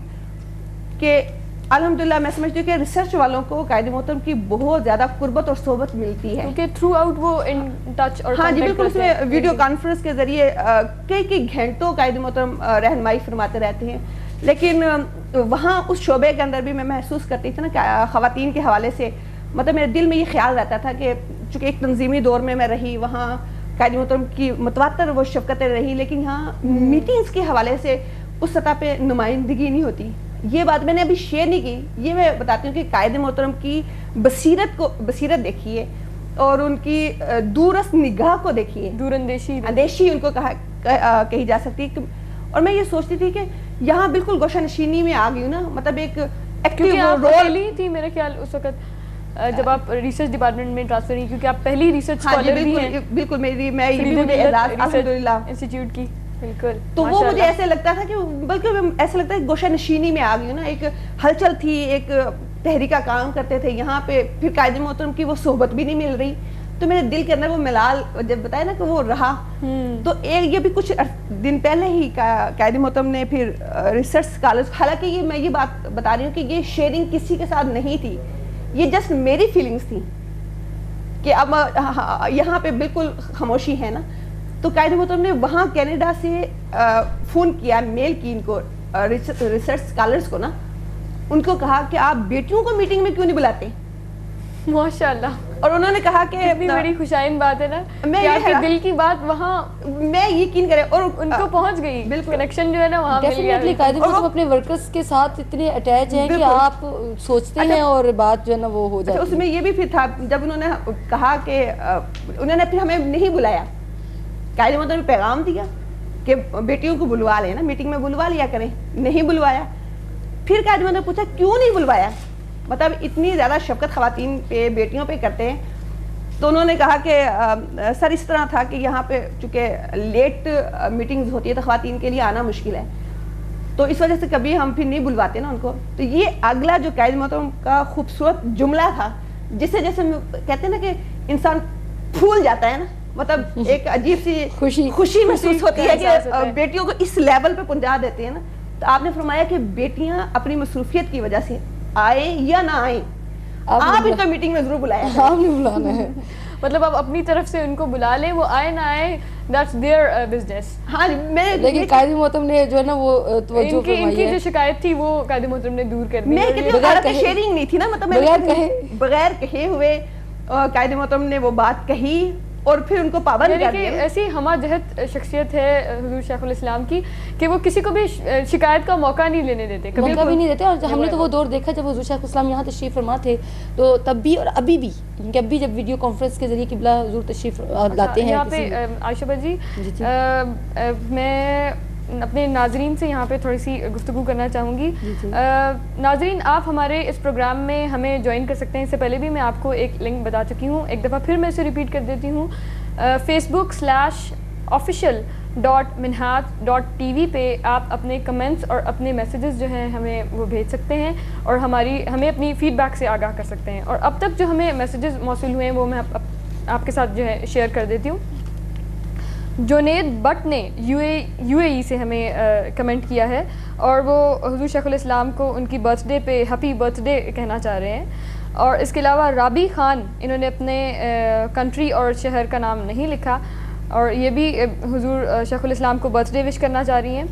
کہ الحمدللہ میں سمجھتی ہوں کہ ریسرچ والوں کو قائد محترم کی بہت زیادہ قربت اور صحبت ملتی ہے, کیونکہ تھرو آؤٹ وہ ان ٹچ اور ہاں جی بالکل, اس میں ویڈیو کانفرنس کے ذریعے کئی گھنٹوں قائد محترم رہنمائی فرماتے رہتے ہیں. لیکن وہاں اس شعبے کے اندر بھی میں محسوس کرتی تھی نا کہ خواتین کے حوالے سے مطلب میرے دل میں یہ خیال رہتا تھا کہ چونکہ ایک تنظیمی دور میں رہی, وہاں قائد محترم کی متواتر وہ شفقتیں رہی, لیکن یہاں میٹنگز کے حوالے سے اس سطح پہ نمائندگی نہیں ہوتی. یہ بات میں نے ابھی شیئر نہیں کی, یہ میں بتاتی ہوں کہ قائد محترم کی بصیرت دیکھیے اور ان کی دورست نگاہ کو دیکھیے, دور اندیشی ان کو کہی جا سکتی. اور میں یہ سوچتی تھی کہ یہاں بالکل گوشہ نشینی میں آ گئی ہوں نا, مطلب ایک ایکٹیو رول تھی میرے خیال اس وقت جب آپ ریسرچ ڈپارٹمنٹ میں ٹرانسفر ہوئی, کیونکہ آپ پہلی ریسرچ اسکالر بھی ہیں. بالکل, میں الحمدللہ انسٹیٹیوٹ کی. بالکل, تو وہ مجھے ایسے لگتا تھا کہ بلکہ ایسا لگتا ہے گوشہ نشینی میں آ گئی ہوں نا, ایک ہلچل تھی, ایک تحریکہ کام کرتے تھے یہاں پہ, پھر قائد محترم کی وہ صحبت بھی نہیں مل رہی, تو میرے دل کے اندر وہ ملال جب بتایا نا کہ وہ رہا. تو یہ بھی کچھ دن پہلے ہی قائد محترم نے پھر ریسرچ اسکالرس, حالانکہ میں یہ بات بتا رہی ہوں کہ یہ شیئرنگ کسی کے ساتھ نہیں تھی, یہ جسٹ میری فیلنگز تھی کہ اب یہاں پہ بالکل خاموشی ہے نا. تو قائد محترم نے وہاں کینیڈا سے فون کیا, میل کی ان کو, ریسرچ اسکالرس کو نا, ان کو کہا کہ آپ بیٹیوں کو میٹنگ میں کیوں نہیں بلاتے. ماشاء اللہ, اور انہوں نے کہا کہ کتنی بڑی خوشائن بات ہے نا میں کہ آپ کے دل کی بات وہاں میں یقین کرے اور ان کو پہنچ گئی, بالکل کنیکشن جو ہے نا وہاں مل گیا. ڈیفینیٹلی قائد مطلب اپنے ورکرز کے ساتھ اتنے اٹیچ ہیں کہ آپ سوچتے ہیں اور بات جو ہے نا وہ ہو جاتی ہے. اس میں یہ بھی پھر تھا جب انہوں نے کہا کہ انہوں نے پھر ہمیں نہیں بلایا, قائد محترم نے پیغام دیا کہ بیٹیوں کو بلوا لینا, میٹنگ میں بلوا لیا کریں, نہیں بلوایا. پھر قائد محترم نے پوچھا کیوں نہیں بلوایا, مطلب اتنی زیادہ شفقت خواتین پہ بیٹیوں پہ کرتے ہیں. تو انہوں نے کہا کہ سر اس طرح تھا کہ یہاں پہ چونکہ لیٹ میٹنگز ہوتی ہے تو خواتین کے لیے آنا مشکل ہے, تو اس وجہ سے کبھی ہم پھر نہیں بلواتے نا ان کو. تو یہ اگلا جو قائد محترم کا خوبصورت جملہ تھا جس سے جیسے کہتے ہیں نا کہ انسان پھول جاتا ہے نا, مطلب ایک عجیب سی خوشی محسوس ہوتی ہے کہ بیٹیوں کو اس لیول پہ پہنچا دیتے ہیں نا. تو آپ نے فرمایا کہ بیٹیاں اپنی مصروفیت کی وجہ سے آئیں یا نہ آئیں, آپ ان کو میٹنگ میں ضرور بلایا, آپ نے بلانا ہے. مطلب آپ اپنی طرف سے ان کو بلا لیں, وہ آئے نہ آئے دیٹس دیئر بزنس. ہاں لیکن قائد محترم نے جو ہے نا وہ ان کی جو شکایت تھی وہ قائد محترم نے دور کر دی. میں کہتی ہوں حالت شیئرنگ نہیں تھی نا, مطلب بغیر کہے ہوئے قائد محترم نے وہ بات کہی اور پھر ان کو پابند کر دیا. ایسی ہمہ جہت شخصیت ہے حضور شیخ الاسلام کی کہ وہ کسی کو بھی شکایت کا موقع نہیں لینے دیتے, کبھی بھی نہیں دیتے. اور ہم نے تو وہ دور دیکھا جب حضور شیخ الاسلام یہاں تشریف فرما تھے تو تب بھی اور ابھی بھی, کیونکہ اب بھی جب ویڈیو کانفرنس کے ذریعے قبلہ حضور تشریف لاتے ہیں. یہاں پہ عائشہ بجی میں اپنے ناظرین سے یہاں پہ تھوڑی سی گفتگو کرنا چاہوں گی. ناظرین آپ ہمارے اس پروگرام میں ہمیں جوائن کر سکتے ہیں. اس سے پہلے بھی میں آپ کو ایک لنک بتا چکی ہوں, ایک دفعہ پھر میں اسے ریپیٹ کر دیتی ہوں. facebook/official.minhaj.tv پہ آپ اپنے کمنٹس اور اپنے میسیجز جو ہیں ہمیں وہ بھیج سکتے ہیں اور ہمیں اپنی فیڈ بیک سے آگاہ کر سکتے ہیں. اور اب تک جو ہمیں میسیجز موصول ہوئے ہیں وہ میں آپ کے ساتھ جو ہے شیئر کر دیتی ہوں. جونید بٹ نے یو اے ای سے ہمیں کمنٹ کیا ہے اور وہ حضور شیخ الاسلام کو ان کی برتھ ڈے پہ ہیپی برتھ ڈے کہنا چاہ رہے ہیں. اور اس کے علاوہ رابی خان, انہوں نے اپنے کنٹری اور شہر کا نام نہیں لکھا اور یہ بھی حضور شیخ الاسلام کو برتھ ڈے وش کرنا چاہ رہی ہیں.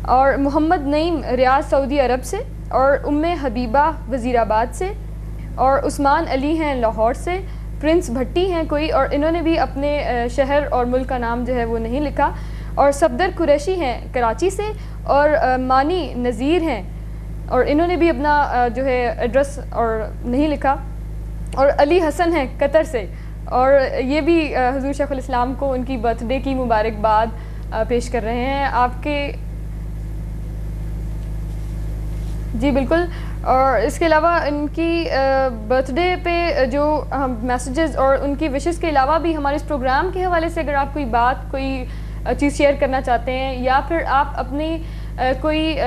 اور محمد نعیم ریاض سعودی عرب سے, اور ام حبیبہ وزیر آباد سے, اور عثمان علی ہیں لاہور سے, پرنس بھٹی ہیں کوئی اور انہوں نے بھی اپنے شہر اور ملک کا نام جو ہے وہ نہیں لکھا, اور صفدر قریشی ہیں کراچی سے, اور مانی نذیر ہیں اور انہوں نے بھی اپنا جو ہے ایڈریس اور نہیں لکھا, اور علی حسن ہیں قطر سے اور یہ بھی حضور شیخ الاسلام کو ان کی برتھ ڈے کی مبارکباد پیش کر رہے ہیں آپ کے. جی بالکل. اور اس کے علاوہ ان کی برتھ ڈے پہ جو میسیجز اور ان کی وشز کے علاوہ بھی ہمارے اس پروگرام کے حوالے سے اگر آپ کوئی بات کوئی چیز شیئر کرنا چاہتے ہیں یا پھر آپ اپنی کوئی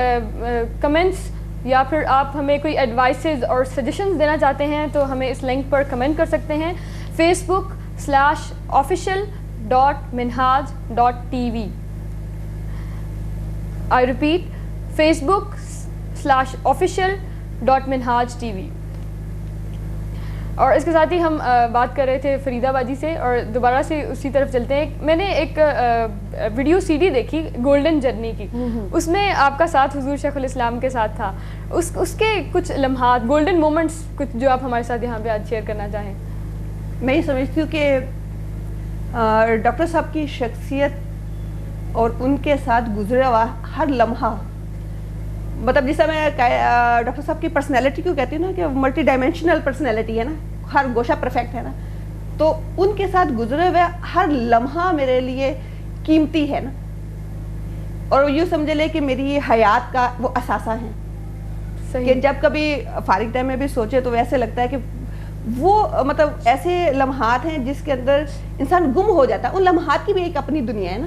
کمنٹس یا پھر آپ ہمیں کوئی ایڈوائسز اور سجیشنز دینا چاہتے ہیں تو ہمیں اس لنک پر کمنٹ کر سکتے ہیں. facebook/official.minhaj.tv. I repeat, facebook/official.minhaj.tv. اور اس کے ساتھ ہی ہم بات کر رہے تھے فرید آبادی سے اور دوبارہ سے اسی طرف چلتے ہیں. میں نے ایک ویڈیو سی ڈی دیکھی گولڈن جرنی کی, اس میں آپ کا ساتھ حضور شیخ الاسلام کے ساتھ تھا. اس کے کچھ لمحات, گولڈن مومنٹس کچھ جو آپ ہمارے ساتھ یہاں پہ آج شیئر کرنا چاہیں. میں یہ سمجھتی ہوں کہ ڈاکٹر صاحب کی شخصیت اور ان کے ساتھ گزرا ہوا ہر لمحہ, مطلب جس سے میں ڈاکٹر صاحب کی پرسنالٹی کو کہتی ہوں نا کہ ملٹی ڈائمینشنل پرسنالٹی ہے نا, ہر گوشہ پرفیکٹ ہے نا, تو ان کے ساتھ گزرے ہوئے ہر لمحہ میرے لیے قیمتی ہے نا, اور یوں سمجھ لے کہ میری حیات کا وہ اثاثہ ہیں کہ جب کبھی فارغ ٹائم میں بھی سوچے تو ویسے لگتا ہے کہ وہ مطلب ایسے لمحات ہیں جس کے اندر انسان گم ہو جاتا ہے. ان لمحات کی بھی ایک اپنی دنیا ہے نا,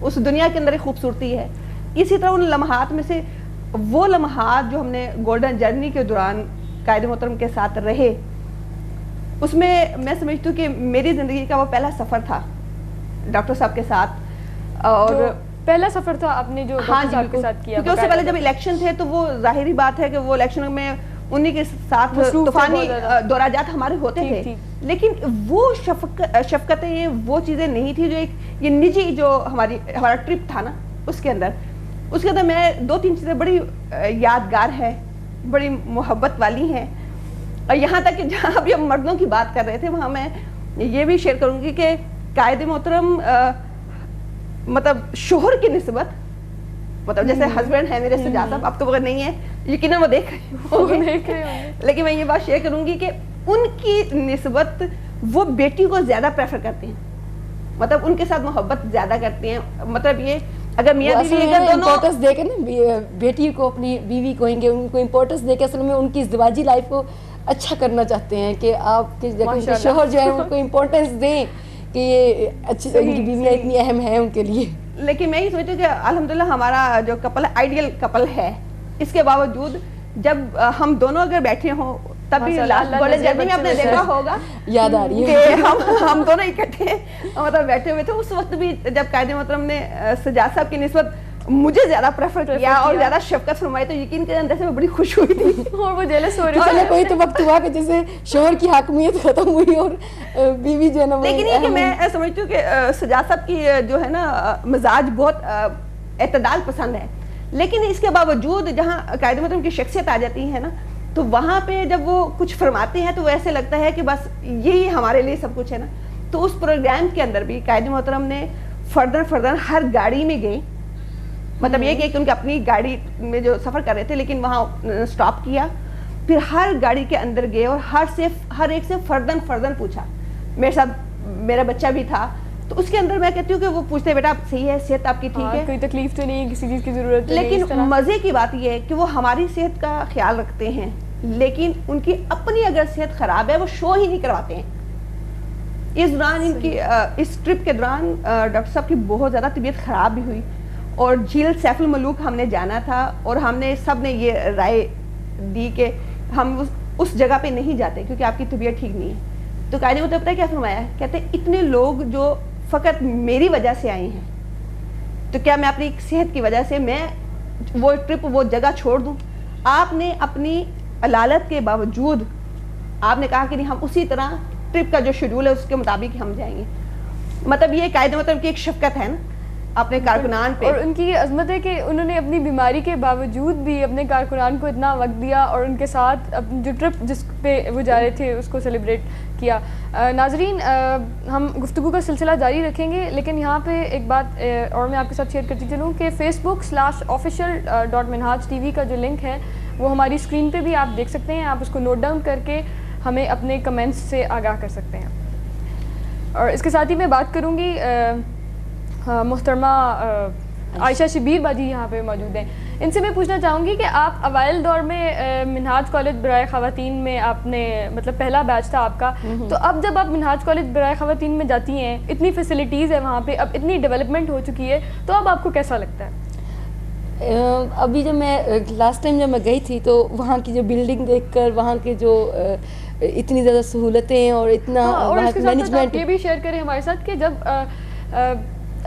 اس دنیا کے اندر ایک خوبصورتی ہے. اسی طرح ان لمحات میں سے وہ لمحات جو ہم نے گولڈن جرنی کے دوران قائد محترم کے ساتھ رہے, اس میں میں سمجھتی ہوں کہ میری زندگی کا وہ پہلا سفر تھا ڈاکٹر صاحب کے ساتھ. اور پہلا سفر تھا آپ نے جو ڈاکٹر صاحب کے ساتھ کیا, کیونکہ اس سے پہلے جب الیکشن تھے تو وہ ظاہری بات ہے کہ وہ الیکشن میں انہی کے ساتھ طوفانی دوراجات ہمارے ہوتے تھے, لیکن وہ شفقتیں وہ چیزیں نہیں تھی جو ایک یہ نجی جو ہمارا ٹرپ تھا نا اس کے اندر میں 2-3 چیزیں بڑی یادگار ہے, بڑی محبت والی ہیں. اور یہاں تک کہ جہاں ابھی ہم مردوں کی بات کر رہے تھے وہاں میں یہ بھی شیئر کروں گی کہ قائد محترم مطلب شوہر کی نسبت مطلب جیسے ہسبینڈ ہے میرے سجاد صاحب، اب تو وہ نہیں ہے یقیناً وہ دیکھ رہے ہوں گے، لیکن میں یہ بات شیئر کروں گی کہ ان کی نسبت وہ بیٹی کو زیادہ پریفر کرتے ہیں، مطلب ان کے ساتھ محبت زیادہ کرتے ہیں. مطلب یہ اگر میاں بیوی اگر دونوں امپورٹنس دے کے نا بیٹی کو اپنی بیوی کو ان کو امپورٹنس دے کے اصل میں ان کی ازدواجی لائف کو اچھا کرنا چاہتے ہیں کہ آپ کے شوہر جو ہے ان کو امپورٹنس دیں کہ یہ اچھی ان کی بیویاں اتنی اہم ہیں ان کے لیے. لیکن میں یہ سوچتی ہوں کہ الحمدللہ ہمارا جو کپل ہے آئیڈیل کپل ہے، اس کے باوجود جب ہم دونوں اگر بیٹھے ہوں تب بھی گولڈن جرنی میں آپ نے دیکھا ہوگا یاد آ رہی ہے کہ ہم دونوں اکٹھے مطلب بیٹھے ہوئے تھے. اس وقت بھی جب قائد محترم نے سجاد صاحب کی نسبت مجھے زیادہ پریفر کیا اور زیادہ شفقت فرمائی تو یقین کے اندر سے میں بڑی خوش ہوئی تھی اور وہ جیلس ہو رہی تھی. کوئی تو وقت ہوا کہ جیسے شوہر کی حاکمیت ختم ہوئی اور بیوی جو ہے نا. لیکن یہ کہ میں سمجھتی ہوں کہ سجاد صاحب کی جو ہے نا مزاج بہت اعتدال پسند ہے، لیکن اس کے باوجود جہاں قائد محترم کی شخصیت آ جاتی ہے نا تو وہاں پہ جب وہ کچھ فرماتے ہیں تو وہ ایسے لگتا ہے کہ بس یہی ہمارے لیے سب کچھ ہے نا. تو اس پروگرام کے اندر بھی قائد محترم نے فردر ہر گاڑی میں گئے، مطلب یہ کہ ان کی اپنی گاڑی میں جو سفر کر رہے تھے لیکن وہاں سٹاپ کیا، پھر ہر گاڑی کے اندر گئے اور ہر ایک سے فردن پوچھا. میرے ساتھ میرا بچہ بھی تھا تو اس کے اندر میں کہتی ہوں کہ وہ پوچھتے بیٹا آپ صحیح ہے، صحت آپ کی ٹھیک ہے، کوئی تکلیف تو نہیں، کسی چیز کی ضرورت نہیں. لیکن مزے کی بات یہ ہے کہ وہ ہماری صحت کا خیال رکھتے ہیں لیکن ان کی اپنی اگر صحت خراب ہے وہ شو ہی نہیں کرواتے ہیں. اس دوران ان کی اس ٹرپ کے دوران ڈاکٹر صاحب کی بہت زیادہ طبیعت خراب بھی ہوئی اور جھیل سیف الملوک ہم نے جانا تھا اور ہم نے سب نے یہ رائے دی کہ ہم اس جگہ پہ نہیں جاتے کیونکہ آپ کی طبیعت ٹھیک نہیں ہے. تو قائد محترم پتہ ہے کیا فرمایا ہے؟ کہتے ہیں اتنے لوگ جو فقط میری وجہ سے آئے ہیں تو کیا میں اپنی صحت کی وجہ سے میں وہ ٹرپ وہ جگہ چھوڑ دوں؟ آپ نے اپنی علالت کے باوجود آپ نے کہا کہ نہیں ہم اسی طرح ٹرپ کا جو شیڈول ہے اس کے مطابق ہم جائیں گے. مطلب یہ قائد محترم کی ایک شفقت ہے نا اپنے کارکنان پہ، اور ان کی یہ عظمت ہے کہ انہوں نے اپنی بیماری کے باوجود بھی اپنے کارکنان کو اتنا وقت دیا اور ان کے ساتھ جو ٹرپ جس پہ وہ جا رہے تھے اس کو سیلیبریٹ کیا. ناظرین ہم گفتگو کا سلسلہ جاری رکھیں گے لیکن یہاں پہ ایک بات اور میں آپ کے ساتھ شیئر کرتی چلوں کہ facebook.official.minhaj.tv کا جو لنک ہے وہ ہماری اسکرین پہ بھی آپ دیکھ سکتے ہیں. آپ اس کو نوٹ ڈاؤن کر کے ہمیں اپنے کمنٹس سے آگاہ کر سکتے ہیں. اور اس کے ساتھ ہی میں بات کروں گی محترمہ عائشہ شبیر باجی یہاں پہ موجود ہیں. ان سے میں پوچھنا چاہوں گی کہ آپ اوائل دور میں منہاج کالج برائے خواتین میں آپ نے مطلب پہلا بیچ تھا آپ کا، تو اب جب آپ منہاج کالج برائے خواتین میں جاتی ہیں اتنی فیسلٹیز ہے وہاں پہ، اب اتنی ڈیولپمنٹ ہو چکی ہے، تو اب آپ کو کیسا لگتا ہے؟ ابھی جب میں لاسٹ ٹائم جب میں گئی تھی تو وہاں کی جو بلڈنگ دیکھ کر وہاں کے جو اتنی زیادہ سہولتیں اور اتنا مینجمنٹ، یہ بھی شیئر کریں ہمارے ساتھ کہ جب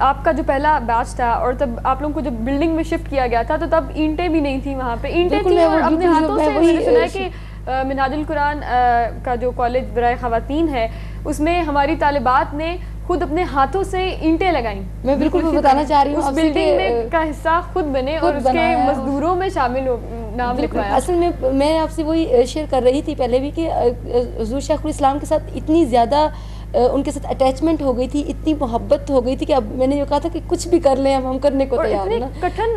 آپ کا جو پہلا بیچ تھا اور تب آپ لوگوں کو جب بلڈنگ میں شفٹ کیا گیا تھا تو تب اینٹیں بھی نہیں تھیں وہاں پہ، اینٹیں تھیں اور اپنے ہاتھوں سے میں نے سنا ہے کہ منہاج القرآن کا جو کالج برائے خواتین ہے اس میں ہماری طالبات نے خود اپنے ہاتھوں سے اینٹیں لگائیں. میں بالکل بتانا چاہ رہی ہوں اس بلڈنگ میں کا حصہ خود بنے اور اس کے مزدوروں میں شامل ہو نام لکھوایا. اصل میں آپ سے وہی شیئر کر رہی تھی پہلے بھی کہ حضور شیخ الاسلام کے ساتھ اتنی زیادہ ان کے ساتھ اٹیچمنٹ ہو گئی تھی، اتنی محبت ہو گئی تھی کہ اب میں نے جو کہا تھا کہ کچھ بھی کر لیں ہم کرنے کو تیار ہیں. کٹھن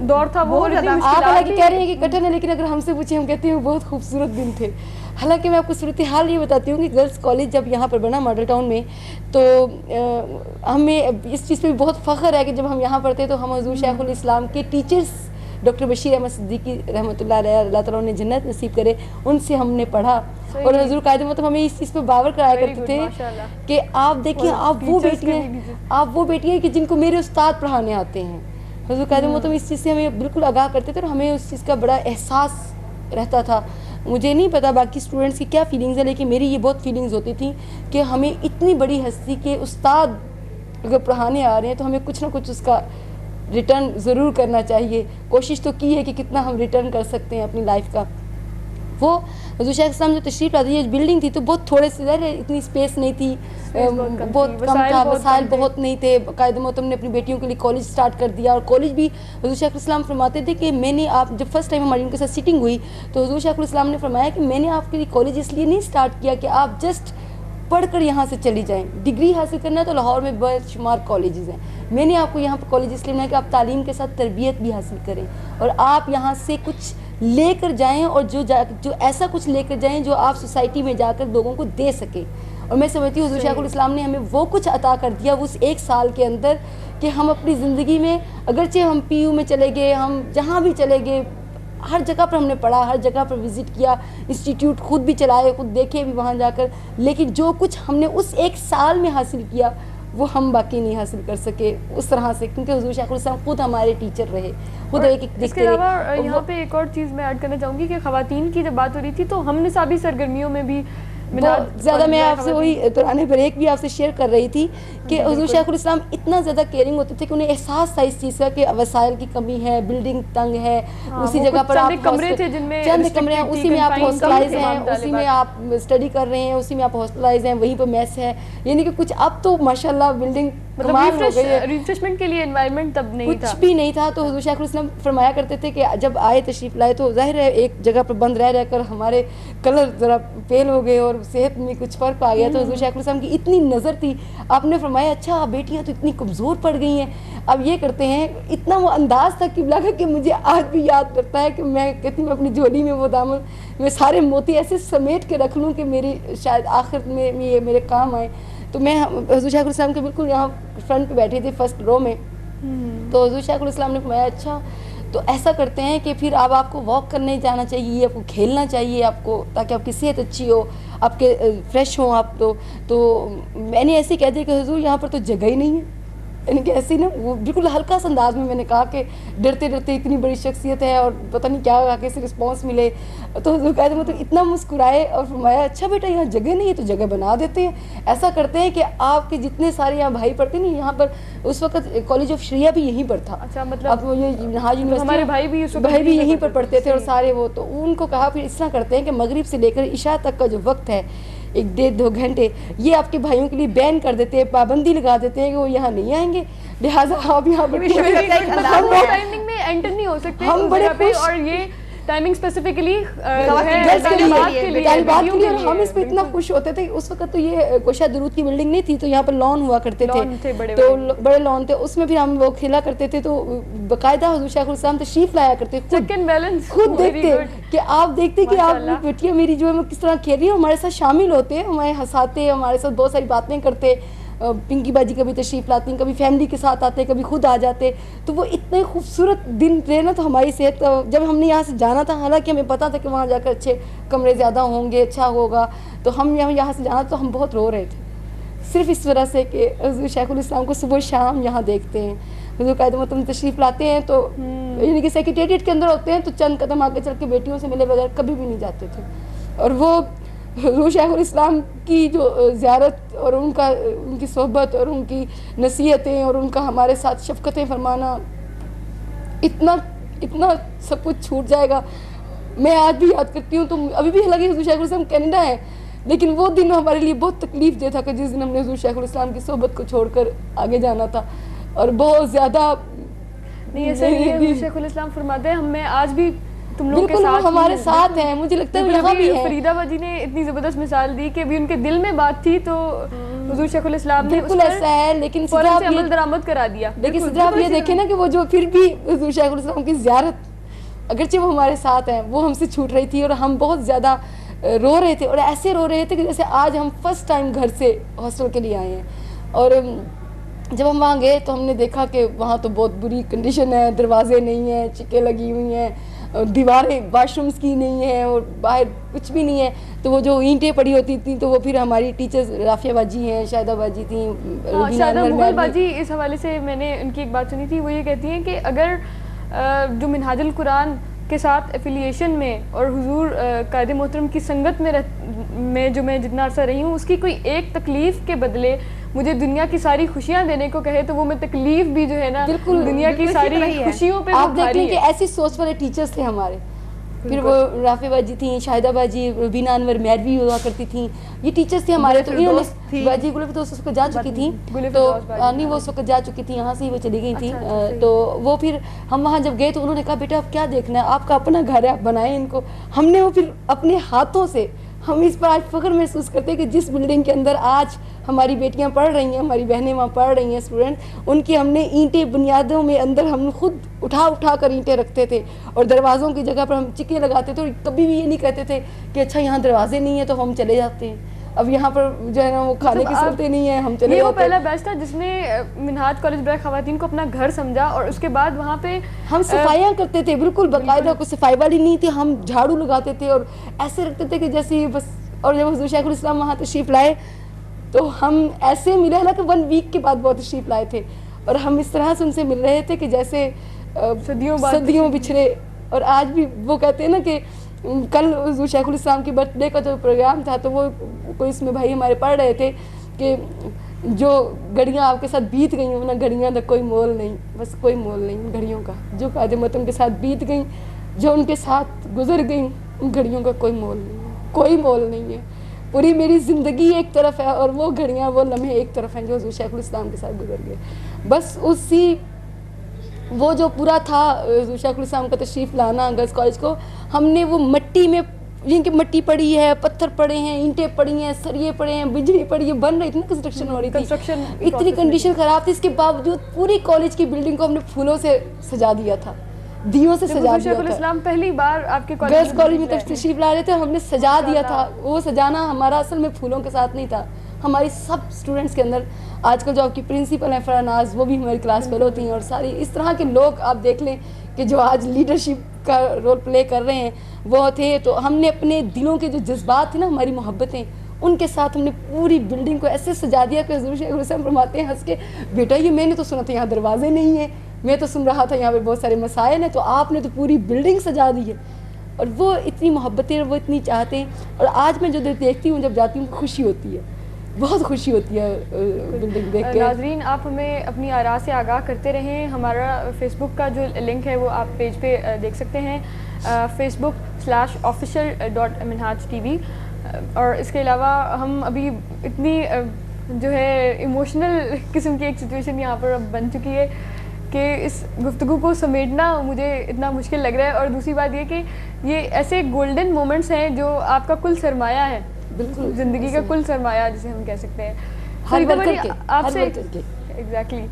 دور تھا وہ، آپ حالانکہ کہہ رہے ہیں کہ کٹھن ہے لیکن اگر ہم سے پوچھیں ہم کہتے ہیں وہ بہت خوبصورت دن تھے. حالانکہ میں آپ کو صورتحال یہ بتاتی ہوں کہ گرلس کالج جب یہاں پر بنا ماڈل ٹاؤن میں تو ہمیں اس چیز پہ بھی بہت فخر ہے کہ جب ہم یہاں پڑھتے تو ہم حضور شیخ الاسلام کے ٹیچرز ڈاکٹر بشیر احمد صدیقی رحمۃ اللہ علیہ، اللہ تعالیٰ نے جنت نصیب کرے، ان سے ہم نے پڑھا. اور حضور قائد محترم ہمیں اس چیز پہ باور کرایا کرتے تھے کہ آپ دیکھیں آپ وہ بیٹی ہیں کہ جن کو میرے استاد پڑھانے آتے ہیں. حضور قائد محترم اس چیز سے ہمیں بالکل آگاہ کرتے تھے اور ہمیں اس چیز کا بڑا احساس رہتا تھا. مجھے نہیں پتا باقی اسٹوڈنٹس کی کیا فیلنگز ہیں لیکن میری یہ بہت فیلنگز ہوتی تھیں کہ ہمیں اتنی بڑی ہستی کے استاد اگر پڑھانے آ رہے ہیں تو ہمیں کچھ نہ کچھ اس کا ریٹرن ضرور کرنا چاہیے. کوشش تو کی ہے کہ کتنا ہم ریٹرن کر سکتے ہیں اپنی لائف کا. وہ حضور شیخ الاسلام جو تشریف لاتے یہ بلڈنگ تھی تو بہت تھوڑے سے اتنی اسپیس نہیں تھی, بہت کم تھا, وسائل بہت نہیں تھے. قائد محترم نے اپنی بیٹیوں کے لیے کالج سٹارٹ کر دیا, اور کالج بھی حضور شیخ الاسلام فرماتے تھے کہ میں نے آپ جب فرسٹ ٹائم ہماری ان کے ساتھ سیٹنگ ہوئی تو حضور شیخ الاسلام نے فرمایا کہ میں نے آپ کے لیے کالج اس لیے نہیں سٹارٹ کیا کہ آپ جسٹ پڑھ کر یہاں سے چلی جائیں, ڈگری حاصل کرنا ہے تو لاہور میں بے شمار کالجز ہیں, میں نے آپ کو یہاں پہ کالج اس لیے بنایا کہ آپ تعلیم کے ساتھ تربیت بھی حاصل کریں اور آپ یہاں سے کچھ لے کر جائیں, اور جو ایسا کچھ لے کر جائیں جو آپ سوسائٹی میں جا کر لوگوں کو دے سکیں. اور میں سمجھتی ہوں حضور شیخ الاسلام نے ہمیں وہ کچھ عطا کر دیا اس ایک سال کے اندر کہ ہم اپنی زندگی میں اگرچہ ہم پی یو میں چلے گئے, ہم جہاں بھی چلے گئے, ہر جگہ پر ہم نے پڑھا, ہر جگہ پر وزٹ کیا, انسٹیٹیوٹ خود بھی چلائے, خود دیکھے بھی وہاں جا کر, لیکن جو کچھ ہم نے اس ایک سال میں حاصل کیا وہ ہم باقی نہیں حاصل کر سکے اس طرح سے, کیونکہ حضور شیخ الاسلام خود ہمارے ٹیچر رہے, خود ایک اس کے علاوہ یہاں پہ ایک اور چیز میں ایڈ کرنا چاہوں گی کہ خواتین کی جب بات ہو رہی تھی تو ہم نصابی سرگرمیوں میں بھی بہت زیادہ, میں آپ سے وہی دوران بریک بھی آپ سے شیئر کر رہی تھی کہ حضور شیخ الاسلام اتنا زیادہ کیئرنگ ہوتے تھے کہ انہیں احساس تھا اس چیز کا کہ وسائل کی کمی ہے, بلڈنگ تنگ ہے, اسی جگہ پر آپ کمرے تھے جن میں چند کمرے ہیں, اسی میں آپ ہاسٹلائز ہیں, اسی میں آپ اسٹڈی کر رہے ہیں, اسی میں آپ ہاسٹلائز ہیں, وہیں پہ میس ہے, یعنی کہ کچھ اب تو ماشاءاللہ بلڈنگ ریفریشمنٹ کے لیے انوائرمنٹ تب نہیں تھا, کچھ بھی نہیں تھا. تو حضور شیخ الاسلام فرمایا کرتے تھے کہ جب آئے تشریف لائے تو ظاہر ہے ایک جگہ پر بند رہ کر ہمارے کلر ذرا فیل ہو گئے اور صحت میں کچھ فرق آ گیا, تو حضور شیخ الاسلام کی اتنی نظر تھی, آپ نے فرمایا اچھا بیٹیاں تو اتنی کمزور پڑ گئی ہیں, اب یہ کرتے ہیں, اتنا وہ انداز تھا قبلہ کا کہ مجھے آج بھی یاد کرتا ہے کہ میں کہتی ہوں اپنی جھولی میں وہ دامن میں سارے موتی ایسے سمیٹ کے رکھ لوں کہ میری شاید آخر میں یہ میرے کام آئے. تو میں حضور شیخ الاسلام کے بالکل یہاں فرنٹ پہ بیٹھی تھی فرسٹ رو میں, تو حضور شیخ الاسلام نے فرمایا اچھا تو ایسا کرتے ہیں کہ پھر آپ کو واک کرنے جانا چاہیے, آپ کو کھیلنا چاہیے آپ کو, تاکہ آپ کی صحت اچھی ہو, آپ کے فریش ہوں آپ. تو میں نے ایسے کہہ دیا کہ حضور یہاں پر تو جگہ ہی نہیں ہے, یعنی کہ ایسے نا وہ بالکل ہلکا سا انداز میں نے کہا کہ ڈرتے ڈرتے اتنی بڑی شخصیت ہے اور پتہ نہیں کیا کیسے رسپانس ملے. تو حضور کہتے مطلب اتنا مسکرائے اور فرمایا اچھا بیٹا یہاں جگہ نہیں ہے تو جگہ بنا دیتے ہیں. ایسا کرتے ہیں کہ آپ کے جتنے سارے یہاں بھائی پڑھتے ہیں یہاں پر, اس وقت کالج آف شریعہ بھی یہیں پر تھا, اچھا مطلب اب یہ منہاج یونیورسٹی ہمارے بھائی بھی یہیں پر پڑھتے تھے اور سارے وہ, تو ان کو کہا پھر اس طرح کرتے ہیں کہ مغرب سے لے کر عشاء تک کا جو وقت ہے 1-1.5-2 گھنٹے یہ آپ کے بھائیوں کے لیے بین کر دیتے ہیں, پابندی لگا دیتے ہیں کہ وہ یہاں نہیں آئیں گے, لہٰذا آپ یہاں پر ٹائمنگ میں انٹر نہیں ہو سکتے ہم بڑے خوش, اور یہ ٹائمنگ اسپیسیفکلی طالبات کے لیے, اور ہم اس پہ اتنا خوش ہوتے تھے. اس وقت تو یہ کوشا درود کی بلڈنگ نہیں تھی, تو یہاں پر لان ہوا کرتے تھے, تو بڑے لان تھے, اس میں پھر ہم وہ کھیلا کرتے تھے. تو باقاعدہ حضور شیخ الاسلام تشریف لایا کرتے, خود دیکھتے کہ آپ دیکھتے کہ آپ بیٹیاں میری جو ہے کس طرح کھیل رہی ہیں, ہمارے ساتھ شامل ہوتے, ہمارے ہنساتے, ہمارے ساتھ بہت ساری باتیں کرتے. پنکی باجی کبھی تشریف لاتی ہیں, کبھی فیملی کے ساتھ آتے, کبھی خود آ جاتے. تو وہ اتنے خوبصورت دن رہے نا, تو ہماری صحت, جب ہم نے یہاں سے جانا تھا, حالانکہ ہمیں پتا تھا کہ وہاں جا کر اچھے کمرے زیادہ ہوں گے, اچھا ہوگا, تو ہم یہاں سے جانا تو ہم بہت رو رہے تھے صرف اس وجہ سے کہ حضور شیخ الاسلام کو صبح شام یہاں دیکھتے ہیں. حضور قائد محترم تشریف لاتے ہیں تو یعنی کہ سیکریٹریٹ کے اندر ہوتے ہیں, تو چند قدم آگے چل کے بیٹیوں سے ملے بغیر کبھی بھی نہیں جاتے تھے. اور وہ حضور شیخ الاسلام کی جو زیارت اور ان کی صحبت اور ان کی نصیحتیں اور ان کا ہمارے ساتھ شفقتیں فرمانا, اتنا سب کچھ چھوٹ جائے گا. میں آج بھی یاد کرتی ہوں, تو ابھی بھی حالانکہ حضور شیخ الاسلام کینیڈا ہے, لیکن وہ دن ہمارے لیے بہت تکلیف دہ تھا کہ جس دن ہم نے حضور شیخ الاسلام کی صحبت کو چھوڑ کر آگے جانا تھا. اور بہت زیادہ نہیں ایسا ہی ہے, حضور شیخ الاسلام فرماتے ہیں ہمیں آج بھی تم لوگ کے ساتھ ہمارے ساتھ ہیں. مجھے لگتا ہے یہاں بھی فریدہ باجی نے اتنی زبردست مثال دی کہ ابھی ان کے دل میں بات تھی, تو حضور شیخ الاسلام نے بالکل ایسا ہے. لیکن عمل درآمد کرا دیا. لیکن صدرا آپ یہ دیکھیں نا کہ وہ جو پھر بھی حضور شیخ الاسلام کی زیارت اگرچہ وہ ہمارے ساتھ ہیں, وہ ہم سے چھوٹ رہی تھی, اور ہم بہت زیادہ رو رہے تھے, اور ایسے رو رہے تھے کہ جیسے آج ہم فرسٹ ٹائم گھر سے ہاسٹل کے لیے آئے ہیں. اور جب ہم وہاں گئے تو ہم نے دیکھا کہ وہاں تو بہت بری کنڈیشن ہے, دروازے نہیں ہیں, چکیں لگی ہوئی ہیں, دیواریں واش رومس کی نہیں ہیں, اور باہر کچھ بھی نہیں ہے. تو وہ جو اینٹیں پڑی ہوتی تھیں, تو وہ پھر ہماری ٹیچرز رافیہ باجی ہیں, شاہدہ باجی تھیں, شاہدہ مغل باجی, اس حوالے سے میں نے ان کی ایک بات سنی تھی. وہ یہ کہتی ہیں کہ اگر جو منہاج القرآن کے ساتھ ایفیلیشن میں اور حضور قائد محترم کی سنگت میں جو میں جتنا عرصہ رہی ہوں, اس کی کوئی ایک تکلیف کے بدلے مجھے دنیا کی ساری خوشیاں دینے کو کہے, تو وہ میں تکلیف بھی جو ہے نا دنیا کی ساری خوشیوں پہ آپ دیکھ لیں کہ ایسی سوچ والے ٹیچرز تھے ہمارے, پھر وہ رافع باجی تھیں, شاہدہ باجی, روبینہ انور میروی ہوا کرتی تھیں, یہ ٹیچرس تھے ہمارے. تو انہوں نے باجی گل فردوس اس کو جا چکی تھیں, تو نہیں وہ اس وقت جا چکی تھیں, یہاں سے ہی وہ چلی گئی تھیں. تو وہ پھر ہم وہاں جب گئے تو انہوں نے کہا بیٹا اب کیا دیکھنا ہے, آپ کا اپنا گھر ہے, آپ بنائیں ان کو. ہم نے وہ پھر اپنے ہاتھوں سے, ہم اس پر آج فخر محسوس کرتے ہیں کہ جس بلڈنگ کے اندر آج ہماری بیٹیاں پڑھ رہی ہیں, ہماری بہنیں وہاں پڑھ رہی ہیں اسٹوڈنٹ, ان کی ہم نے اینٹیں بنیادوں میں اندر ہم خود اٹھا کر اینٹیں رکھتے تھے, اور دروازوں کی جگہ پر ہم چکیں لگاتے تھے, اور کبھی بھی یہ نہیں کہتے تھے کہ اچھا یہاں دروازے نہیں ہیں تو ہم چلے جاتے ہیں. اب یہاں پر جو ہے نا وہ کھانے کی صورتیں نہیں ہیں, ہم چلے یہ وہ جاتے ہیں. پہلا بیچ تھا جس نے منہاج کالج برائے خواتین کو اپنا گھر سمجھا, اور اس کے بعد وہاں پہ ہم صفائیاں کرتے تھے, بالکل باقاعدہ, کوئی صفائی والی نہیں تھی, ہم جھاڑو لگاتے تھے اور ایسے رکھتے تھے کہ جیسے بس. اور جب حضور شیخ الاسلام وہاں تشریف لائے تو ہم ایسے ملے, حالانکہ 1 ویک کے بعد وہ تشریف لائے تھے, اور ہم اس طرح سے ان سے مل رہے تھے کہ جیسے صدیوں بچھڑے. اور آج بھی وہ کہتے ہیں نا کہ کل حضور شیخ الاسلام کی برتھ ڈے کا جو پروگرام تھا تو وہ کوئی اس میں بھائی ہمارے پڑھ رہے تھے کہ جو گھڑیاں آپ کے ساتھ بیت گئی ہیں, نا گھڑیاں کا کوئی مول نہیں, بس کوئی مول نہیں گھڑیوں کا, جو قائد متن کے ساتھ بیت گئیں, جو ان کے ساتھ گزر گئیں, ان گھڑیوں کا کوئی مول نہیں, کوئی مول نہیں ہے. پوری میری زندگی ایک طرف ہے اور وہ گھڑیاں, وہ لمحے ایک طرف ہیں جو حضور شیخ الاسلام کے ساتھ گزر گئے. بس اسی وہ جو پورا تھا حضور شیخ الاسلام کا تشریف لانا گرلز کالج کو, ہم نے وہ مٹی میں, جن کی مٹی پڑی ہے, پتھر پڑے ہیں, اینٹیں پڑی ہیں, سریے پڑے ہیں, بجلی پڑی ہے, بن رہی تھی نا, کنسٹرکشن ہو رہی تھی, اتنی کنڈیشن خراب تھی, اس کے باوجود پوری کالج کی بلڈنگ کو ہم نے پھولوں سے سجا دیا تھا, دیوں سے سجا دیا تھا. اسلام پہلی بار آپ کے گرلز کالج میں تشریف لا رہے تھے, ہم نے سجا دیا تھا. وہ سجانا ہمارا اصل میں پھولوں کے ساتھ نہیں تھا, ہماری سب اسٹوڈنٹس کے اندر. آج کل جو آپ کی پرنسپل ہیں فراناز, وہ بھی ہماری کلاس فیلو تھیں, اور ساری اس طرح کے لوگ آپ دیکھ لیں کہ جو آج لیڈرشپ کا رول پلے کر رہے ہیں وہ تھے. تو ہم نے اپنے دلوں کے جو جذبات تھے نا, ہماری محبتیں, ان کے ساتھ ہم نے پوری بلڈنگ کو ایسے سجا دیا کہ حضور شیخ الاسلام فرماتے ہیں ہنس کے, بیٹا یہ میں نے تو سنا تھا یہاں دروازے نہیں ہیں, میں تو سن رہا تھا یہاں پہ بہت سارے مسائل ہیں, تو آپ نے تو پوری بلڈنگ سجا دی ہے. اور وہ اتنی محبتیں, وہ اتنی چاہتے ہیں. اور آج میں جو دیکھتی ہوں, جب جاتی ہوں, خوشی ہوتی ہے, بہت خوشی ہوتی ہے بلڈنگ دیکھ کے. ناظرین, آپ ہمیں اپنی آراء سے آگاہ کرتے رہیں. ہمارا فیس بک کا جو لنک ہے وہ آپ پیج پہ دیکھ سکتے ہیں, facebook.official.minhaj.tv. اور اس کے علاوہ ہم ابھی اتنی جو ہے ایموشنل قسم کی ایک سچویشن یہاں پر بن چکی ہے کہ اس گفتگو کو سمیٹنا مجھے اتنا مشکل لگ رہا ہے. اور دوسری بات یہ کہ یہ ایسے گولڈن مومنٹس ہیں جو آپ کا کل سرمایہ ہے, بالکل زندگی کا کل سرمایہ جسے ہم کہہ سکتے ہیں. فریدہ باجی آپ سے ایگزیکٹلی,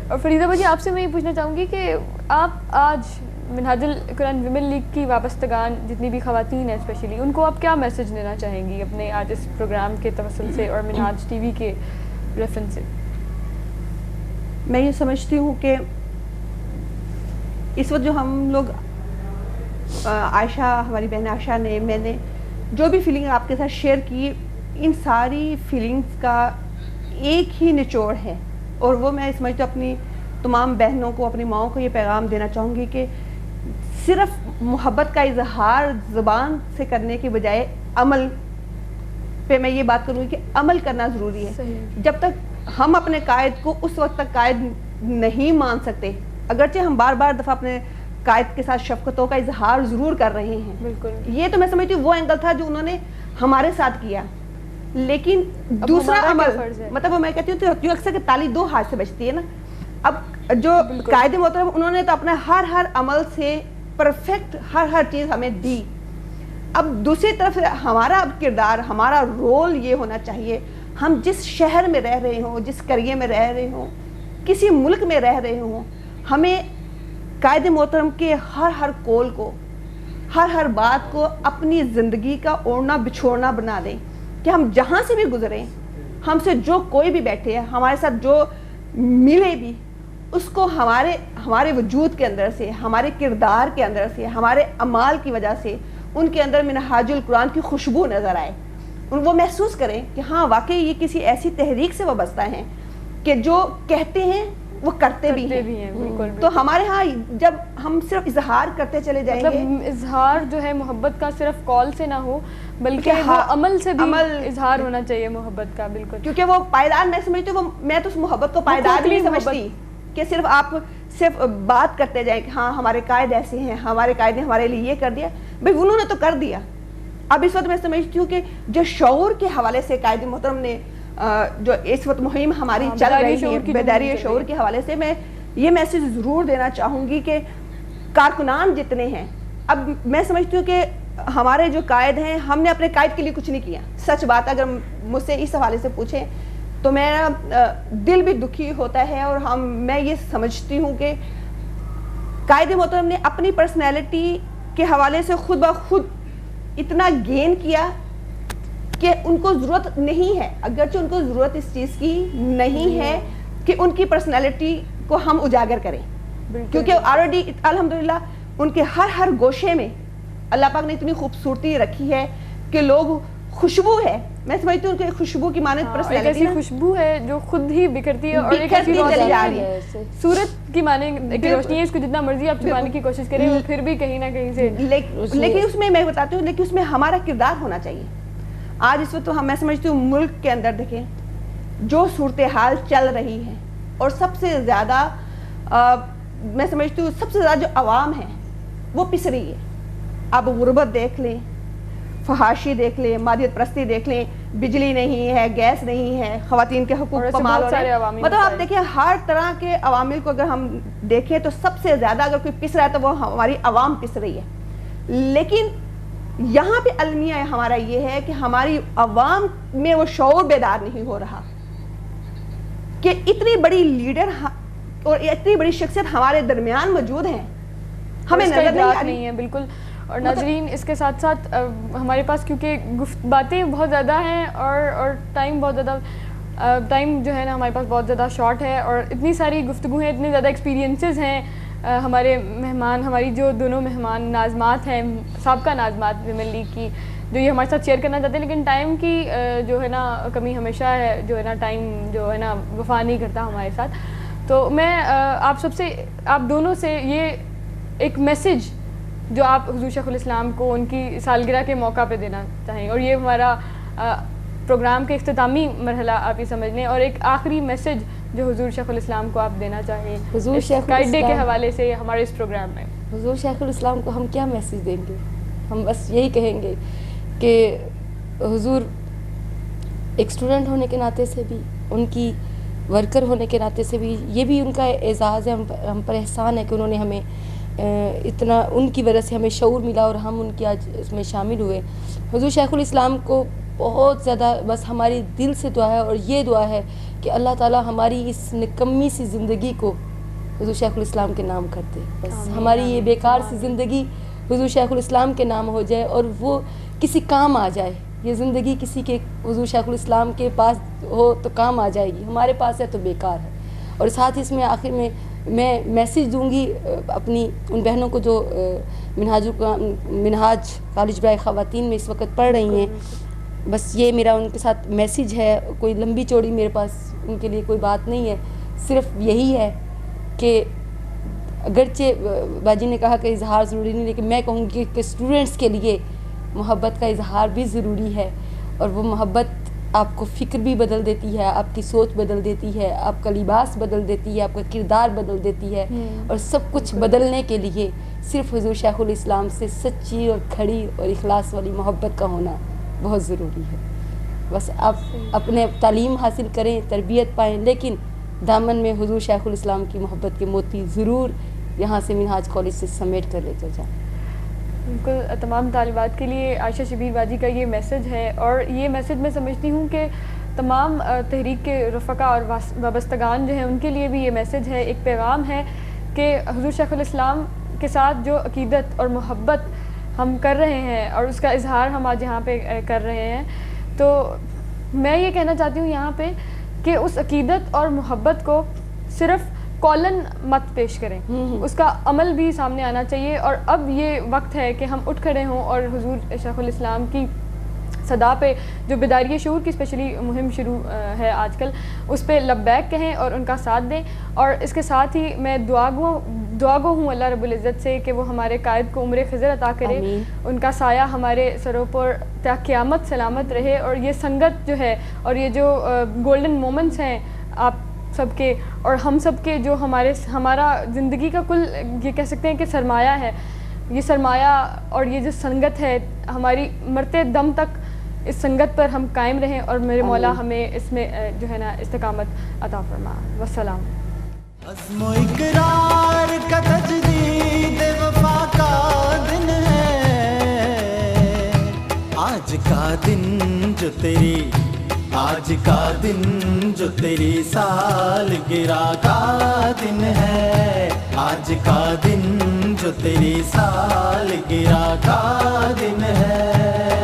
اور فریدہ باجی آپ سے میں یہ پوچھنا چاہوں گی کہ آپ آج منہاج القرآن ویمن لیگ کی وابستگان جتنی بھی خواتین ہیں اسپیشلی, ان کو آپ کیا میسج دینا چاہیں گی اپنے آج اس پروگرام کے توسل سے اور منہاج ٹی وی کے ریفرنس سے؟ میں یہ سمجھتی ہوں کہ اس وقت جو ہم لوگ عائشہ, ہماری بہن عائشہ نے, میں نے جو بھی فیلنگ آپ کے ساتھ شیئر کی, ان ساری فیلنگز کا ایک ہی نچوڑ ہے, اور وہ میں سمجھتی ہوں اپنی تمام بہنوں کو, اپنی ماؤں کو یہ پیغام دینا چاہوں گی کہ صرف محبت کا اظہار زبان سے کرنے کے بجائے عمل پہ میں یہ بات کروں گی کہ عمل کرنا ضروری ہے. جب تک ہم اپنے قائد کو اس وقت تک قائد نہیں مان سکتے, اگرچہ ہم بار بار دفعہ اپنے قائد کے ساتھ شفقتوں کا اظہار ضرور کر رہے ہیں, بالکل یہ تو میں سمجھتی ہوں وہ اینگل تھا جو انہوں نے ہمارے ساتھ کیا, لیکن دوسرا عمل مطلب وہ میں کہتی ہوں جو اکثر کہ تالی 2 ہاتھ سے بجتی ہے نا. اب جو قائد محترم انہوں نے تو اپنا ہر عمل سے پرفیکٹ ہر چیز ہمیں دی. اب دوسری طرف ہمارا اب کردار, ہمارا رول یہ ہونا چاہیے, ہم جس شہر میں رہ رہے ہوں, جس قریے میں رہ رہے ہوں, کسی ملک میں رہ رہے ہوں, ہمیں قائد محترم کے ہر قول کو, ہر بات کو اپنی زندگی کا اوڑھنا بچھوڑنا بنا دیں کہ ہم جہاں سے بھی گزریں, ہم سے جو کوئی بھی بیٹھے ہیں, ہمارے ساتھ جو ملے بھی, اس کو ہمارے وجود کے اندر سے, ہمارے کردار کے اندر سے, ہمارے اعمال کی وجہ سے ان کے اندر منہاج القرآن کی خوشبو نظر آئے, وہ محسوس کریں کہ ہاں واقعی یہ کسی ایسی تحریک سے وابستہ ہیں کہ جو کہتے ہیں وہ کرتے بھی ہیں. تو ہمارے ہاں جب ہم صرف اظہار کرتے چلے جائیں گے, مطلب اظہار جو ہے محبت کا صرف کال سے نہ ہو بلکہ وہ عمل سے بھی اظہار ہونا چاہیے محبت کا. بالکل, کیونکہ وہ پائیدار, میں سمجھتی ہوں, میں تو اس محبت کو پائیدار نہیں سمجھتی, کہ صرف بات کرتے جائیں کہ ہاں ہمارے قائد ایسے ہیں, ہمارے قائد نے ہمارے لیے یہ کر دیا. بھائی انہوں نے تو کر دیا. اب اس وقت میں سمجھتی ہوں کہ جو شعور کے حوالے سے قائد محترم نے جو اس وقت مہم ہماری چل رہی ہے بیداری شعور کے حوالے سے, میں یہ میسج ضرور دینا چاہوں گی کہ کارکنان جتنے ہیں, اب میں سمجھتی ہوں کہ ہمارے جو قائد ہیں, ہم نے اپنے قائد کے لیے کچھ نہیں کیا. سچ بات اگر مجھ سے اس حوالے سے پوچھیں تو میرا دل بھی دکھی ہوتا ہے, اور میں یہ سمجھتی ہوں کہ قائد محترم نے اپنی پرسنالٹی کے حوالے سے خود بخود اتنا گین کیا کہ ان کو ضرورت نہیں ہے, اگرچہ ان کو ضرورت اس چیز کی نہیں ہے کہ ان کی پرسنالٹی کو ہم اجاگر کریں, کیونکہ آلریڈی الحمدللہ ان کے ہر گوشے میں اللہ پاک نے اتنی خوبصورتی رکھی ہے کہ لوگ خوشبو ہے, میں سمجھتی ہوں کہ خوشبو کی مانند پرسنالٹی, ایک ایسی خوشبو ہے جو خود ہی بکھرتی ہے اور ایک ایسی روشنی آ رہی ہے, سورت کی مانند ایک روشنی ہے, اس کو جتنا مرضی آپ چھپانے کی کوشش کریں وہ پھر بھی کہیں نہ کہیں سے. لیکن اس میں بتاتی ہوں, لیکن اس میں ہمارا کردار ہونا چاہیے. آج اس وقت میں سمجھتی ہوں ملک کے اندر دیکھیں جو صورتحال چل رہی ہے, اور سب سے زیادہ میں سمجھتی ہوں سب سے زیادہ جو عوام ہے وہ پس رہی ہے. اب غربت دیکھ لیں, فحاشی دیکھ لیں, مادیت پرستی دیکھ لیں, بجلی نہیں ہے, گیس نہیں ہے, خواتین کے حقوق پامال ہو رہے ہیں. مطلب آپ دیکھیں ہر طرح کے عوامل کو اگر ہم دیکھیں تو سب سے زیادہ اگر کوئی پس رہا ہے تو وہ ہماری عوام پس رہی ہے. لیکن یہاں پہ المیہ ہمارا یہ ہے کہ ہماری عوام میں وہ شعور بیدار نہیں ہو رہا کہ اتنی بڑی لیڈر اور اتنی بڑی شخصیت ہمارے درمیان موجود ہیں, ہمیں نظر نہیں ہے. بالکل. اور ناظرین اس کے ساتھ ساتھ ہمارے پاس کیونکہ باتیں بہت زیادہ ہیں اور ٹائم بہت زیادہ ٹائم جو ہے نا ہمارے پاس بہت زیادہ شارٹ ہے, اور اتنی ساری گفتگو ہیں, اتنے زیادہ ایکسپیرینسز ہیں. ہمارے مہمان, ہماری جو دونوں مہمان ناظمات ہیں, سابقہ ناظمات ویمن لیگ کی, جو یہ ہمارے ساتھ شیئر کرنا چاہتے ہیں, لیکن ٹائم کی جو ہے نا کمی ہمیشہ ہے, جو ہے نا ٹائم جو ہے نا وفا نہیں کرتا ہمارے ساتھ. تو میں آپ دونوں سے یہ ایک میسج جو آپ حضور شیخ الاسلام کو ان کی سالگرہ کے موقع پہ دینا چاہیں, اور یہ ہمارا پروگرام کے اختتامی مرحلہ آپ یہ سمجھ لیں, اور ایک آخری میسج جو حضور شیخ الاسلام کو آپ دینا چاہیں حضور شیخ قائد ڈے کے حوالے سے ہمارے اس پروگرام میں. حضور شیخ الاسلام کو ہم کیا میسج دیں گے؟ ہم بس یہی کہیں گے کہ حضور ایک اسٹوڈنٹ ہونے کے ناطے سے بھی, ان کی ورکر ہونے کے ناطے سے بھی یہ بھی ان کا اعزاز ہے, ہم پر احسان ہے کہ انہوں نے ہمیں اتنا, ان کی وجہ سے ہمیں شعور ملا اور ہم ان کی آج اس میں شامل ہوئے. حضور شیخ الاسلام کو بہت زیادہ بس ہماری دل سے دعا ہے, اور یہ دعا ہے کہ اللہ تعالیٰ ہماری اس نکمی سی زندگی کو حضور شیخ الاسلام کے نام کر دے. بس ہماری یہ بیکار سی زندگی حضور شیخ الاسلام کے نام ہو جائے, اور وہ کسی کام آ جائے. یہ زندگی کسی کے حضور شیخ الاسلام کے پاس ہو تو کام آ جائے گی, ہمارے پاس ہے تو بیکار ہے. اور ساتھ ہی اس میں آخر میں میسیج دوں گی اپنی ان بہنوں کو جو منہاج کالج برائے خواتین میں اس وقت پڑھ رہی ہیں. بس یہ میرا ان کے ساتھ میسیج ہے, کوئی لمبی چوڑی میرے پاس ان کے لیے کوئی بات نہیں ہے, صرف یہی ہے کہ اگرچہ باجی نے کہا کہ اظہار ضروری نہیں, لیکن میں کہوں گی کہ اسٹوڈنٹس کے لیے محبت کا اظہار بھی ضروری ہے, اور وہ محبت آپ کو فکر بھی بدل دیتی ہے, آپ کی سوچ بدل دیتی ہے, آپ کا لباس بدل دیتی ہے, آپ کا کردار بدل دیتی ہے, اور سب کچھ بدلنے کے لیے صرف حضور شیخ الاسلام سے سچی اور کھڑی اور اخلاص والی محبت کا ہونا بہت ضروری ہے. بس آپ اپنے تعلیم حاصل کریں, تربیت پائیں, لیکن دامن میں حضور شیخ الاسلام کی محبت کے موتی ضرور یہاں سے منہاج کالج سے سمیٹ کر لے جائیں. بالکل, تمام طالبات کے لیے عائشہ شبیر باجی کا یہ میسج ہے, اور یہ میسج میں سمجھتی ہوں کہ تمام تحریک کے رفقا اور وابستگان جو ہیں ان کے لیے بھی یہ میسج ہے, ایک پیغام ہے کہ حضور شیخ الاسلام کے ساتھ جو عقیدت اور محبت ہم کر رہے ہیں اور اس کا اظہار ہم آج یہاں پہ کر رہے ہیں, تو میں یہ کہنا چاہتی ہوں یہاں پہ کہ اس عقیدت اور محبت کو صرف کالن مت پیش کریں, اس کا عمل بھی سامنے آنا چاہیے. اور اب یہ وقت ہے کہ ہم اٹھ کھڑے ہوں اور حضور شیخ الاسلام کی صدا پہ جو بیداری شعور کی اسپیشلی مہم شروع ہے آج کل, اس پہ لبیک کہیں اور ان کا ساتھ دیں. اور اس کے ساتھ ہی میں دعا گو ہوں اللہ رب العزت سے کہ وہ ہمارے قائد کو عمر خضر عطا کرے, ان کا سایہ ہمارے سروں پر تا قیامت سلامت رہے, اور یہ سنگت جو ہے اور یہ جو گولڈن مومنٹس ہیں آپ سب کے اور ہم سب کے جو ہمارا زندگی کا کل یہ کہہ سکتے ہیں کہ سرمایہ ہے. یہ سرمایہ اور یہ جو سنگت ہے ہماری مرتے دم تک اس سنگت پر ہم قائم رہیں اور میرے مولا ہمیں اس میں جو ہے نا استقامت عطا فرما. والسلام. عزم و اقرار کا تجدید وفا کا دن ہے آج کا دن جو تیری آج کا دن جو تیری سالگرہ کا دن ہے آج کا دن جو تیری سالگرہ کا دن ہے.